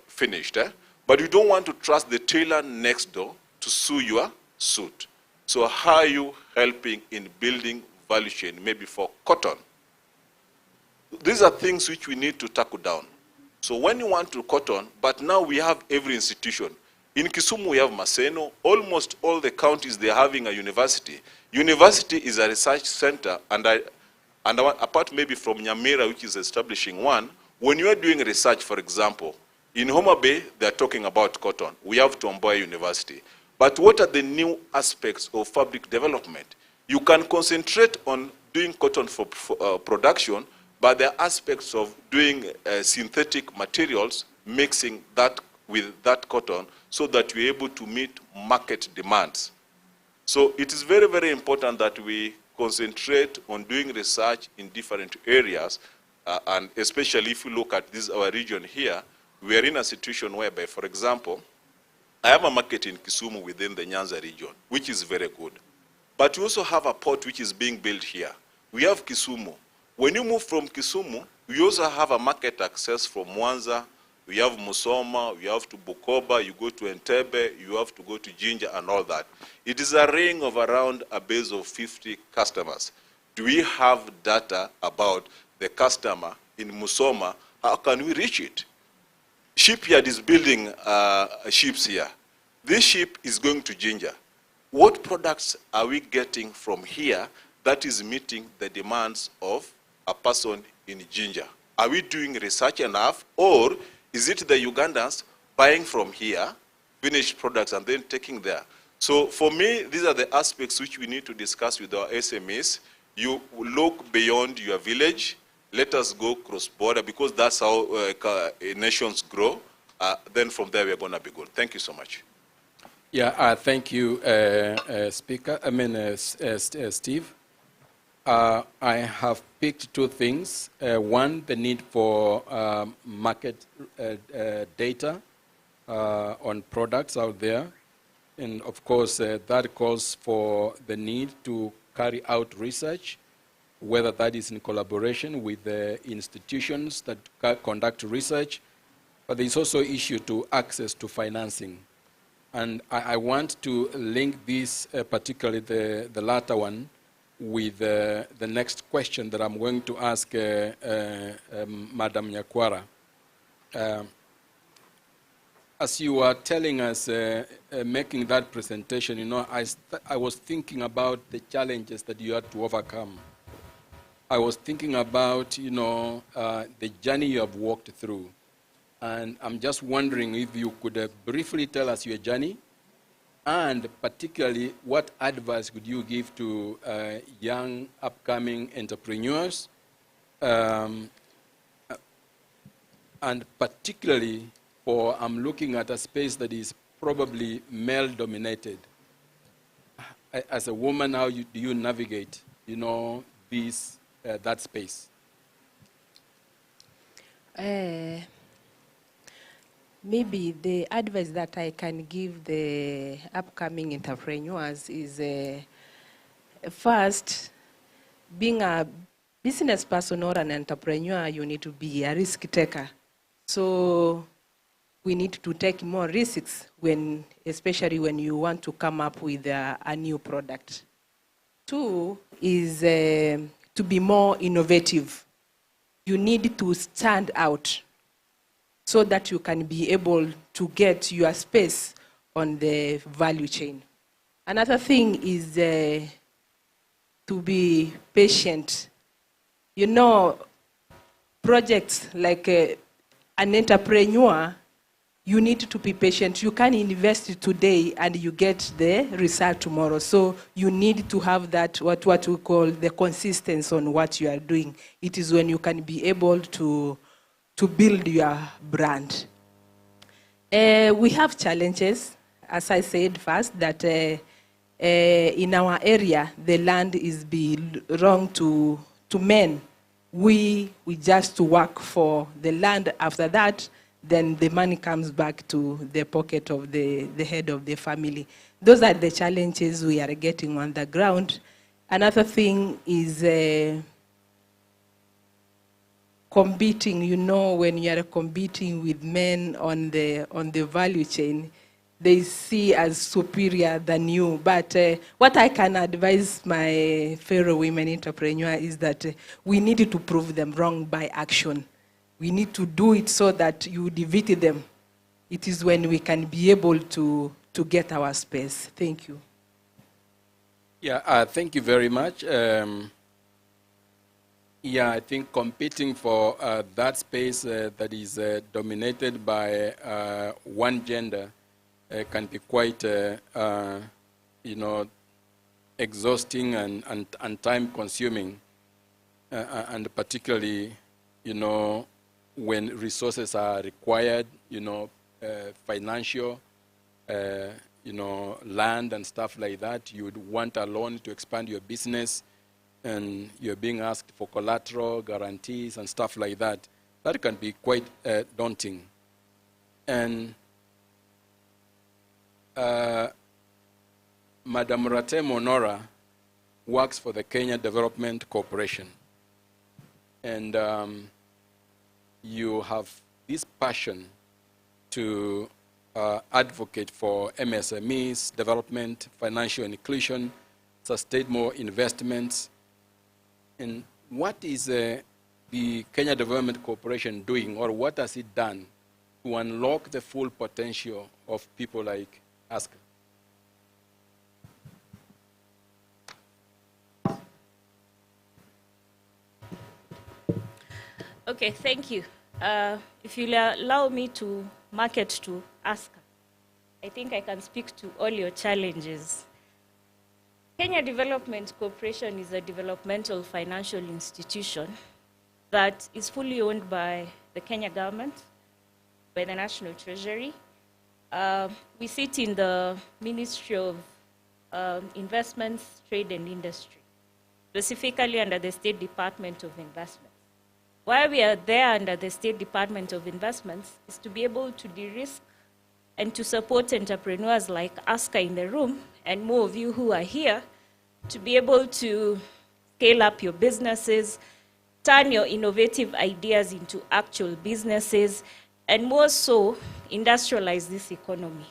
finished. But you don't want to trust the tailor next door to sew your suit. So how are you helping in building value chain, maybe for cotton? These are things which we need to tackle down. So when you want to cotton, but now we have every institution. In Kisumu, we have Maseno. Almost all the counties, they're having a university. University is a research center, and apart maybe from Nyamira, which is establishing one, when you are doing research, for example, in Homa Bay, they're talking about cotton. We have Tomboya University. But what are the new aspects of fabric development? You can concentrate on doing cotton for production, but there are aspects of doing synthetic materials, mixing that with that cotton so that you're able to meet market demands. So it is very, very important that we concentrate on doing research in different areas, and especially if you look at this, our region here, we are in a situation whereby, for example, I have a market in Kisumu within the NYANZA region, which is very good. But we also have a port which is being built here. We have Kisumu. When you move from Kisumu, we also have a market access from Mwanza. We have Musoma, we have to Bukoba, you go to Entebbe, you have to go to Jinja and all that. It is a ring of around a base of 50 customers. Do we have data about the customer in Musoma? How can we reach it? Shipyard is building ships here. This ship is going to Jinja. What products are we getting from here that is meeting the demands of a person in Jinja? Are we doing research enough, or is it the Ugandans buying from here, finished products, and then taking there? So for me, these are the aspects which we need to discuss with our SMEs. You look beyond your village. Let us go cross-border, because that's how nations grow. Then from there, we're going to be good. Thank you so much. Yeah, thank you, Speaker. Steve. I have picked two things. One, the need for market data on products out there. And of course, that calls for the need to carry out research, whether that is in collaboration with the institutions that conduct research. But there's also issue to access to financing. And I want to link this, particularly the latter one, with the next question that I'm going to ask Madam Nyakwara. As you were telling us, making that presentation, you know, I was thinking about the challenges that you had to overcome. I was thinking about, you know, the journey you have walked through. And I'm just wondering if you could briefly tell us your journey, and particularly what advice would you give to young upcoming entrepreneurs, and particularly for, I'm looking at a space that is probably male-dominated. As a woman, how do you navigate, you know, that space? Maybe the advice that I can give the upcoming entrepreneurs is, first, being a business person or an entrepreneur, you need to be a risk taker. So we need to take more risks, especially when you want to come up with a new product. Two is to be more innovative. You need to stand out so that you can be able to get your space on the value chain. Another thing is to be patient. You know, projects like an entrepreneur, you need to be patient. You can invest today and you get the result tomorrow. So you need to have that, what we call the consistency on what you are doing. It is when you can be able to build your brand. We have challenges, as I said first, that in our area, the land is belong to men. we just work for the land. After that, then the money comes back to the pocket of the head of the family. Those are the challenges we are getting on the ground. Another thing is competing. You know, when you are competing with men on the value chain, they see as superior than you. But what I can advise my fellow women entrepreneurs is that we need to prove them wrong by action. We need to do it so that you defeat them. It is when we can be able to get our space. Thank you. Yeah, thank you very much. Yeah, I think competing for that space that is dominated by one gender can be quite, exhausting and time-consuming, and particularly, when resources are required, financial, land and stuff like that. You would want a loan to expand your business, and you're being asked for collateral, guarantees, and stuff like that. That can be quite daunting. And Madam Rate Monora works for the Kenya Development Corporation. And you have this passion to advocate for MSMEs, development, financial inclusion, sustainable investments. And what is the Kenya Development Corporation doing, or what has it done to unlock the full potential of people like Aska? Okay, thank you. If you'll allow me to market to Aska, I think I can speak to all your challenges. Kenya Development Corporation is a developmental financial institution that is fully owned by the Kenya government, by the National Treasury. We sit in the Ministry of Investments, Trade and Industry, specifically under the State Department of Investments. Why we are there under the State Department of Investments is to be able to de-risk and to support entrepreneurs like Aska in the room, and more of you who are here, to be able to scale up your businesses, turn your innovative ideas into actual businesses, and more so, industrialize this economy.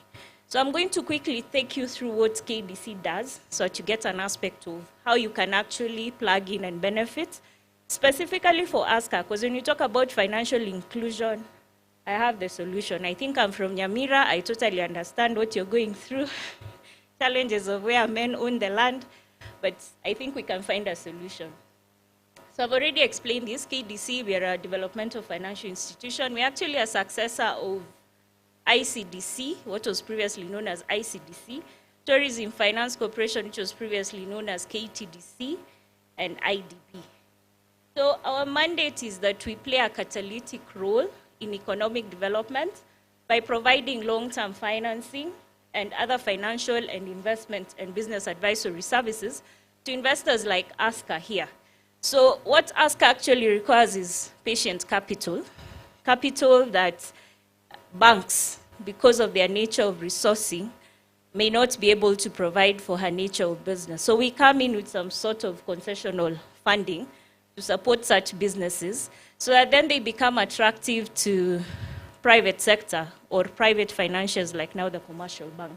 So I'm going to quickly take you through what KDC does, so that you get an aspect of how you can actually plug in and benefit, specifically for Aska, because when you talk about financial inclusion, I have the solution. I think I'm from Nyamira. I totally understand what you're going through, challenges of where men own the land, but I think we can find a solution. So I've already explained this. KDC, we are a developmental financial institution. We're actually a successor of ICDC, what was previously known as ICDC, Tourism Finance Corporation, which was previously known as KTDC, and IDB. So our mandate is that we play a catalytic role in economic development by providing long-term financing and other financial and investment and business advisory services to investors like Aska here. So what Aska actually requires is patient capital, capital that banks, because of their nature of resourcing, may not be able to provide for her nature of business. So we come in with some sort of concessional funding to support such businesses so that then they become attractive to private sector or private financiers like now the commercial banks.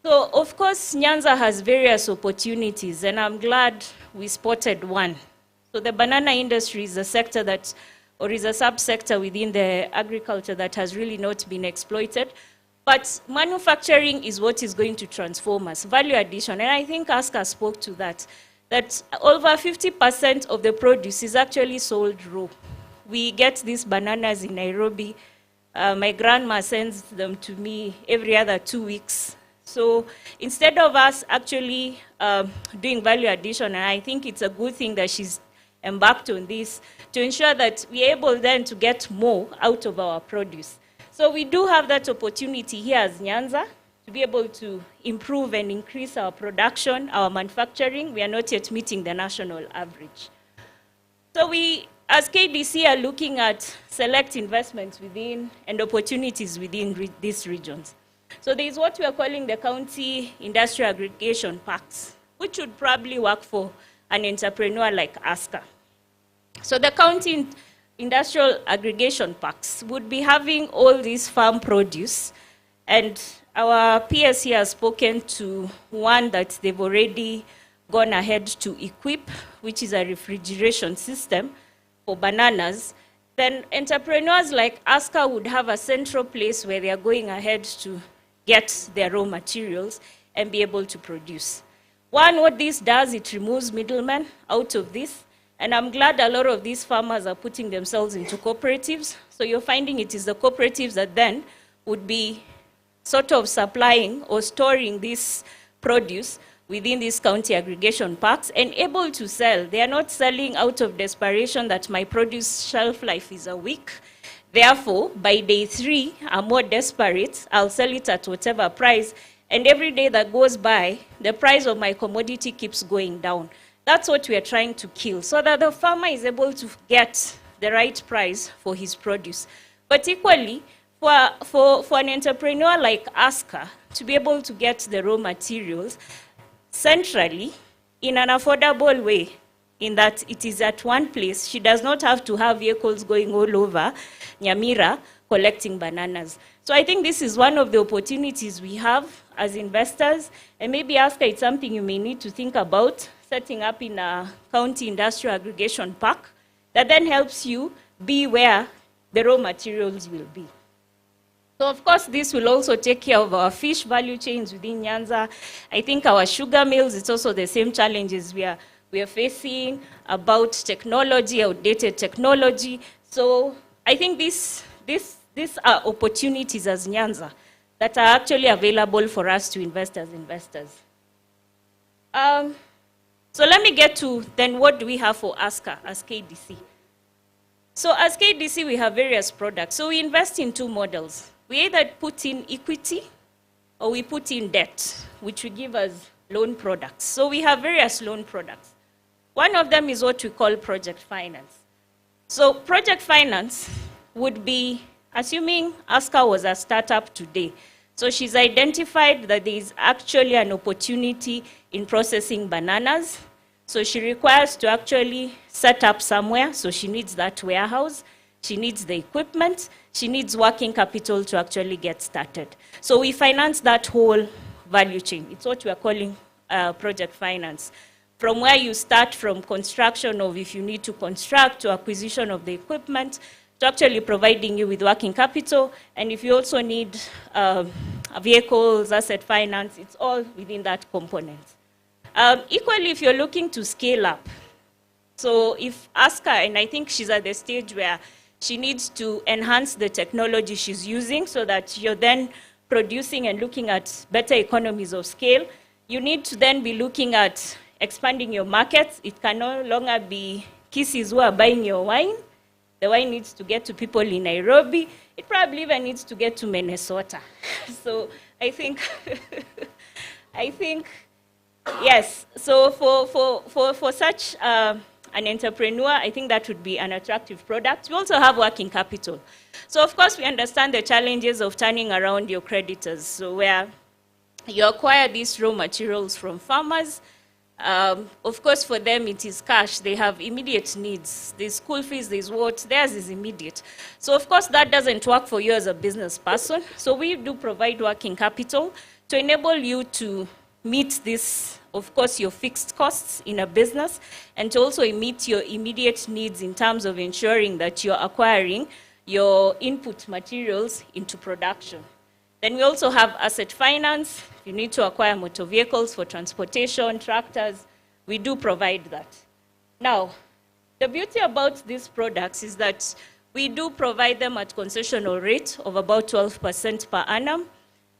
So of course, NYANZA has various opportunities, and I'm glad we spotted one. So the banana industry is a sector that, or is a subsector within the agriculture that has really not been exploited. But manufacturing is what is going to transform us, value addition. And I think Aska spoke to that over 50% of the produce is actually sold raw. We get these bananas in Nairobi. My grandma sends them to me every other 2 weeks. So instead of us actually doing value addition, and I think it's a good thing that she's embarked on this, to ensure that we're able then to get more out of our produce. So we do have that opportunity here as NYANZA to be able to improve and increase our production, our manufacturing. We are not yet meeting the national average. So we, as KDC, are looking at select investments within and opportunities within these regions. So there is what we are calling the county industrial aggregation parks, which would probably work for an entrepreneur like Aska. So the county industrial aggregation parks would be having all this farm produce, and our PS here has spoken to one that they've already gone ahead to equip, which is a refrigeration system for bananas. Then entrepreneurs like Aska would have a central place where they are going ahead to get their raw materials and be able to produce. One, what this does, it removes middlemen out of this. And I'm glad a lot of these farmers are putting themselves into cooperatives. So you're finding it is the cooperatives that then would be sort of supplying or storing this produce within these county aggregation parks and able to sell. They are not selling out of desperation that my produce shelf life is a week. Therefore, by day 3, I'm more desperate. I'll sell it at whatever price. And every day that goes by, the price of my commodity keeps going down. That's what we are trying to kill, so that the farmer is able to get the right price for his produce. But equally, for an entrepreneur like Aska to be able to get the raw materials centrally in an affordable way, in that it is at one place, she does not have to have vehicles going all over Nyamira collecting bananas. So I think this is one of the opportunities we have as investors, and maybe Aska, it's something you may need to think about, setting up in a county industrial aggregation park that then helps you be where the raw materials will be. So of course, this will also take care of our fish value chains within Nyanza. I think our sugar mills, it's also the same challenges we are facing about technology, outdated technology. So I think these are opportunities as Nyanza that are actually available for us to invest as investors. So let me get to then what do we have for Aska as KDC. So as KDC, we have various products. So we invest in 2 models. We either put in equity or we put in debt, which will give us loan products. So we have various loan products. One of them is what we call project finance. So project finance would be, assuming Aska was a startup today, so she's identified that there is actually an opportunity in processing bananas. So she requires to actually set up somewhere. So she needs that warehouse. She needs the equipment. She needs working capital to actually get started. So we finance that whole value chain. It's what we are calling project finance. From where you start from construction of if you need to construct to acquisition of the equipment, to actually providing you with working capital. And if you also need vehicles, asset finance, it's all within that component. Equally, if you're looking to scale up, so if Aska, and I think she's at the stage where she needs to enhance the technology she's using so that you're then producing and looking at better economies of scale, you need to then be looking at expanding your markets. It can no longer be Kisses who are buying your wine. The wine needs to get to people in Nairobi. It probably even needs to get to Minnesota. So I think, yes. So for such an entrepreneur, I think that would be an attractive product. We also have working capital. So of course, we understand the challenges of turning around your creditors. So where you acquire these raw materials from farmers, of course, for them, it is cash. They have immediate needs. There's school fees, there's what, theirs is immediate. So of course, that doesn't work for you as a business person. So we do provide working capital to enable you to meet this, of course, your fixed costs in a business, and to also meet your immediate needs in terms of ensuring that you're acquiring your input materials into production. Then we also have asset finance. If you need to acquire motor vehicles for transportation, tractors, we do provide that. Now, the beauty about these products is that we do provide them at concessional rate of about 12% per annum,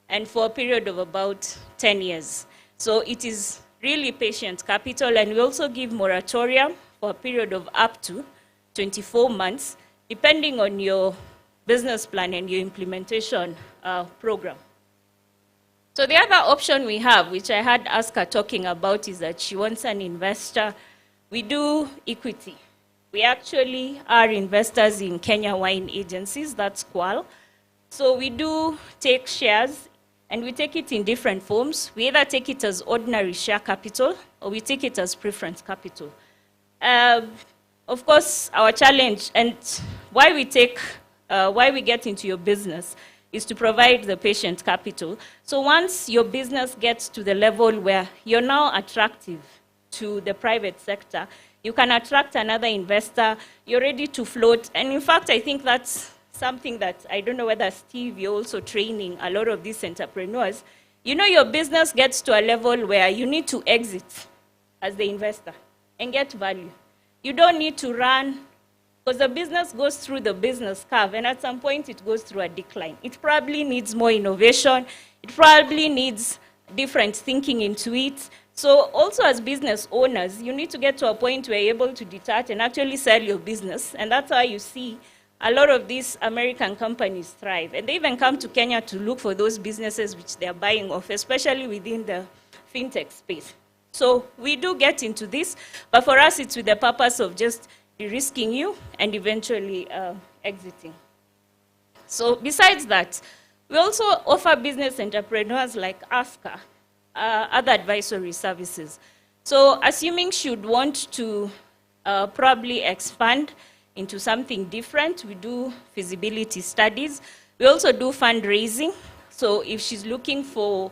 and for a period of about 10 years. So it is really patient capital, and we also give moratorium for a period of up to 24 months, depending on your business plan and your implementation program. So the other option we have, which I had Aska talking about, is that she wants an investor. We do equity. We actually are investors in Kenya Wine Agencies, that's QUAL. So we do take shares, and we take it in different forms. We either take it as ordinary share capital, or we take it as preference capital. Of course, our challenge, and why we get into your business, is to provide the patient capital. So once your business gets to the level where you're now attractive to the private sector, you can attract another investor, you're ready to float. And in fact, I think that's something that, I don't know whether, Steve, you're also training a lot of these entrepreneurs. You know, your business gets to a level where you need to exit as the investor and get value. You don't need to run, because the business goes through the business curve, and at some point it goes through a decline. It probably needs more innovation. It probably needs different thinking into it. So also as business owners, you need to get to a point where you're able to detach and actually sell your business. And that's why you see a lot of these American companies thrive. And they even come to Kenya to look for those businesses which they're buying off, especially within the fintech space. So we do get into this, but for us it's with the purpose of just de-risking you and eventually exiting. So besides that, we also offer business entrepreneurs like ASCA other advisory services. So assuming she'd want to probably expand into something different, we do feasibility studies. We also do fundraising. So if she's looking for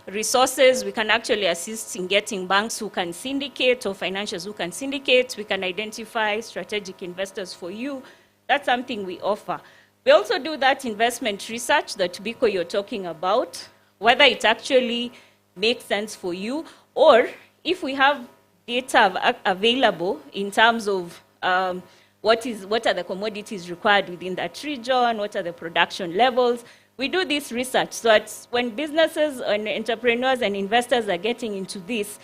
resources, we can actually assist in getting banks who can syndicate or financials who can syndicate. We can identify strategic investors for you. That's something we offer. We also do that investment research that Biko you're talking about, whether it actually makes sense for you, or if we have data available in terms of what are the commodities required within that region, what are the production levels. We do this research so that when businesses and entrepreneurs and investors are getting into this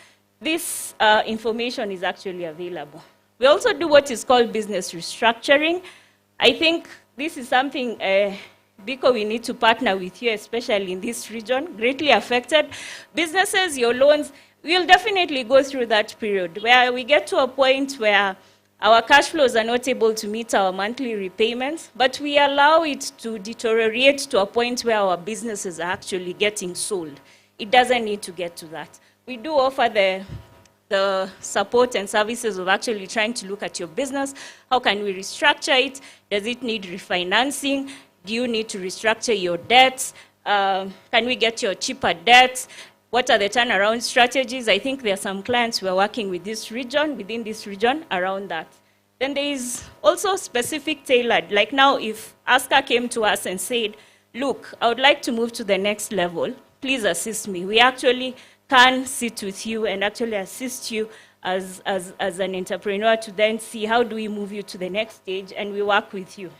information is actually available. We also do what is called business restructuring. I think this is something Biko, we need to partner with you, especially in this region, greatly affected. Businesses, your loans, we'll definitely go through that period where we get to a point where our cash flows are not able to meet our monthly repayments, but we allow it to deteriorate to a point where our businesses are actually getting sold. It doesn't need to get to that. We do offer the support and services of actually trying to look at your business. How can we restructure it? Does it need refinancing? Do you need to restructure your debts? Can we get your cheaper debts? What are the turnaround strategies? I think there are some clients who are working with this region, within this region, around that. Then there is also specific tailored. Like now, if ASCA came to us and said, look, I would like to move to the next level, please assist me. We actually can sit with you and actually assist you as an entrepreneur to then see how do we move you to the next stage, and we work with you.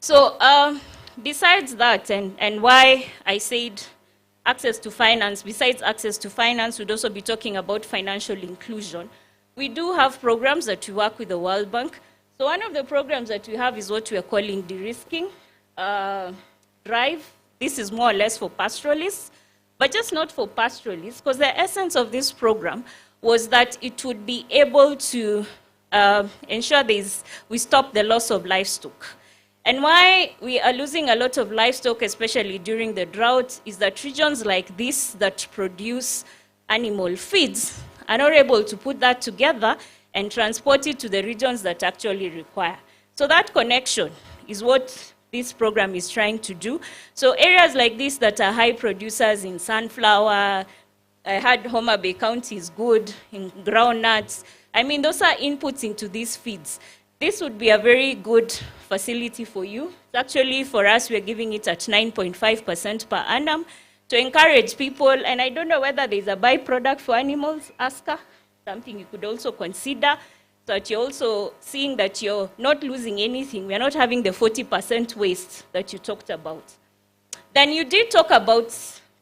So besides that, and why I said access to finance, besides access to finance, we'd also be talking about financial inclusion. We do have programs that we work with the World Bank. So one of the programs that we have is what we are calling de-risking drive. This is more or less for pastoralists, but just not for pastoralists, because the essence of this program was that it would be able to ensure we stop the loss of livestock. And why we are losing a lot of livestock, especially during the drought, is that regions like this that produce animal feeds are not able to put that together and transport it to the regions that actually require. So that connection is what this program is trying to do. So areas like this that are high producers in sunflower, I heard Homa Bay County is good in groundnuts. I mean, those are inputs into these feeds. This would be a very good facility for you. Actually, for us, we're giving it at 9.5% per annum to encourage people. And I don't know whether there's a byproduct for animals, ASCA, something you could also consider, so that you're also seeing that you're not losing anything. We're not having the 40% waste that you talked about. Then you did talk about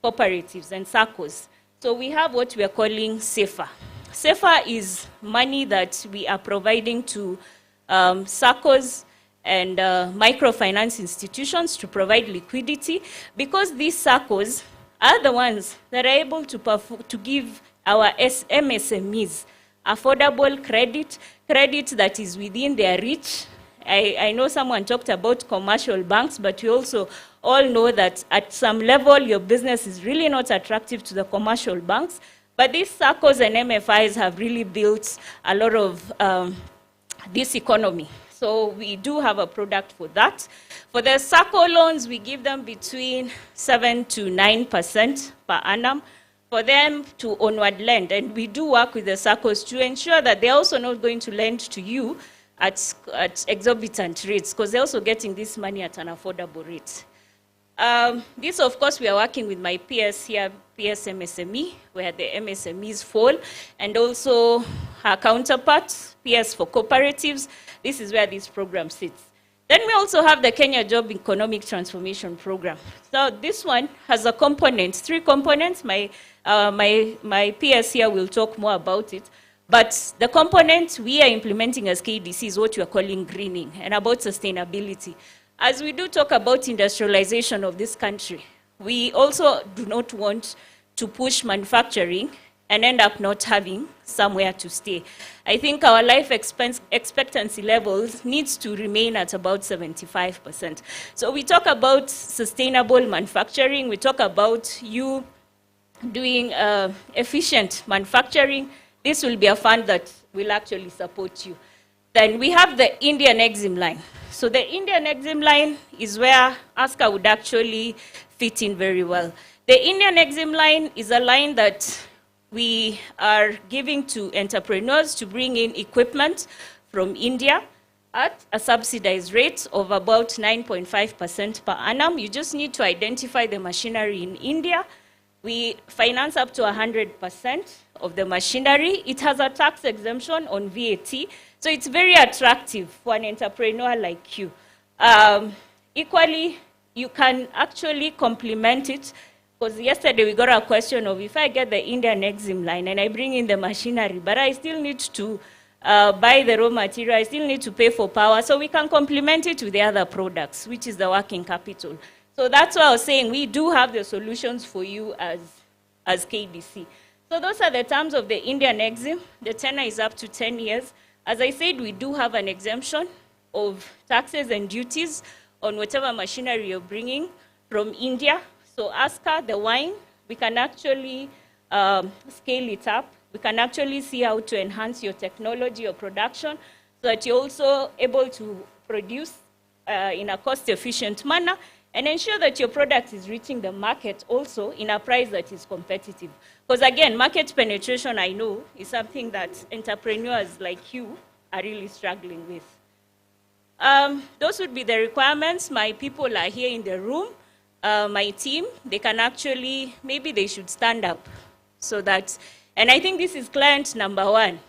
cooperatives and SACCOs. So we have what we are calling SAFER. SAFER is money that we are providing to SACCOs and microfinance institutions to provide liquidity, because these SACCOs are the ones that are able to give our MSMEs affordable credit that is within their reach. I know someone talked about commercial banks, but we also all know that at some level, your business is really not attractive to the commercial banks. But these SACCOs and MFIs have really built a lot of this economy. So we do have a product for that. For the SACCO loans, we give them between 7 to 9% per annum for them to onward lend. And we do work with the SACCOs to ensure that they're also not going to lend to you at exorbitant rates, because they're also getting this money at an affordable rate. This, of course, we are working with my peers here, PS MSME, where the MSMEs fall, and also her counterparts, PS for cooperatives. This is where this program sits. Then we also have the Kenya Job Economic Transformation Program. So this one has a component, 3 components. My PS here will talk more about it. But the component we are implementing as KDC is what we are calling greening, and about sustainability. As we do talk about industrialization of this country, we also do not want to push manufacturing and end up not having somewhere to stay. I think our life expectancy levels needs to remain at about 75%. So we talk about sustainable manufacturing, we talk about you doing efficient manufacturing. This will be a fund that will actually support you. Then we have the Indian Exim line. So the Indian Exim line is where ASCA would actually fit in very well. The Indian Exim line is a line that we are giving to entrepreneurs to bring in equipment from India at a subsidized rate of about 9.5% per annum. You just need to identify the machinery in India. We finance up to 100% of the machinery. It has a tax exemption on VAT, so it's very attractive for an entrepreneur like you. Equally, you can actually complement it, because yesterday we got a question of, if I get the Indian Exim line and I bring in the machinery, but I still need to buy the raw material, I still need to pay for power, so we can complement it with the other products, which is the working capital. So that's why I was saying we do have the solutions for you as KDC. So those are the terms of the Indian Exim. The tenure is up to 10 years. As I said, we do have an exemption of taxes and duties on whatever machinery you're bringing from India. So ASCA, the wine, we can actually scale it up. We can actually see how to enhance your technology or production so that you're also able to produce in a cost-efficient manner and ensure that your product is reaching the market also in a price that is competitive. Because again, market penetration, I know, is something that entrepreneurs like you are really struggling with. Those would be the requirements. My people are here in the room. My team, they can actually, maybe they should stand up so that, and I think this is client number 1.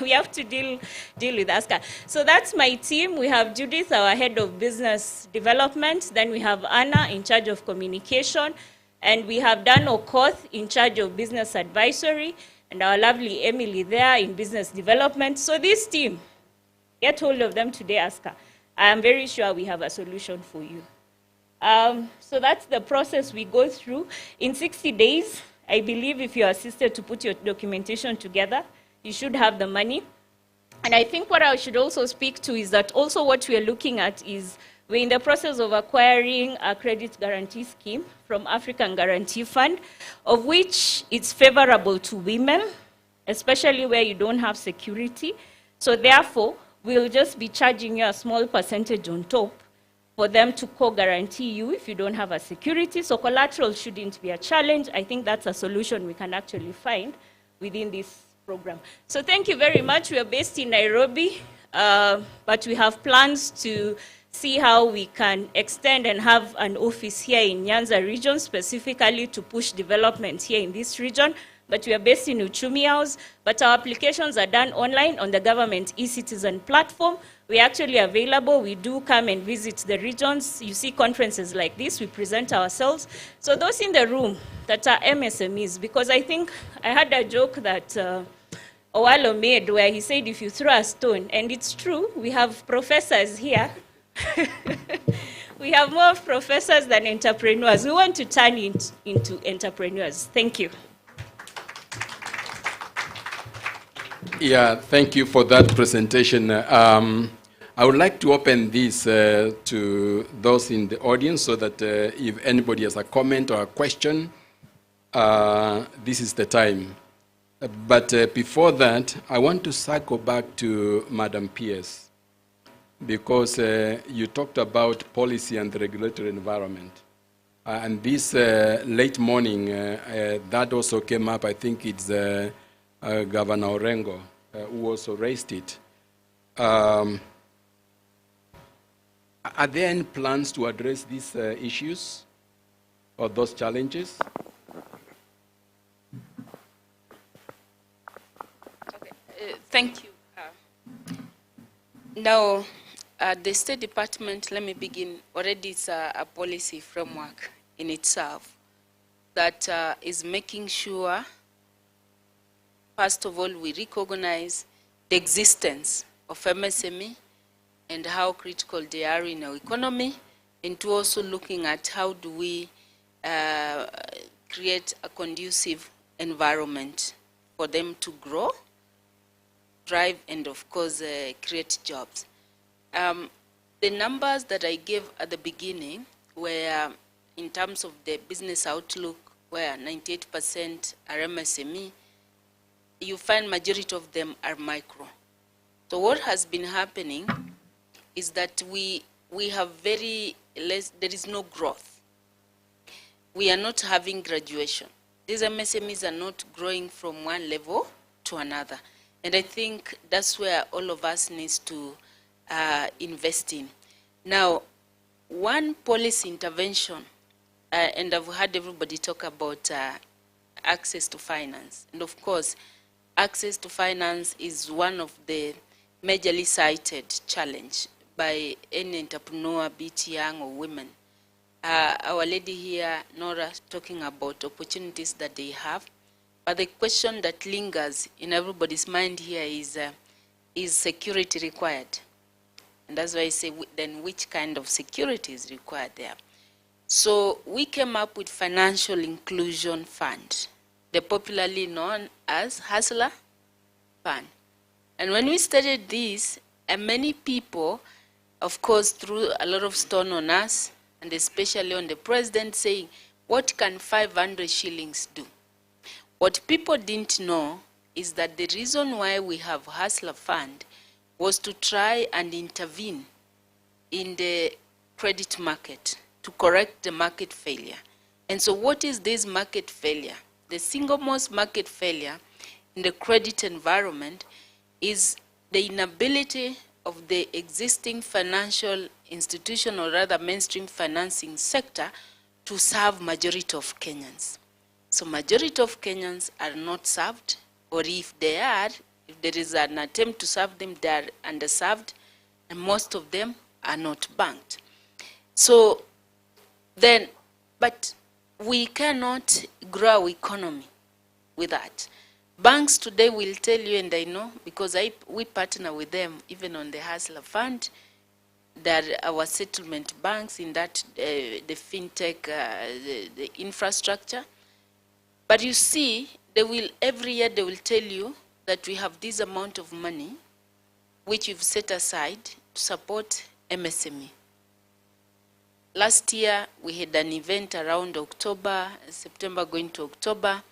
We have to deal with ASCA. So that's my team. We have Judith, our head of business development. Then we have Anna in charge of communication. And we have Dan Okoth in charge of business advisory. And our lovely Emily there in business development. So this team, get hold of them today, ASCA. I am very sure we have a solution for you. So that's the process we go through. In 60 days, I believe if you are assisted to put your documentation together, you should have the money. And I think what I should also speak to is that also what we are looking at is we're in the process of acquiring a credit guarantee scheme from African Guarantee Fund, of which it's favorable to women, especially where you don't have security. So therefore, we'll just be charging you a small percentage on top for them to co-guarantee you if you don't have a security. So collateral shouldn't be a challenge. I think that's a solution we can actually find within this program. So thank you very much. We are based in Nairobi, but we have plans to see how we can extend and have an office here in Nyanza region, specifically to push development here in this region. But we are based in Uchumi House, but our applications are done online on the government e-citizen platform. We're actually available. We do come and visit the regions. You see conferences like this, we present ourselves. So those in the room that are MSMEs, because I think I had a joke that Owalo made where he said, if you throw a stone, and it's true, we have professors here. We have more professors than entrepreneurs. We want to turn into entrepreneurs. Thank you. Yeah, thank you for that presentation. I would like to open this to those in the audience so that if anybody has a comment or a question, this is the time. But before that, I want to circle back to Madam Pierce, because you talked about policy and the regulatory environment. And this late morning, that also came up. I think it's Governor Orengo who also raised it. Are there any plans to address these issues or those challenges? Thank you. Now, the State Department, let me begin, already it's a policy framework in itself that is making sure, first of all, we recognize the existence of MSME and how critical they are in our economy, and to also looking at how do we create a conducive environment for them to grow, thrive, and of course create jobs. The numbers that I gave at the beginning were in terms of the business outlook, where 98% are MSME, you find majority of them are micro. So what has been happening is that we have very less, there is no growth. We are not having graduation. These MSMEs are not growing from one level to another. And I think that's where all of us needs to invest in. Now, one policy intervention, and I've heard everybody talk about access to finance. And of course, access to finance is one of the majorly cited challenge by any entrepreneur, be it young or women. Our lady here, Nora, talking about opportunities that they have. But the question that lingers in everybody's mind here is security required? And that's why I say, then which kind of security is required there? So we came up with Financial Inclusion Fund, the popularly known as Hustler Fund. And when we started this, many people, of course, threw a lot of stone on us, and especially on the president, saying, what can 500 shillings do? What people didn't know is that the reason why we have Hustler Fund was to try and intervene in the credit market to correct the market failure. And so what is this market failure? The single most market failure in the credit environment is the inability of the existing financial institution, or rather mainstream financing sector, to serve majority of Kenyans. So majority of Kenyans are not served, or if they are, if there is an attempt to serve them, they are underserved, and most of them are not banked. So then, but we cannot grow our economy with that. Banks today will tell you, and I know because we partner with them even on the Hustler Fund, that our settlement banks in that, the fintech, the infrastructure. But you see, they will, every year they will tell you that we have this amount of money which we've set aside to support MSME. Last year, we had an event around October, September going to October,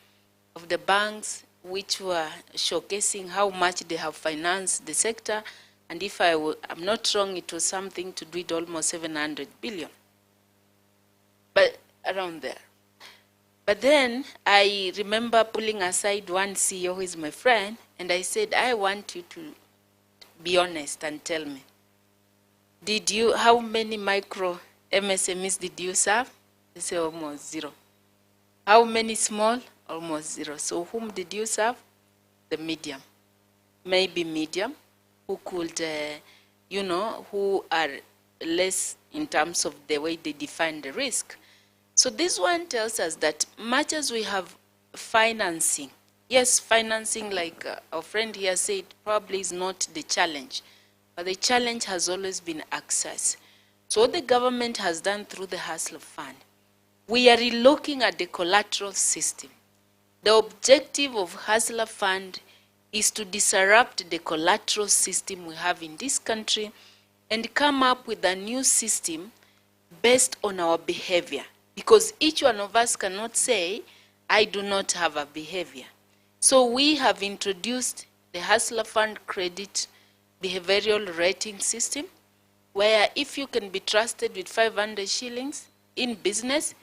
of the banks which were showcasing how much they have financed the sector. And if I'm not wrong, it was something to do with almost 700 billion. But around there. But then I remember pulling aside one CEO who is my friend, and I said, I want you to be honest and tell me, how many micro MSMEs did you serve? They say almost zero. How many small? Almost zero. So whom did you serve? The medium. Maybe medium, who could, who are less in terms of the way they define the risk. So this one tells us that much as we have financing, yes, financing, like our friend here said, probably is not the challenge, but the challenge has always been access. So what the government has done through the Hustler Fund, we are relooking at the collateral system. The objective of Hustler Fund is to disrupt the collateral system we have in this country and come up with a new system based on our behavior. Because each one of us cannot say, I do not have a behavior. So we have introduced the Hustler Fund Credit Behavioral Rating System, where if you can be trusted with 500 shillings in business,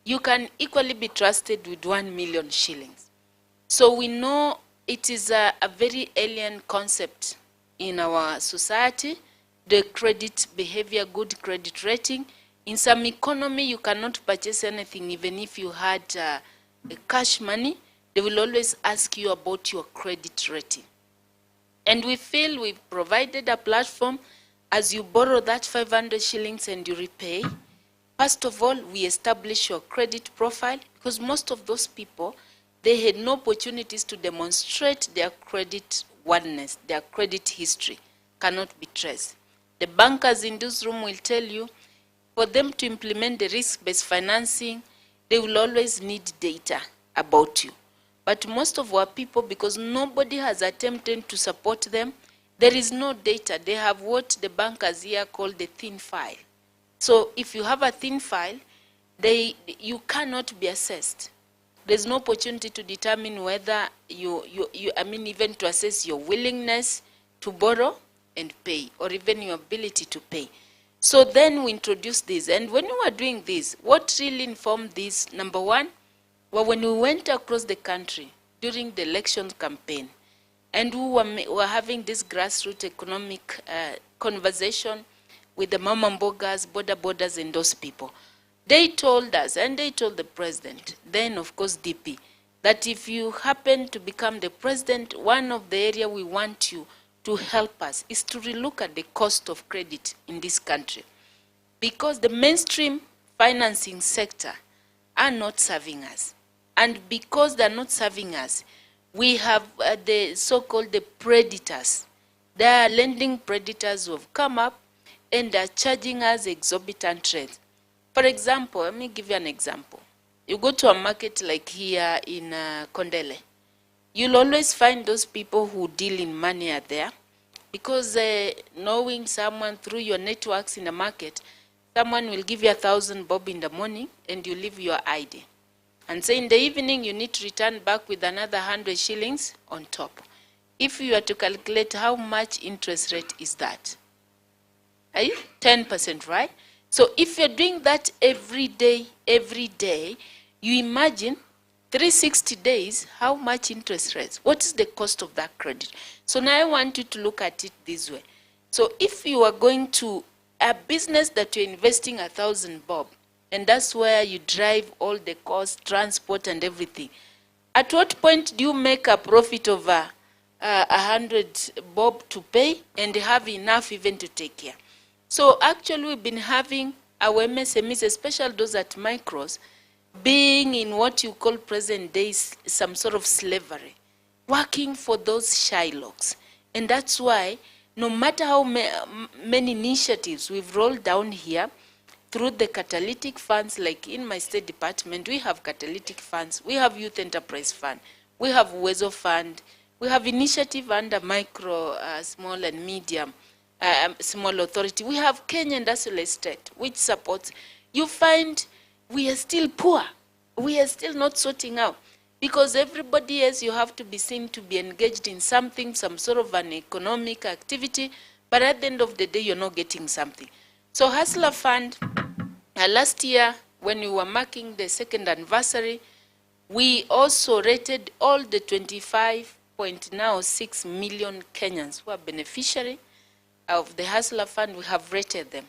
you can equally be trusted with 1 million shillings. So we know it is a very alien concept in our society, the credit behavior, good credit rating. In some economy, you cannot purchase anything even if you had cash money. They will always ask you about your credit rating. And we feel we've provided a platform as you borrow that 500 shillings and you repay. First of all, we establish your credit profile because most of those people, they had no opportunities to demonstrate their credit worthiness, their credit history cannot be traced. The bankers in this room will tell you, for them to implement the risk-based financing, they will always need data about you. But most of our people, because nobody has attempted to support them, there is no data. They have what the bankers here call the thin file. So if you have a thin file, you cannot be assessed. There's no opportunity to determine whether even to assess your willingness to borrow and pay, or even your ability to pay. So then we introduced this. And when we were doing this, what really informed this, number one, well, when we went across the country during the election campaign, and we were having this grassroots economic conversation with the Mama Mbogas, borders, and those people, they told us, and they told the president, then of course DP, that if you happen to become the president, one of the areas we want you to help us is to relook at the cost of credit in this country. Because the mainstream financing sector are not serving us. And because they're not serving us, we have the so-called the predators. There are lending predators who have come up and are charging us exorbitant rates. For example, let me give you an example. You go to a market like here in Kondele, you'll always find those people who deal in money are there because knowing someone through your networks in the market, someone will give you 1,000 bob in the morning and you leave your ID. And say in the evening you need to return back with another 100 shillings on top. If you are to calculate how much interest rate is that? 10%, right? So if you're doing that every day, you imagine 360 days, how much interest rates? What is the cost of that credit? So now I want you to look at it this way. So if you are going to a business that you're investing 1,000 bob, and that's where you drive all the costs, transport and everything, at what point do you make a profit of 100 bob to pay and have enough even to take care? So actually we've been having our MSMEs, especially those at micros, being in what you call present days some sort of slavery, working for those Shylocks. And that's why no matter how many initiatives we've rolled down here through the catalytic funds, like in my state department, we have catalytic funds, we have youth enterprise fund, we have Uwezo fund, we have initiative under micro, small and medium, small authority. We have Kenya Industrial Estate, which supports. You find we are still poor. We are still not sorting out. Because everybody else, you have to be seen to be engaged in something, some sort of an economic activity, but at the end of the day, you're not getting something. So Hustler Fund, last year, when we were marking the 2nd anniversary, we also rated all the 25.6 million Kenyans who are beneficiary of the Hustler Fund. We have rated them.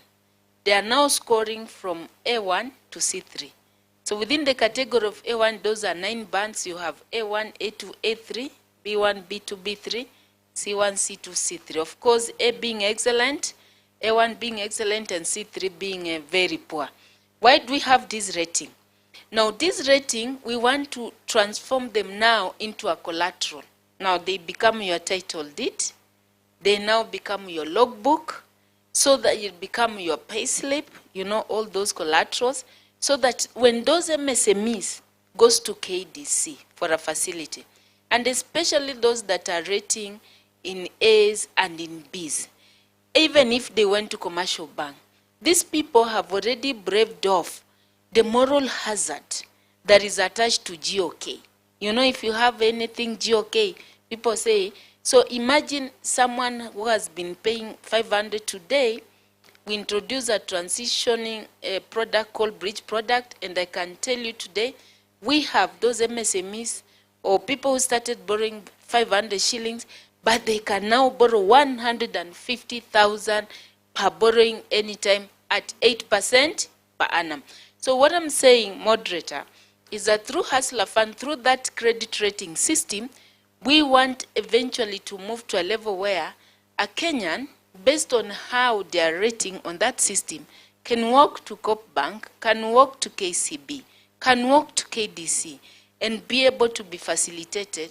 They are now scoring from A1 to C3. So within the category of A1, those are 9 bands. You have A1, A2, A3, B1, B2, B3, C1, C2, C3. Of course, A being excellent, A1 being excellent, and C3 being very poor. Why do we have this rating? Now, this rating, we want to transform them now into a collateral. Now, they become your title deed. They now become your logbook, so that you become your pay slip, you know, all those collaterals, so that when those MSMEs goes to KDC for a facility, and especially those that are rating in A's and in B's. Even if they went to commercial bank, these people have already braved off the moral hazard that is attached to GOK. You know, if you have anything GOK, people say, so imagine someone who has been paying 500 today, we introduce a transitioning product called bridge product, and I can tell you today, we have those MSMEs or people who started borrowing 500 shillings, but they can now borrow 150,000 per borrowing anytime at 8% per annum. So what I'm saying, moderator, is that through Hustler Fund, through that credit rating system, we want eventually to move to a level where a Kenyan, based on how they are rating on that system, can walk to Coop Bank, can walk to KCB, can walk to KDC, and be able to be facilitated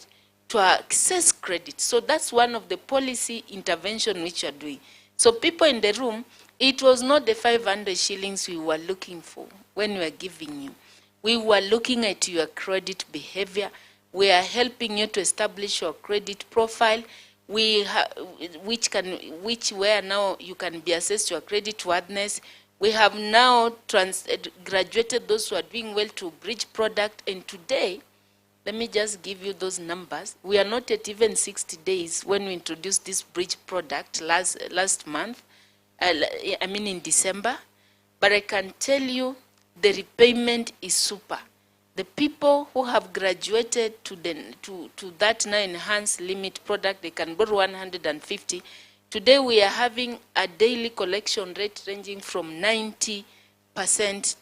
to access credit. So that's one of the policy intervention which are doing. So people in the room, it was not the 500 shillings we were looking for when we were giving you. We were looking at your credit behavior. We are helping you to establish your credit profile, which where now you can be assessed your credit worthiness. We have now graduated those who are doing well to bridge product, and today, let me just give you those numbers. We are not at even 60 days when we introduced this bridge product last month, I mean in December, but I can tell you the repayment is super. The people who have graduated to that now enhanced limit product, they can borrow 150. Today we are having a daily collection rate ranging from 90%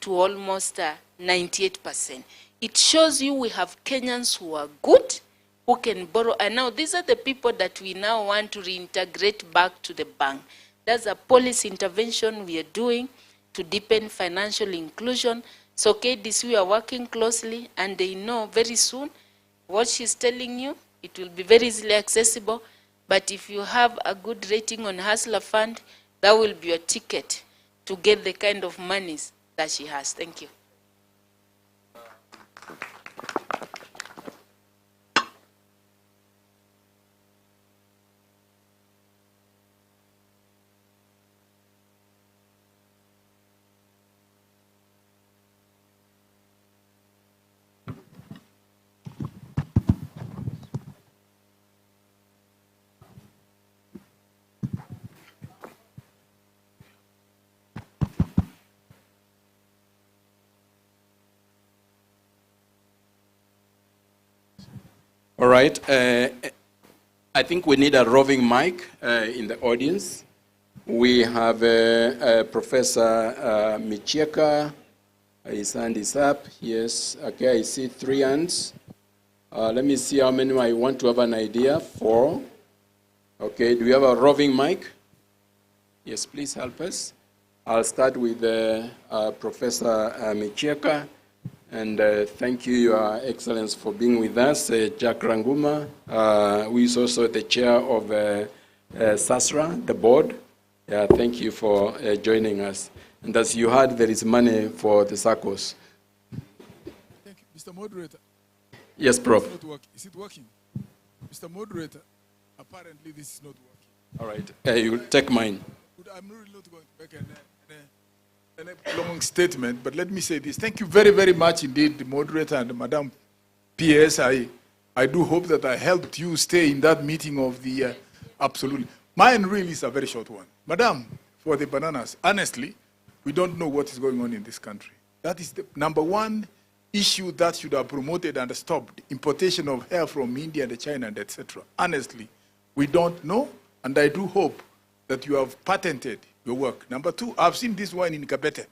to almost 98%. It shows you we have Kenyans who are good, who can borrow. And now these are the people that we now want to reintegrate back to the bank. That's a policy intervention we are doing to deepen financial inclusion. So KDC, we are working closely, and they know very soon what she's telling you. It will be very easily accessible. But if you have a good rating on Hustler Fund, that will be your ticket to get the kind of monies that she has. Thank you. All right. I think we need a roving mic in the audience. We have Professor Micheka. His hand is up. Yes. Okay, I see 3 hands. Let me see how many I want to have an idea. 4. Okay, do we have a roving mic? Yes, please help us. I'll start with Professor Micheka. And thank you, Your Excellence, for being with us. Jack Ranguma, who is also the chair of SASRA, the board. Thank you for joining us. And as you heard, there is money for the SACCOs. Thank you. Mr. Moderator. Yes, Prof. Is it working? Mr. Moderator, apparently this is not working. All right. You take mine. I'm really not going to make a long statement, but let me say this. Thank you very, very much indeed, the moderator and Madam PS. I do hope that I helped you stay in that meeting of the absolutely. Mine really is a very short one. Madam, for the bananas, honestly, we don't know what is going on in this country. That is the number one issue that should have promoted and stopped importation of hair from India and China and etc. Honestly, we don't know, and I do hope that you have patented your work. Number 2, I've seen this wine in Kabete.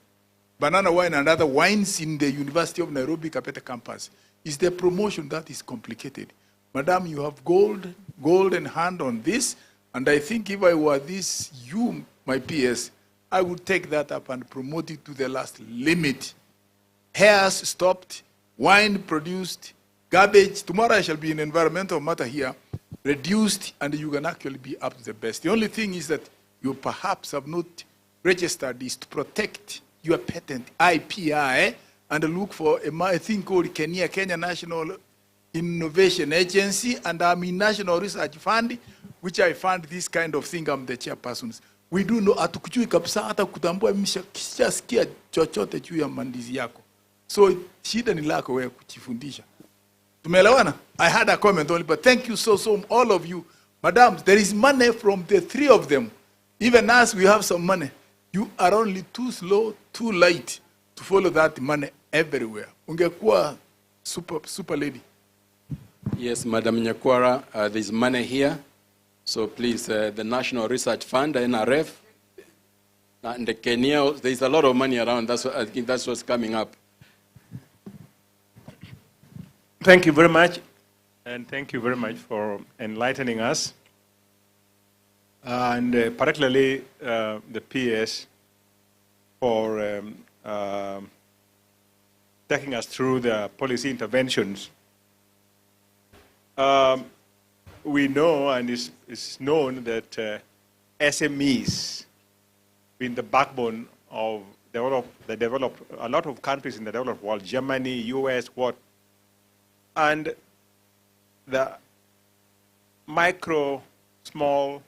Banana wine and other wines in the University of Nairobi Kabete campus. Is the promotion that is complicated. Madam, you have golden hand on this, and I think if I were this, you, my PS, I would take that up and promote it to the last limit. Hairs stopped, wine produced, garbage. Tomorrow I shall be in environmental matter here, reduced, and you can actually be up to the best. The only thing is that you perhaps have not registered is to protect your patent, IPI, and look for a thing called Kenya National Innovation Agency, and I'm in National Research Fund, which I fund this kind of thing. I'm the chairperson. We do know atukujui kabisa hata kutambua mshasikia chochote juu ya mandizi yako. So shida ni lako wewe kujifundisha. Tumeelewana? I had a comment only, but thank you so all of you. Madam, there is money from the three of them. Even us, we have some money. You are only too slow, too late to follow that money everywhere. Ungekuwa super lady. Yes, Madam Nyakwara, there's money here. So please, the National Research Fund, the NRF, and the Kenya, there's a lot of money around. I think that's what's coming up. Thank you very much. And thank you very much for enlightening us. And particularly the PS for taking us through the policy interventions. We know, and it's known, that SMEs been the backbone of a lot of countries in the developed world, Germany, US, and the micro, small,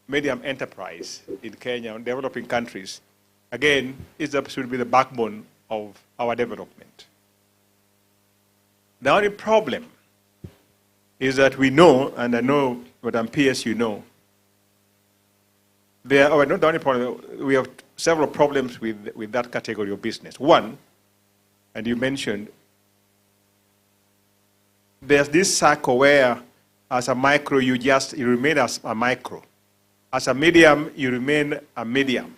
medium enterprise in Kenya and developing countries, again, should be the backbone of our development. The only problem is that we know, and I know, Madam PS, you know, not the only problem, we have several problems with that category of business. One, and you mentioned, there's this cycle where as a micro, you remain as a micro. As a medium, you remain a medium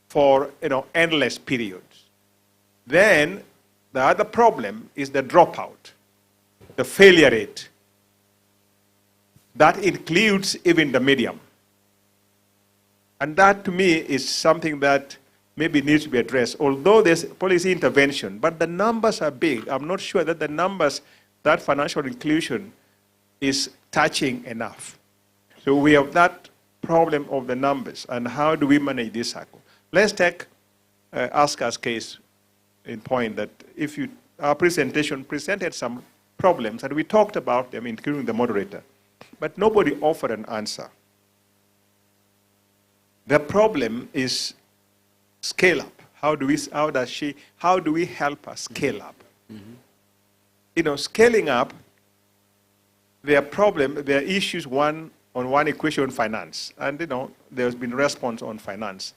for endless periods. Then the other problem is the dropout, the failure rate. That includes even the medium. And that, to me, is something that maybe needs to be addressed. Although there's policy intervention, but the numbers are big. I'm not sure that the numbers, that financial inclusion is touching enough. So we have that problem of the numbers, and how do we manage this cycle? Let's take Aska's case in point that our presentation presented some problems, and we talked about them, including the moderator, but nobody offered an answer. The problem is scale up. How do we help her scale up? Mm-hmm. Scaling up, there are issues, on one equation, finance. And, there's been response on finance.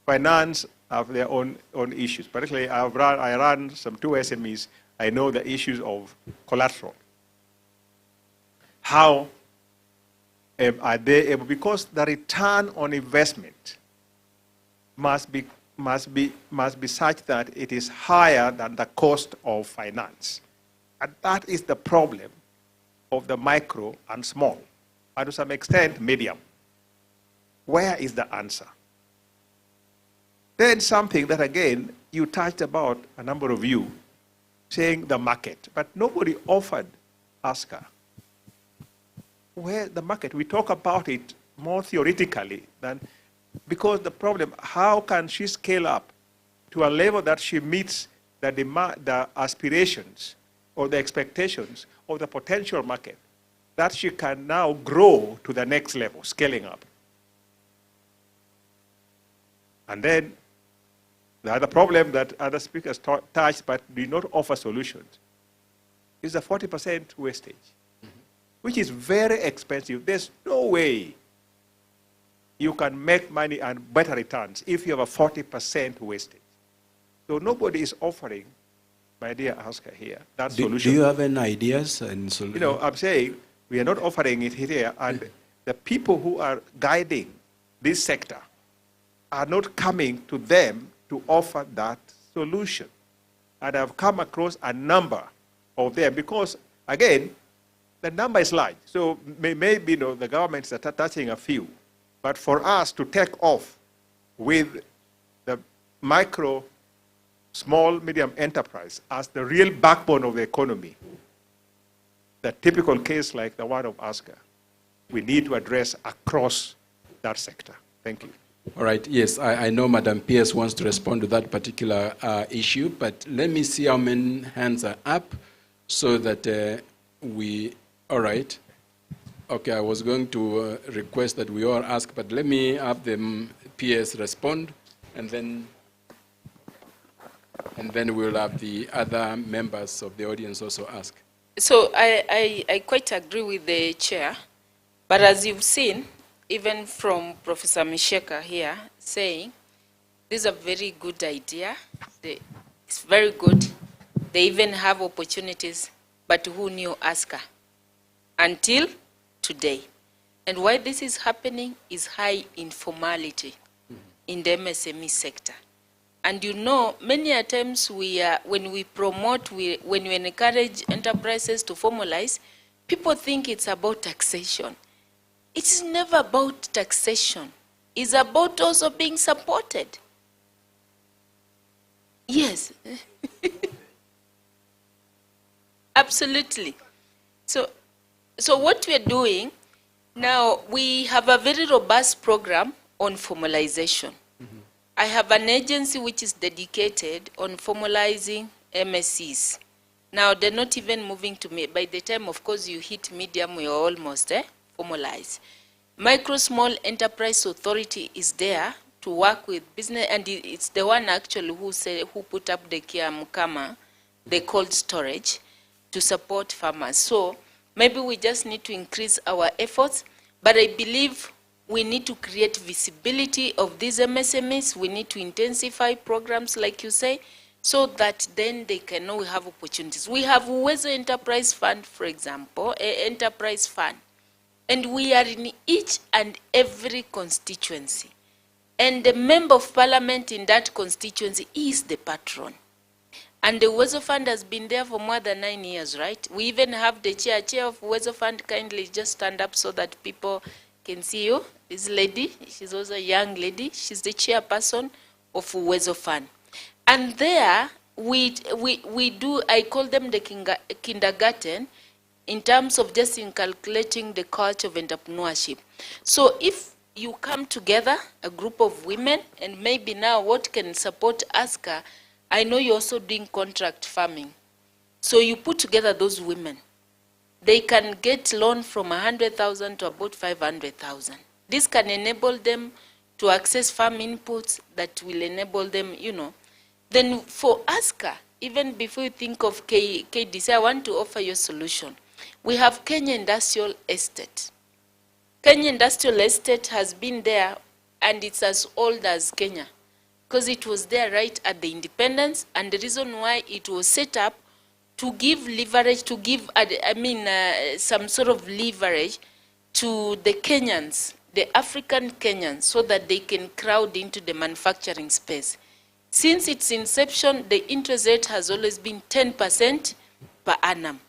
Finance have their own issues. Particularly, I ran some 2 SMEs. I know the issues of collateral. How are they able, because the return on investment must be such that it is higher than the cost of finance. And that is the problem of the micro and small, and to some extent, medium. Where is the answer? Then something that, again, you touched about, a number of you, saying the market, but nobody offered Aska. Where the market? We talk about it more theoretically than, because the problem, how can she scale up to a level that she meets the aspirations or the expectations of the potential market, that she can now grow to the next level, scaling up. And then the other problem that other speakers touched but did not offer solutions is the 40% wastage, which is very expensive. There's no way you can make money and better returns if you have a 40% wastage. So nobody is offering, my dear Aska here, that solution. Do you have any ideas and solutions? I'm saying we are not offering it here, and the people who are guiding this sector are not coming to them to offer that solution. And I've come across a number of them because, again, the number is large. So maybe the governments are touching a few. But for us to take off with the micro, small, medium enterprise as the real backbone of the economy, the typical case like the one of Aska, we need to address across that sector. Thank you. All right, yes, I know Madam Pierce wants to respond to that particular issue, but let me see how many hands are up so that all right. Okay, I was going to request that we all ask, but let me have the PS respond, and then we'll have the other members of the audience also ask. So I quite agree with the chair, but as you've seen, even from Professor Misheka here saying, this is a very good idea. It's very good. They even have opportunities, but who knew ASCA until today? And why this is happening is high informality in the MSME sector. And you know, many a times when we promote, when we encourage enterprises to formalize, people think it's about taxation. It's never about taxation. It's about also being supported. Yes. Absolutely. So what we're doing now, we have a very robust program on formalization. I have an agency which is dedicated on formalizing MSCs. Now, they're not even moving to me. By the time, of course, you hit medium, we're almost formalized. Micro Small Enterprise Authority is there to work with business, and it's the one actually who put up the Kiamukama, the cold storage, to support farmers. So maybe we just need to increase our efforts, but I believe we need to create visibility of these MSMEs. We need to intensify programs, like you say, so that then they can know we have opportunities. We have Uwezo Enterprise Fund, for example, an enterprise fund. And we are in each and every constituency. And the member of parliament in that constituency is the patron. And the Uwezo Fund has been there for more than 9 years, right? We even have the chair of Uwezo Fund. Kindly just stand up so that people can see you. This lady, she's also a young lady. She's the chairperson of Uwezo Fund. And there, we do, I call them the kindergarten, in terms of just inculcating the culture of entrepreneurship. So if you come together, a group of women, and maybe now what can support ASCA, I know you're also doing contract farming. So you put together those women. They can get loan from 100,000 to about 500,000. This can enable them to access farm inputs that will enable them, you know. Then for ASCA, even before you think of KDC, I want to offer you a solution. We have Kenya Industrial Estate. Kenya Industrial Estate has been there, and it's as old as Kenya, because it was there right at the independence, and the reason why it was set up to give leverage, to give, some sort of leverage to the Kenyans, the African Kenyans, so that they can crowd into the manufacturing space. Since its inception, the interest rate has always been 10% per annum.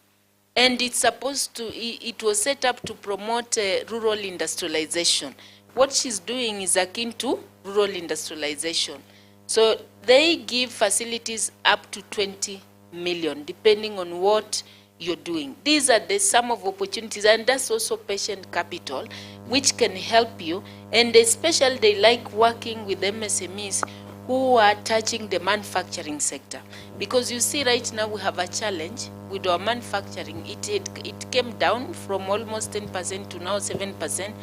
And it's supposed to, it was set up to promote rural industrialization. What she's doing is akin to rural industrialization. So they give facilities up to 20 million, depending on what you're doing. These are the sum of opportunities, and that's also patient capital, which can help you. And especially they like working with MSMEs who are touching the manufacturing sector. Because you see right now we have a challenge with our manufacturing. It came down from almost 10% to now 7%,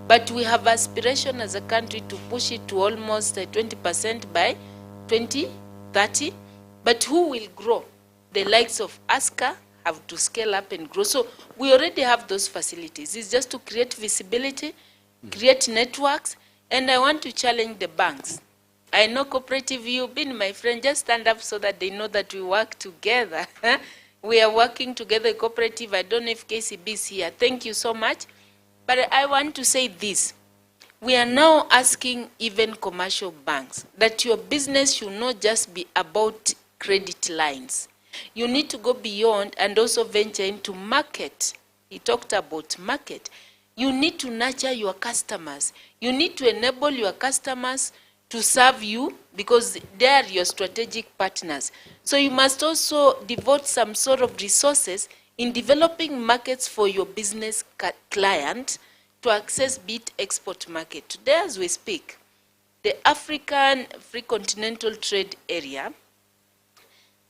but we have aspiration as a country to push it to almost 20% by 2030. But who will grow? The likes of ASCA have to scale up and grow. So we already have those facilities. It's just to create visibility, create networks, and I want to challenge the banks. I know cooperative, you've been my friend, just stand up so that they know that we work together. We are working together, cooperative. I don't know if KCB is here. Thank you so much. But I want to say this. We are now asking even commercial banks that your business should not just be about credit lines. You need to go beyond and also venture into market. He talked about market. You need to nurture your customers. You need to enable your customers to serve you because they are your strategic partners. So you must also devote some sort of resources in developing markets for your business client to access be it export market. Today as we speak, the African Free Continental Trade Area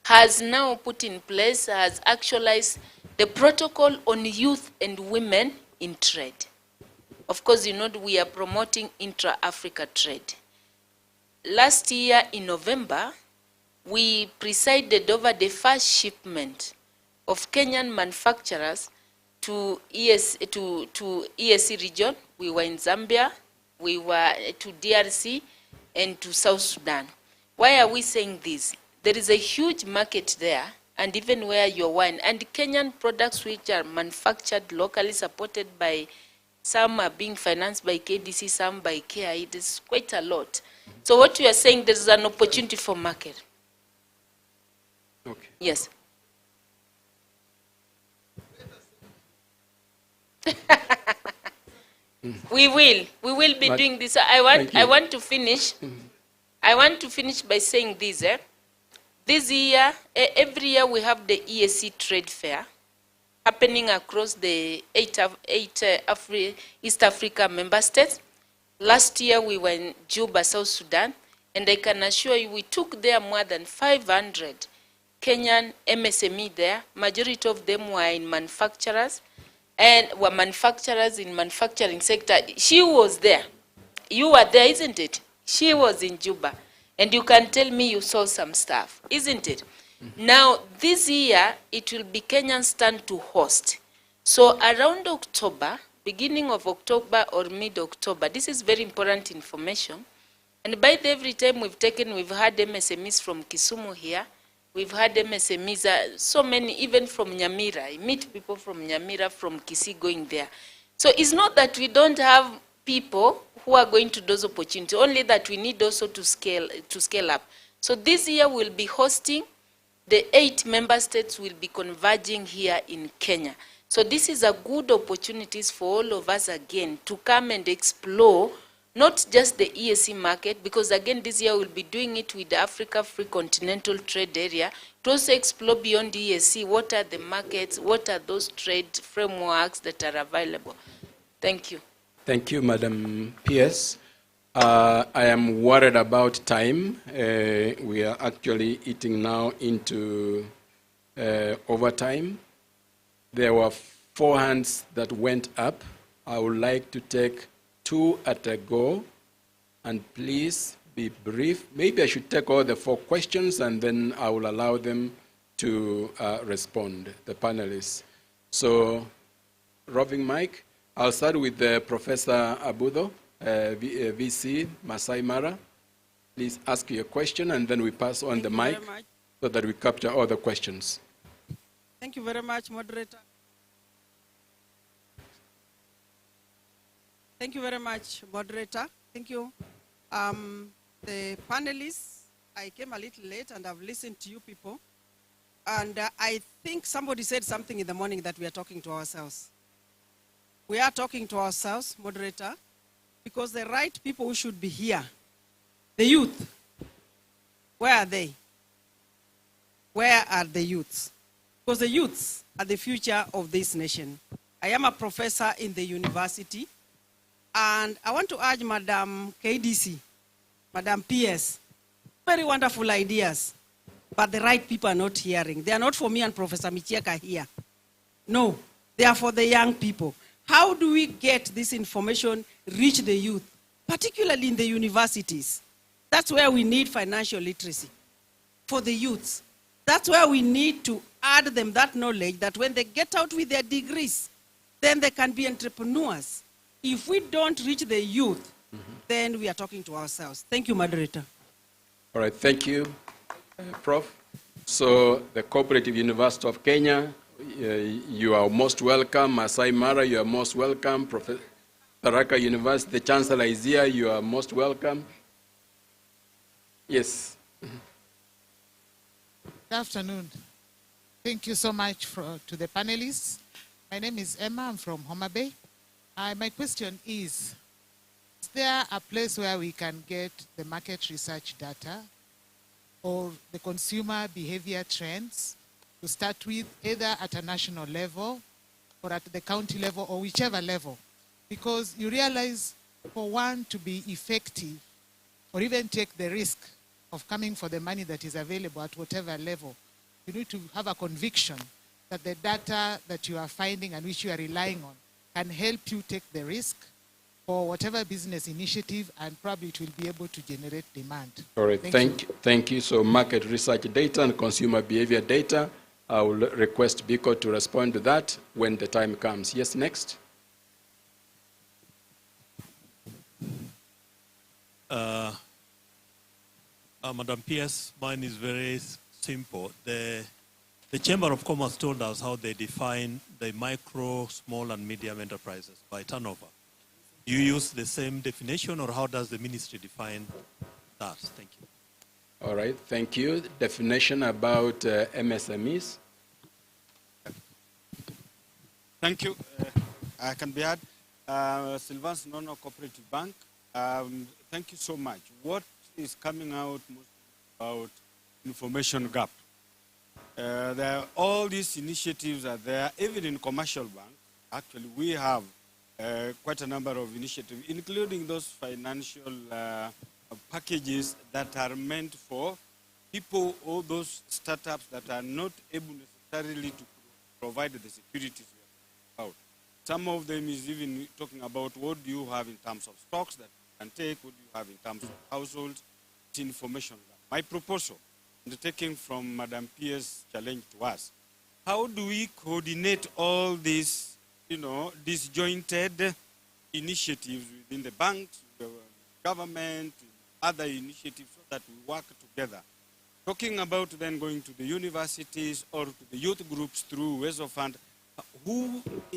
has now put in place, has actualized the protocol on youth and women in trade. Of course, you know, we are promoting intra-Africa trade. Last year in November, we presided over the first shipment of Kenyan manufacturers to EAC region. We were in Zambia, we were to DRC, and to South Sudan. Why are we saying this? There is a huge market there, and even where your wine and Kenyan products which are manufactured locally, supported by, some are being financed by KDC, some by KI, there's quite a lot. So what we are saying, there's an opportunity for market. Okay. Yes. We will be doing this. I want to finish. I want to finish by saying this. This year, every year we have the EAC trade fair happening across the eight East Africa member states. Last year we were in Juba, South Sudan, and I can assure you we took there more than 500 Kenyan MSME there. Majority of them were in manufacturers and were manufacturers in manufacturing sector. She was there. You were there, isn't it? She was in Juba. And you can tell me you saw some stuff, isn't it? Now, this year, it will be Kenyan's turn to host. So around October, beginning of October or mid-October, this is very important information. And by the every time we've had MSMEs from Kisumu here, we've had MSMEs, so many, even from Nyamira. I meet people from Nyamira, from Kisii going there. So it's not that we don't have people who are going to those opportunities, only that we need also to scale up. So this year we'll be hosting, the 8 member states will be converging here in Kenya. So this is a good opportunity for all of us again to come and explore not just the EAC market, because again this year we'll be doing it with the Africa Free Continental Trade Area, to also explore beyond EAC, what are the markets, what are those trade frameworks that are available. Thank you. Thank you, Madam PS. I am worried about time. We are actually eating now into overtime. There were 4 hands that went up. I would like to take 2 at a go, and please be brief. Maybe I should take all the 4 questions, and then I will allow them to respond, the panelists. So, roving mic. I'll start with Professor Abudo, VC, Masai Mara. Please ask your question, and then we pass on the mic so that we capture all the questions. Thank you very much, moderator. Thank you very much, moderator. Thank you. The panelists, I came a little late, and I've listened to you people. And I think somebody said something in the morning that we are talking to ourselves. We are talking to ourselves, moderator, because the right people who should be here, the youth, where are they? Where are the youths? Because the youths are the future of this nation. I am a professor in the university, and I want to urge Madam KDC, Madam PS, very wonderful ideas, but the right people are not hearing. They are not for me and Professor Michieka here. No, they are for the young people. How do we get this information reach the youth, particularly in the universities? That's where we need financial literacy for the youths. That's where we need to add them that knowledge that when they get out with their degrees, then they can be entrepreneurs. If we don't reach the youth, then we are talking to ourselves. Thank you, moderator. All right, thank you, Prof. So the Cooperative University of Kenya, you are most welcome. Masai Mara, you are most welcome. Professor Tharaka University, the Chancellor is here, you are most welcome. Yes. Good afternoon. Thank you so much to the panelists. My name is Emma, I'm from Homa Bay. My question is there a place where we can get the market research data or the consumer behavior trends to start with, either at a national level or at the county level or whichever level? Because you realize for one to be effective, or even take the risk of coming for the money that is available at whatever level, you need to have a conviction that the data that you are finding and which you are relying on can help you take the risk for whatever business initiative, and probably it will be able to generate demand. All right, thank you. So market research data and consumer behavior data, I will request Biko to respond to that when the time comes. Yes, next. Madam PS, mine is very simple. The Chamber of Commerce told us how they define the micro, small, and medium enterprises by turnover. Do you use the same definition, or how does the ministry define that? Thank you. All right, thank you. Definition about MSMEs. Thank you. I can be heard. Sylvan's Non-Cooperative Bank. Thank you so much. What is coming out about information gap? All these initiatives are there, even in commercial banks. Actually, we have quite a number of initiatives, including those financial packages that are meant for people or those startups that are not able necessarily to provide the securities we are about. Some of them is even talking about what do you have in terms of stocks that you can take, what do you have in terms of households, it's information. My proposal, and taking from Madam Pierre's challenge to us, how do we coordinate all these, disjointed initiatives within the banks, the government, other initiatives, so that we work together? Talking about then going to the universities or to the youth groups through WESO Fund,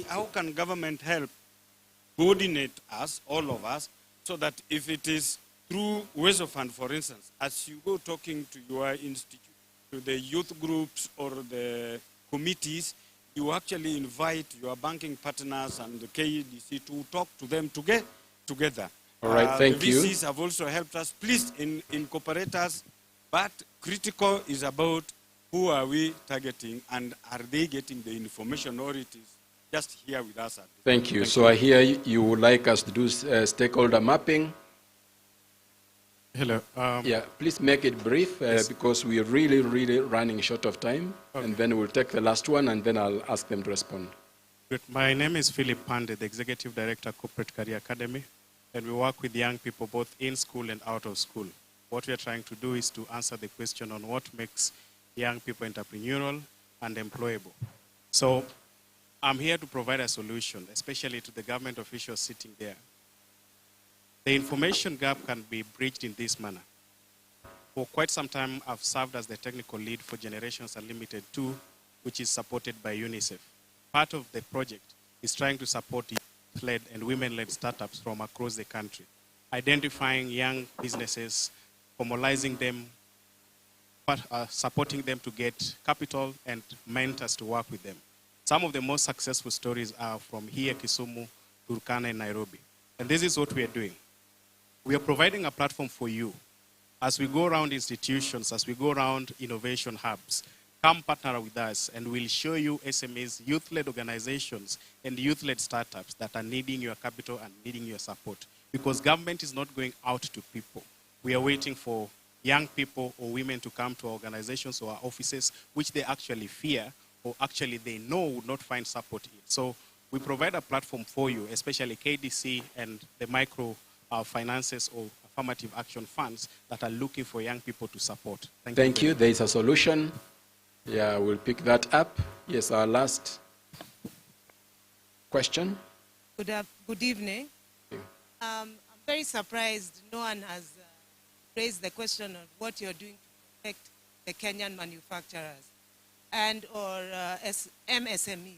how can government help coordinate us, all of us, so that if it is through WESO Fund, for instance, as you go talking to your institute, to the youth groups or the committees, you actually invite your banking partners and the KEDC to talk to them together. All right, thank you. The VCs have also helped us, please incorporate us, but critical is about who are we targeting and are they getting the information, or it is just here with us. Thank you. So I hear you would like us to do stakeholder mapping. Hello. Yeah, please make it brief yes. Because we are really running short of time. Okay. And then we'll take the last one and then I'll ask them to respond. Good. My name is Philip Pandey, the Executive Director, Corporate Career Academy. And we work with young people both in school and out of school. What we are trying to do is to answer the question on what makes young people entrepreneurial and employable. So I'm here to provide a solution, especially to the government officials sitting there. The information gap can be bridged in this manner. For quite some time, I've served as the technical lead for Generations Unlimited 2, which is supported by UNICEF. Part of the project is trying to support youth-led and women-led startups from across the country, identifying young businesses, formalizing them, supporting them to get capital and mentors to work with them. Some of the most successful stories are from here, Kisumu, Turkana, and Nairobi. And this is what we are doing. We are providing a platform for you. As we go around institutions, as we go around innovation hubs, come partner with us and we'll show you SMEs, youth-led organizations, and youth-led startups that are needing your capital and needing your support. Because government is not going out to people. We are waiting for young people or women to come to our organizations or our offices, which they actually fear or actually they know would not find support in. So we provide a platform for you, especially KDC and the micro finances or affirmative action funds that are looking for young people to support. Thank you. There is a solution. Yeah, we'll pick that up. Yes, our last question. Good evening. I'm very surprised no one has raised the question of what you're doing to protect the Kenyan manufacturers and or MSMEs.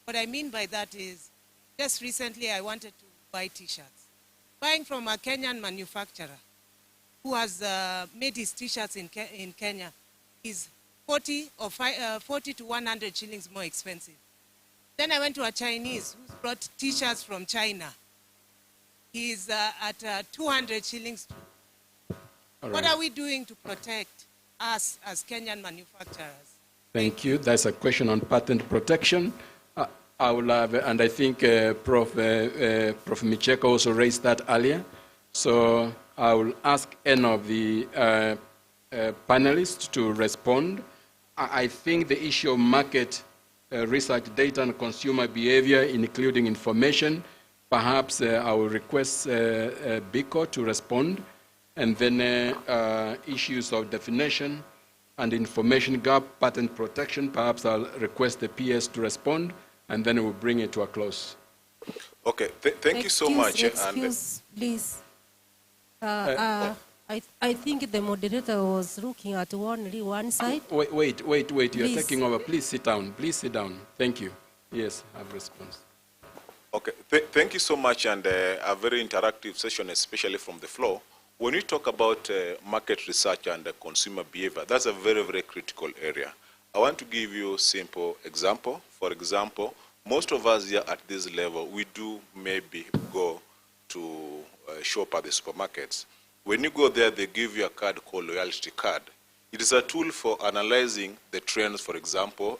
What I mean by that is, just recently I wanted to buy T-shirts. Buying from a Kenyan manufacturer who has made his T-shirts in Kenya is 40 to 100 shillings more expensive. Then I went to a Chinese who brought T-shirts from China. He's at 200 shillings. All right. What are we doing to protect us as Kenyan manufacturers? Thank you. That's a question on patent protection. I will have, and I think Prof. Micheko also raised that earlier. So I will ask any of the panelists to respond. I think the issue of market research data and consumer behavior, including information, perhaps I will request BICO to respond, and then issues of definition and information gap, patent protection, perhaps I'll request the PS to respond, and then we'll bring it to a close. Okay, thank you so much. Excuse, please. I think the moderator was looking at only one side. Wait, Please. you're taking over. Please sit down. Please sit down. Thank you. Yes, I have response. Okay, thank you so much, and a very interactive session, especially from the floor. When we talk about market research and consumer behavior, that's a very, very critical area. I want to give you a simple example. For example, most of us here at this level, we do maybe go to shop at the supermarkets. When you go there, they give you a card called loyalty card. It is a tool for analyzing the trends. For example,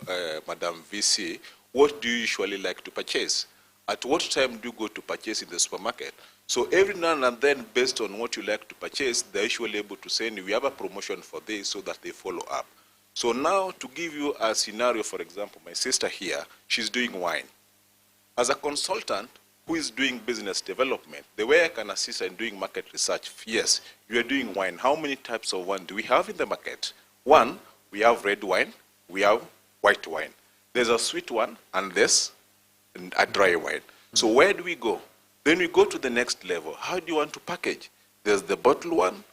Madam VC, what do you usually like to purchase? At what time do you go to purchase in the supermarket? So every now and then, based on what you like to purchase, they're usually able to say, we have a promotion for this, so that they follow up. So now, to give you a scenario, for example, my sister here, she's doing wine. As a consultant who is doing business development, the way I can assist in doing market research, yes, you are doing wine. How many types of wine do we have in the market? One, we have red wine, we have white wine. There's a sweet one, and there's a dry wine. So where do we go? Then we go to the next level. How do you want to package? There's the bottle one,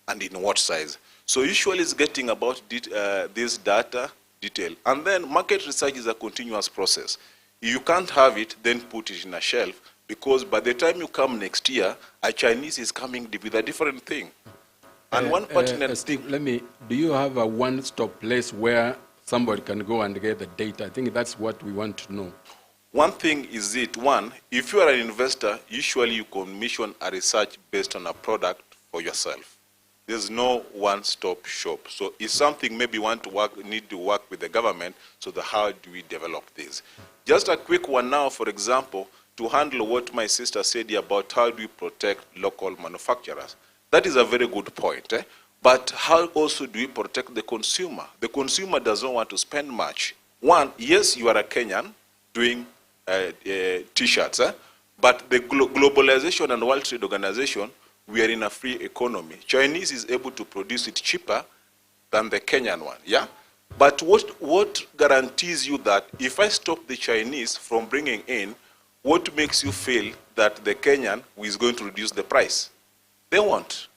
and in what size? So usually it's getting about this data detail. And then market research is a continuous process. You can't have it, then put it in a shelf, because by the time you come next year, a Chinese is coming with a different thing. And one pertinent Steve, do you have a one-stop place where somebody can go and get the data? I think that's what we want to know. One thing is one, if you are an investor, usually you commission a research based on a product for yourself. There's no one-stop shop. So it's something maybe you need to work with the government, so how do we develop this? Just a quick one now, for example, to handle what my sister said about how do we protect local manufacturers. That is a very good point. But how also do we protect the consumer? The consumer doesn't want to spend much. One, yes, you are a Kenyan doing T-shirts, but the globalization and World Trade Organization, we are in a free economy. Chinese is able to produce it cheaper than the Kenyan one, yeah? But what guarantees you that if I stop the Chinese from bringing in, what makes you feel that the Kenyan is going to reduce the price? They won't.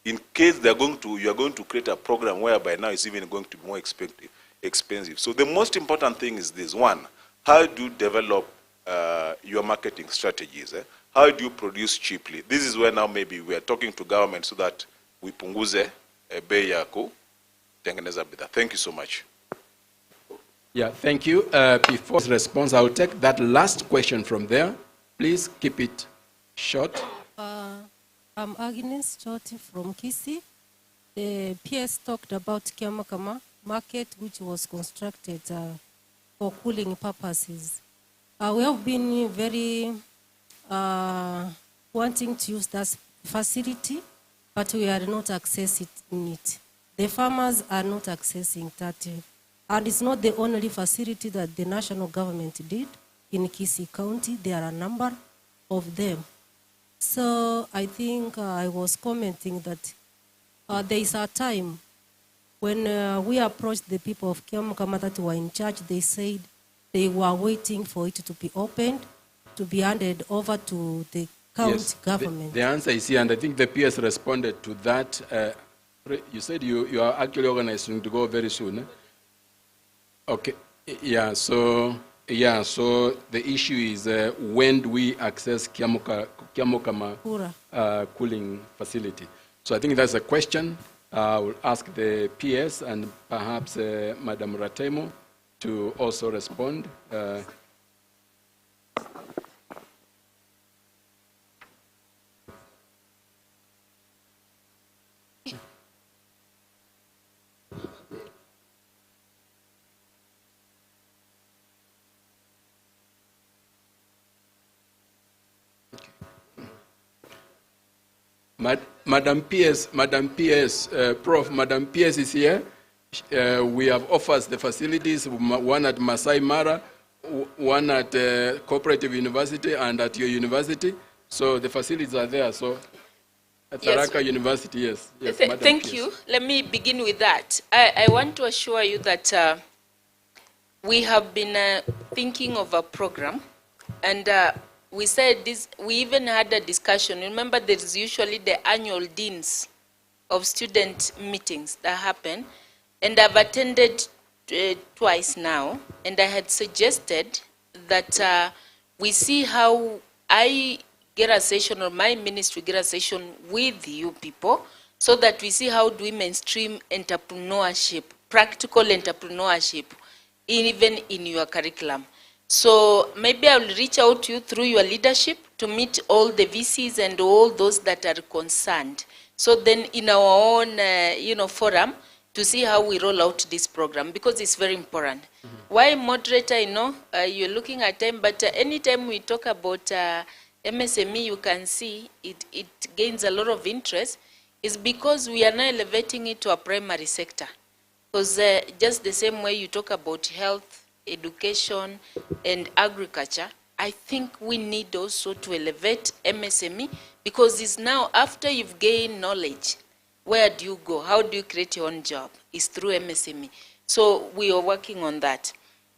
In case you are going to create a program whereby now it's even going to be more expensive. So the most important thing is this. One, how do you develop your marketing strategies? How do you produce cheaply? This is where now maybe we are talking to government so that we punguze bei ya kutengeneza bidhaa. Thank you so much. Yeah, thank you. Before his response, I'll take that last question from there. Please keep it short. I'm Agnes Choti from Kisii. The PS talked about Kiamakama market, which was constructed for cooling purposes. We have been very wanting to use that facility, but we are not accessing it. The farmers are not accessing that. And it's not the only facility that the national government did in Kisii County. There are a number of them. So I think I was commenting that there is a time when we approached the people of Kiamukama that were in charge, they said they were waiting for it to be opened, to be handed over to the county government. The answer is here, and I think the PS responded to that. You said you are actually organizing to go very soon. Eh? Okay. Yeah. So the issue is when do we access Kiamukama cooling facility? So I think that's a question. I will ask the PS and perhaps Madam Ratemo to also respond. Madam PS, Prof, Madam PS is here. We have offers the facilities, one at Masai Mara, one at Cooperative University and at your university. So the facilities are there. So at Tharaka University, yes. Thank you. Let me begin with that. I want to assure you that we have been thinking of a program, and we said this, we even had a discussion. Remember, there's usually the annual deans of student meetings that happen, and I've attended twice now, and I had suggested that we see how I get a session, or my ministry get a session with you people, so that we see how do we mainstream entrepreneurship, practical entrepreneurship, even in your curriculum. So maybe I will reach out to you through your leadership to meet all the VCs and all those that are concerned. So then in our own forum, to see how we roll out this program, because it's very important. Why moderator, you're looking at time, but anytime we talk about MSME, you can see it gains a lot of interest, is because we are now elevating it to a primary sector. Because just the same way you talk about health, education, and agriculture, I think we need also to elevate MSME, because it's now, after you've gained knowledge, where do you go? How do you create your own job? It's through MSME. So we are working on that.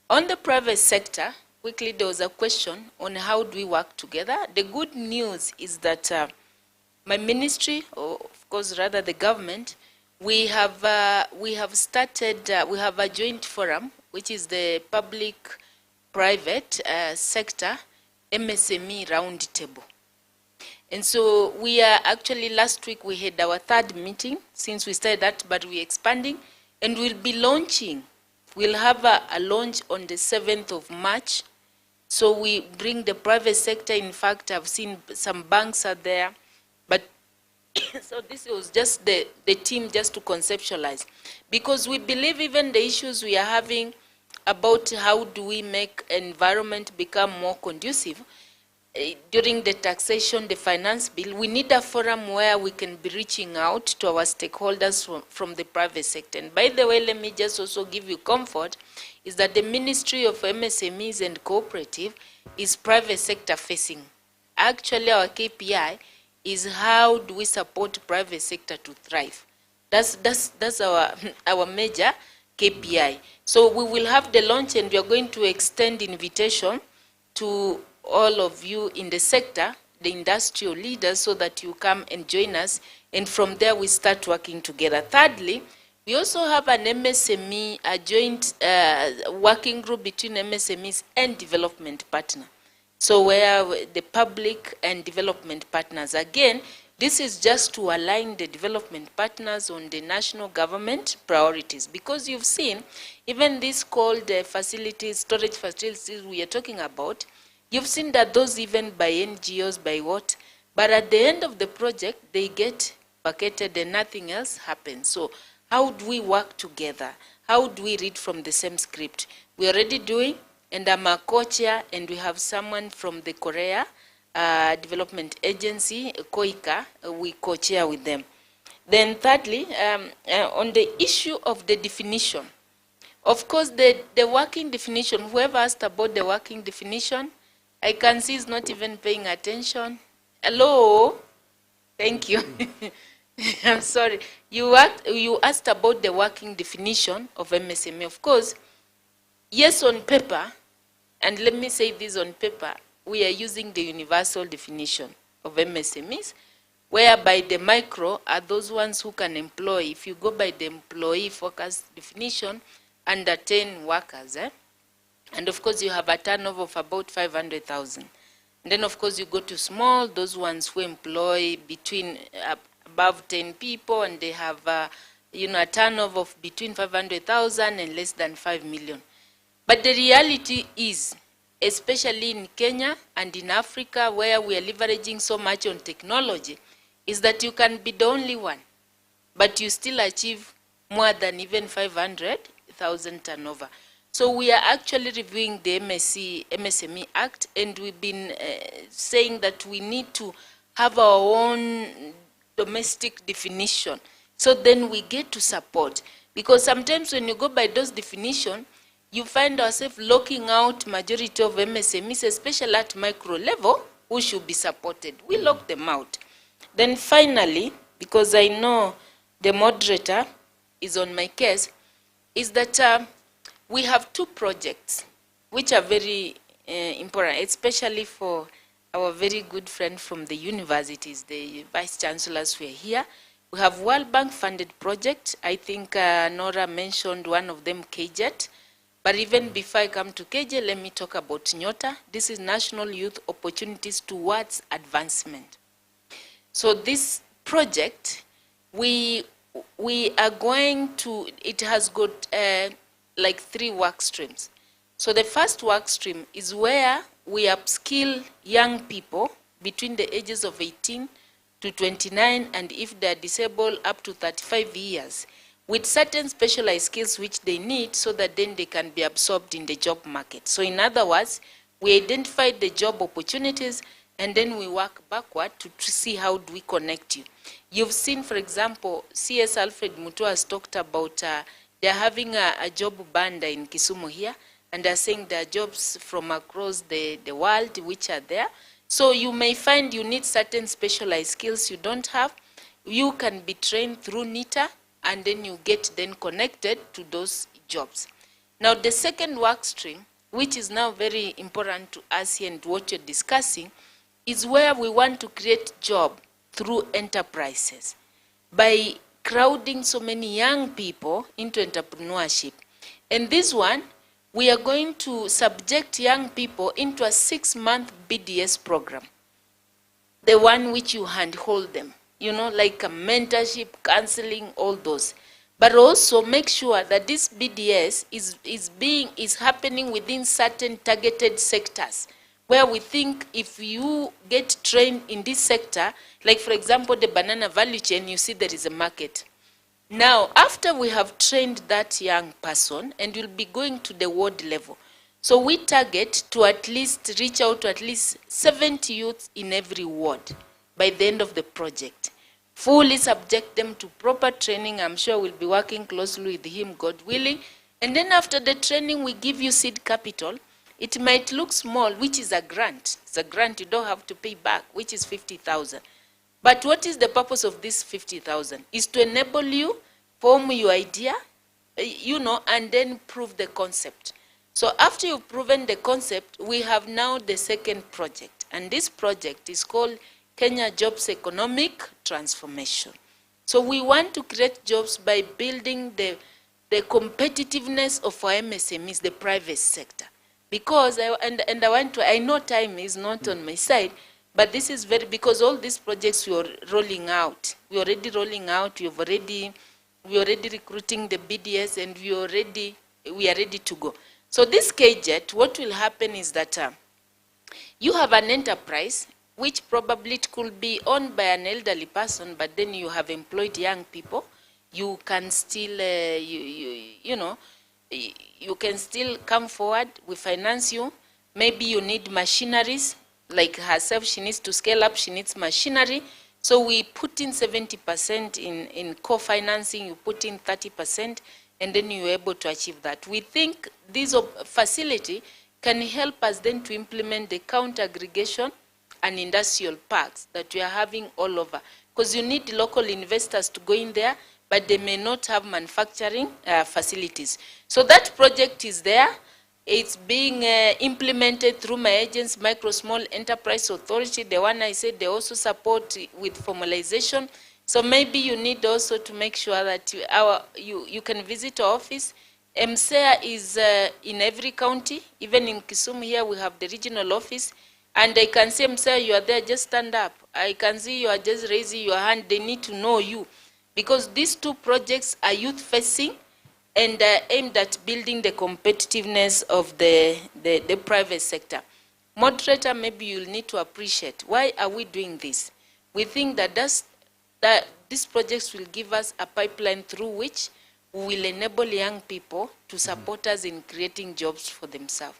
On the private sector, quickly, there was a question on how do we work together. The good news is that my ministry, or of course rather the government, we have started, we have a joint forum, which is the public-private sector MSME roundtable. And so we are actually, last week we had our third meeting since we started that, but we're expanding, and we'll be launching. We'll have a launch on the 7th of March. So we bring the private sector. In fact, I've seen some banks are there, but so this was just the team just to conceptualize, because we believe even the issues we are having about how do we make environment become more conducive during the taxation, the finance bill, we need a forum where we can be reaching out to our stakeholders from the private sector. And by the way, let me just also give you comfort, is that the Ministry of MSMEs and Cooperative is private sector facing. Actually, our KPI is how do we support private sector to thrive. That's our major KPI. So we will have the launch, and we are going to extend invitation to all of you in the sector, the industrial leaders, so that you come and join us, and from there we start working together. Thirdly, we also have an MSME, a joint working group between MSMEs and development partner. So where the public and development partners, again, this is just to align the development partners on the national government priorities, because you've seen even this called facilities, storage facilities we are talking about, you've seen that those even by NGOs, by what, but at the end of the project, they get bucketed and nothing else happens. So how do we work together? How do we read from the same script? We're already doing, and I'm a co-chair, and we have someone from the Korea Development Agency, KOICA, we co-chair with them. Then thirdly, on the issue of the definition, of course, the working definition, whoever asked about the working definition, I can see is not even paying attention. Hello? Thank you. I'm sorry. You asked about the working definition of MSME. Of course, yes, on paper, and let me say this on paper, we are using the universal definition of MSMEs, whereby the micro are those ones who can employ, if you go by the employee-focused definition, under 10 workers. And of course, you have a turnover of about 500,000. And then, of course, you go to small, those ones who employ between above 10 people, and they have a turnover of between 500,000 and less than 5 million. But the reality is, especially in Kenya and in Africa, where we are leveraging so much on technology, is that you can be the only one, but you still achieve more than even 500,000 turnover. So we are actually reviewing the MSME Act, and we've been saying that we need to have our own domestic definition. So then we get to support. Because sometimes when you go by those definitions, you find ourselves locking out majority of MSMEs, especially at micro level, who should be supported. We lock them out. Then finally, because I know the moderator is on my case, is that we have two projects which are very important, especially for our very good friend from the universities, the vice chancellors who are here. We have World Bank funded project. I think Nora mentioned one of them, KJET. But even before I come to KJ, let me talk about NYOTA. This is National Youth Opportunities Towards Advancement. So this project, we are going to, it has got like 3 work streams. So the first work stream is where we upskill young people between the ages of 18 to 29, and if they're disabled, up to 35 years, with certain specialized skills which they need so that then they can be absorbed in the job market. So in other words, we identify the job opportunities and then we work backward to see how do we connect you. You've seen, for example, CS Alfred Mutua has talked about they're having a job banda in Kisumu here, and they're saying there are jobs from across the world which are there. So you may find you need certain specialized skills you don't have. You can be trained through NITA, and then you get then connected to those jobs. Now the second work stream, which is now very important to us here and what you're discussing, is where we want to create job through enterprises by crowding so many young people into entrepreneurship. And this one, we are going to subject young people into a 6-month BDS program, the one which you handhold them. You know, like a mentorship, counseling, all those. But also make sure that this BDS is happening within certain targeted sectors, where we think if you get trained in this sector, like for example, the banana value chain, you see there is a market. Now, after we have trained that young person, and we'll be going to the ward level, so we target to at least reach out to at least 70 youths in every ward by the end of the project. Fully subject them to proper training. I'm sure we'll be working closely with him, God willing. And then after the training, we give you seed capital. It might look small, which is a grant. It's a grant you don't have to pay back, which is 50,000. But what is the purpose of this 50,000? Is to enable you, form your idea, you know, and then prove the concept. So after you've proven the concept, we have now the second project. And this project is called Kenya Jobs Economic Transformation. So we want to create jobs by building the competitiveness of our MSMEs, the private sector. Because, I know time is not on my side, but this is because all these projects we are rolling out. We're already rolling out, we're already recruiting the BDS, and we are ready to go. So this KJET, what will happen is that you have an enterprise which probably it could be owned by an elderly person, but then you have employed young people. You can still, you can still come forward, we finance you. Maybe you need machineries, like herself, she needs to scale up, she needs machinery. So we put in 70% in co-financing, you put in 30%, and then you're able to achieve that. We think this facility can help us then to implement the count aggregation and industrial parks that we are having all over. Because you need local investors to go in there, but they may not have manufacturing facilities. So that project is there. It's being implemented through my agents, Micro Small Enterprise Authority. The one I said, they also support with formalization. So maybe you need also to make sure that you can visit our office. MSEA is in every county. Even in Kisumu here, we have the regional office. And I can say, MSEA, you are there, just stand up. I can see you are just raising your hand. They need to know you. Because these two projects are youth-facing and aimed at building the competitiveness of the private sector. Moderator, maybe you'll need to appreciate, why are we doing this? We think that these projects will give us a pipeline through which we will enable young people to support us in creating jobs for themselves.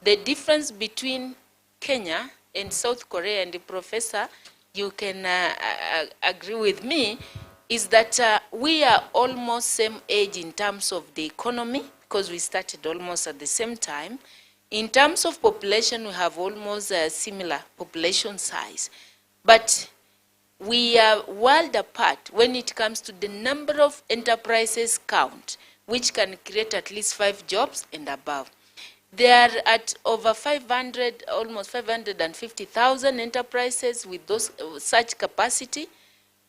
The difference between Kenya and South Korea, and the professor you can agree with me, is that we are almost same age in terms of the economy, because we started almost at the same time. In terms of population, we have almost a similar population size. But we are world apart when it comes to the number of enterprises count, which can create at least 5 jobs and above. They are at over 500, almost 550,000 enterprises with those such capacity.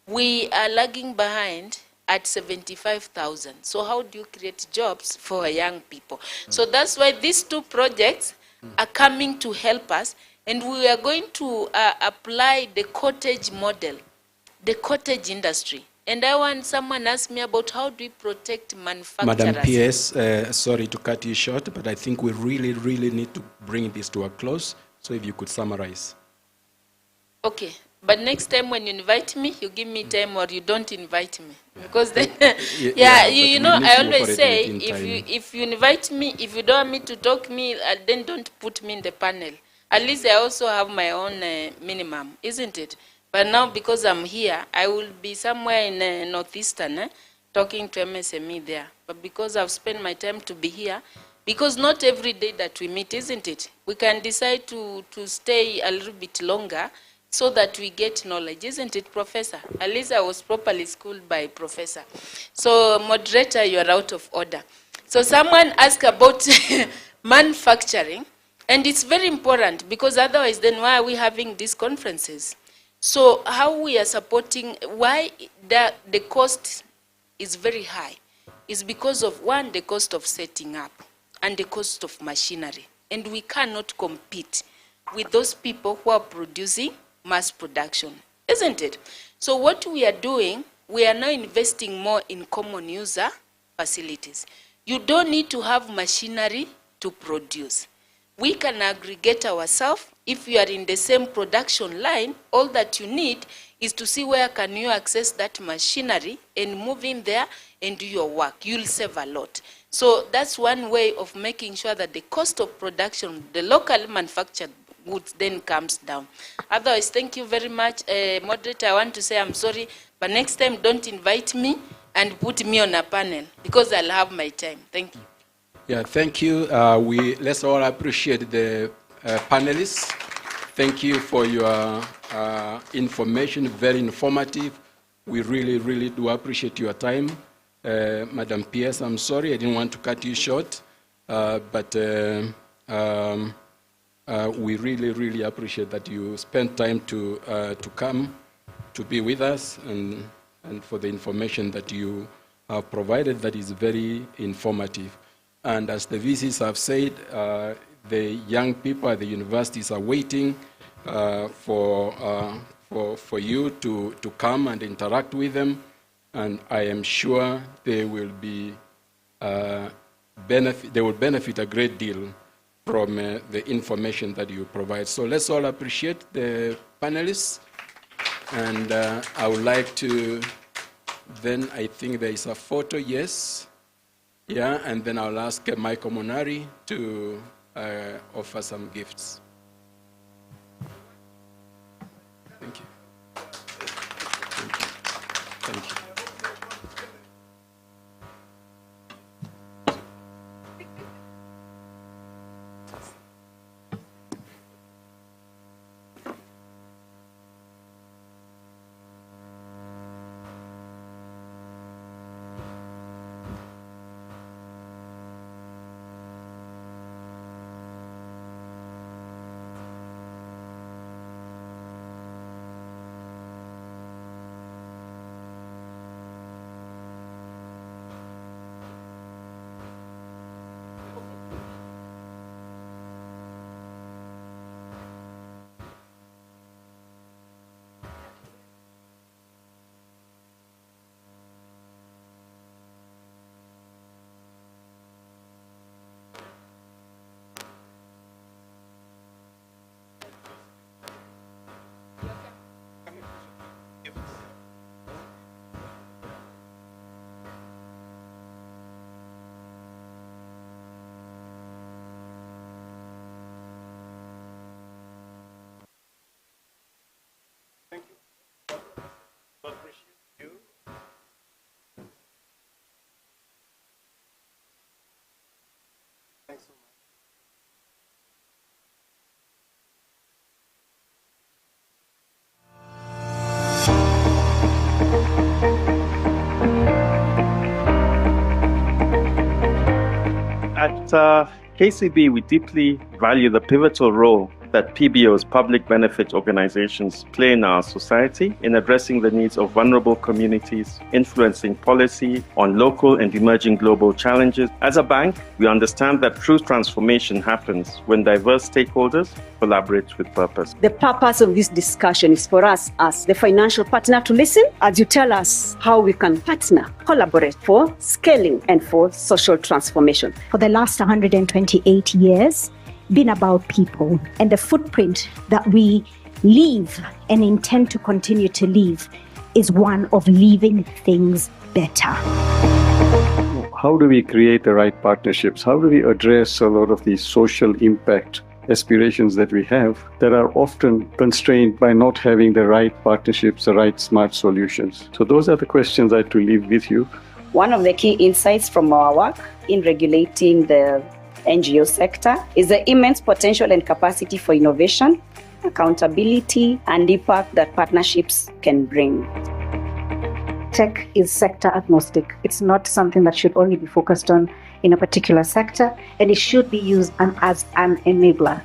We are lagging behind at 75,000. So how do you create jobs for young people? So that's why these 2 projects are coming to help us, and we are going to apply the cottage model, the cottage industry. And I want someone ask me about how do we protect manufacturers. Madam PS, sorry to cut you short, but I think we really need to bring this to a close. So if you could summarize. Okay, but next time when you invite me, you give me time, or you don't invite me, because then, you know, I always say, if you invite me, if you don't want me to talk then don't put me in the panel. At least I also have my own minimum, isn't it? But now, because I'm here, I will be somewhere in Northeastern talking to MSME there. But because I've spent my time to be here, because not every day that we meet, isn't it? We can decide to stay a little bit longer so that we get knowledge, isn't it, Professor? At least I was properly schooled by Professor. So, moderator, you are out of order. So someone asked about manufacturing, and it's very important, because otherwise then why are we having these conferences? So how we are supporting, why the cost is very high, is because of, one, the cost of setting up and the cost of machinery. And we cannot compete with those people who are producing mass production, isn't it? So what we are doing, we are now investing more in common user facilities. You don't need to have machinery to produce. We can aggregate ourselves. If you are in the same production line, all that you need is to see where can you access that machinery and move in there and do your work. You'll save a lot. So that's one way of making sure that the cost of production, the local manufactured goods, then comes down. Otherwise, thank you very much. Moderator, I want to say I'm sorry, but next time don't invite me and put me on a panel, because I'll have my time. Thank you. Yeah, thank you. Let's all appreciate the panelists. Thank you for your information, very informative. We really do appreciate your time. Madam PS, I'm sorry, I didn't want to cut you short, but we really appreciate that you spent time to come to be with us, and for the information that you have provided that is very informative. And as the VCs have said, the young people at the universities are waiting for you to come and interact with them, and I am sure they will be benefit a great deal from the information that you provide. So let's all appreciate the panelists, and I would like to then, I think there is a photo, yes. Yeah, and then I'll ask Michael Monari to offer some gifts. Thank you. Thank you. KCB, we deeply value the pivotal role that PBO's public benefit organizations play in our society in addressing the needs of vulnerable communities, influencing policy on local and emerging global challenges. As a bank, we understand that true transformation happens when diverse stakeholders collaborate with purpose. The purpose of this discussion is for us as the financial partner to listen as you tell us how we can partner, collaborate for scaling and for social transformation. For the last 128 years, been about people and the footprint that we leave and intend to continue to leave is one of leaving things better. How do we create the right partnerships? How do we address a lot of these social impact aspirations that we have that are often constrained by not having the right partnerships, the right smart solutions? So those are the questions I had to leave with you. One of the key insights from our work in regulating the NGO sector is the immense potential and capacity for innovation, accountability, and impact that partnerships can bring. Tech is sector agnostic. It's not something that should only be focused on in a particular sector, and it should be used as an enabler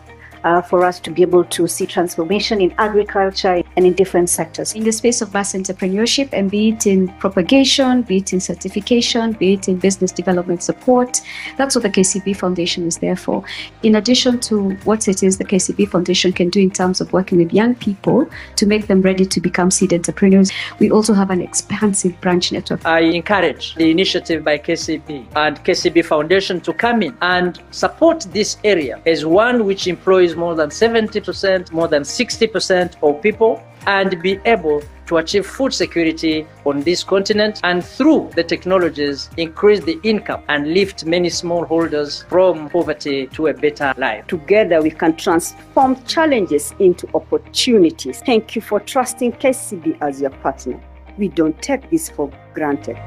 for us to be able to see transformation in agriculture and in different sectors. In the space of mass entrepreneurship, and be it in propagation, be it in certification, be it in business development support, that's what the KCB Foundation is there for. In addition to what it is the KCB Foundation can do in terms of working with young people to make them ready to become seed entrepreneurs, we also have an expansive branch network. I encourage the initiative by KCB and KCB Foundation to come in and support this area as one which employs more than 70%, more than 60% of people, and be able to achieve food security on this continent, and through the technologies increase the income and lift many smallholders from poverty to a better life. Together we can transform challenges into opportunities. Thank you for trusting KCB as your partner. We don't take this for granted.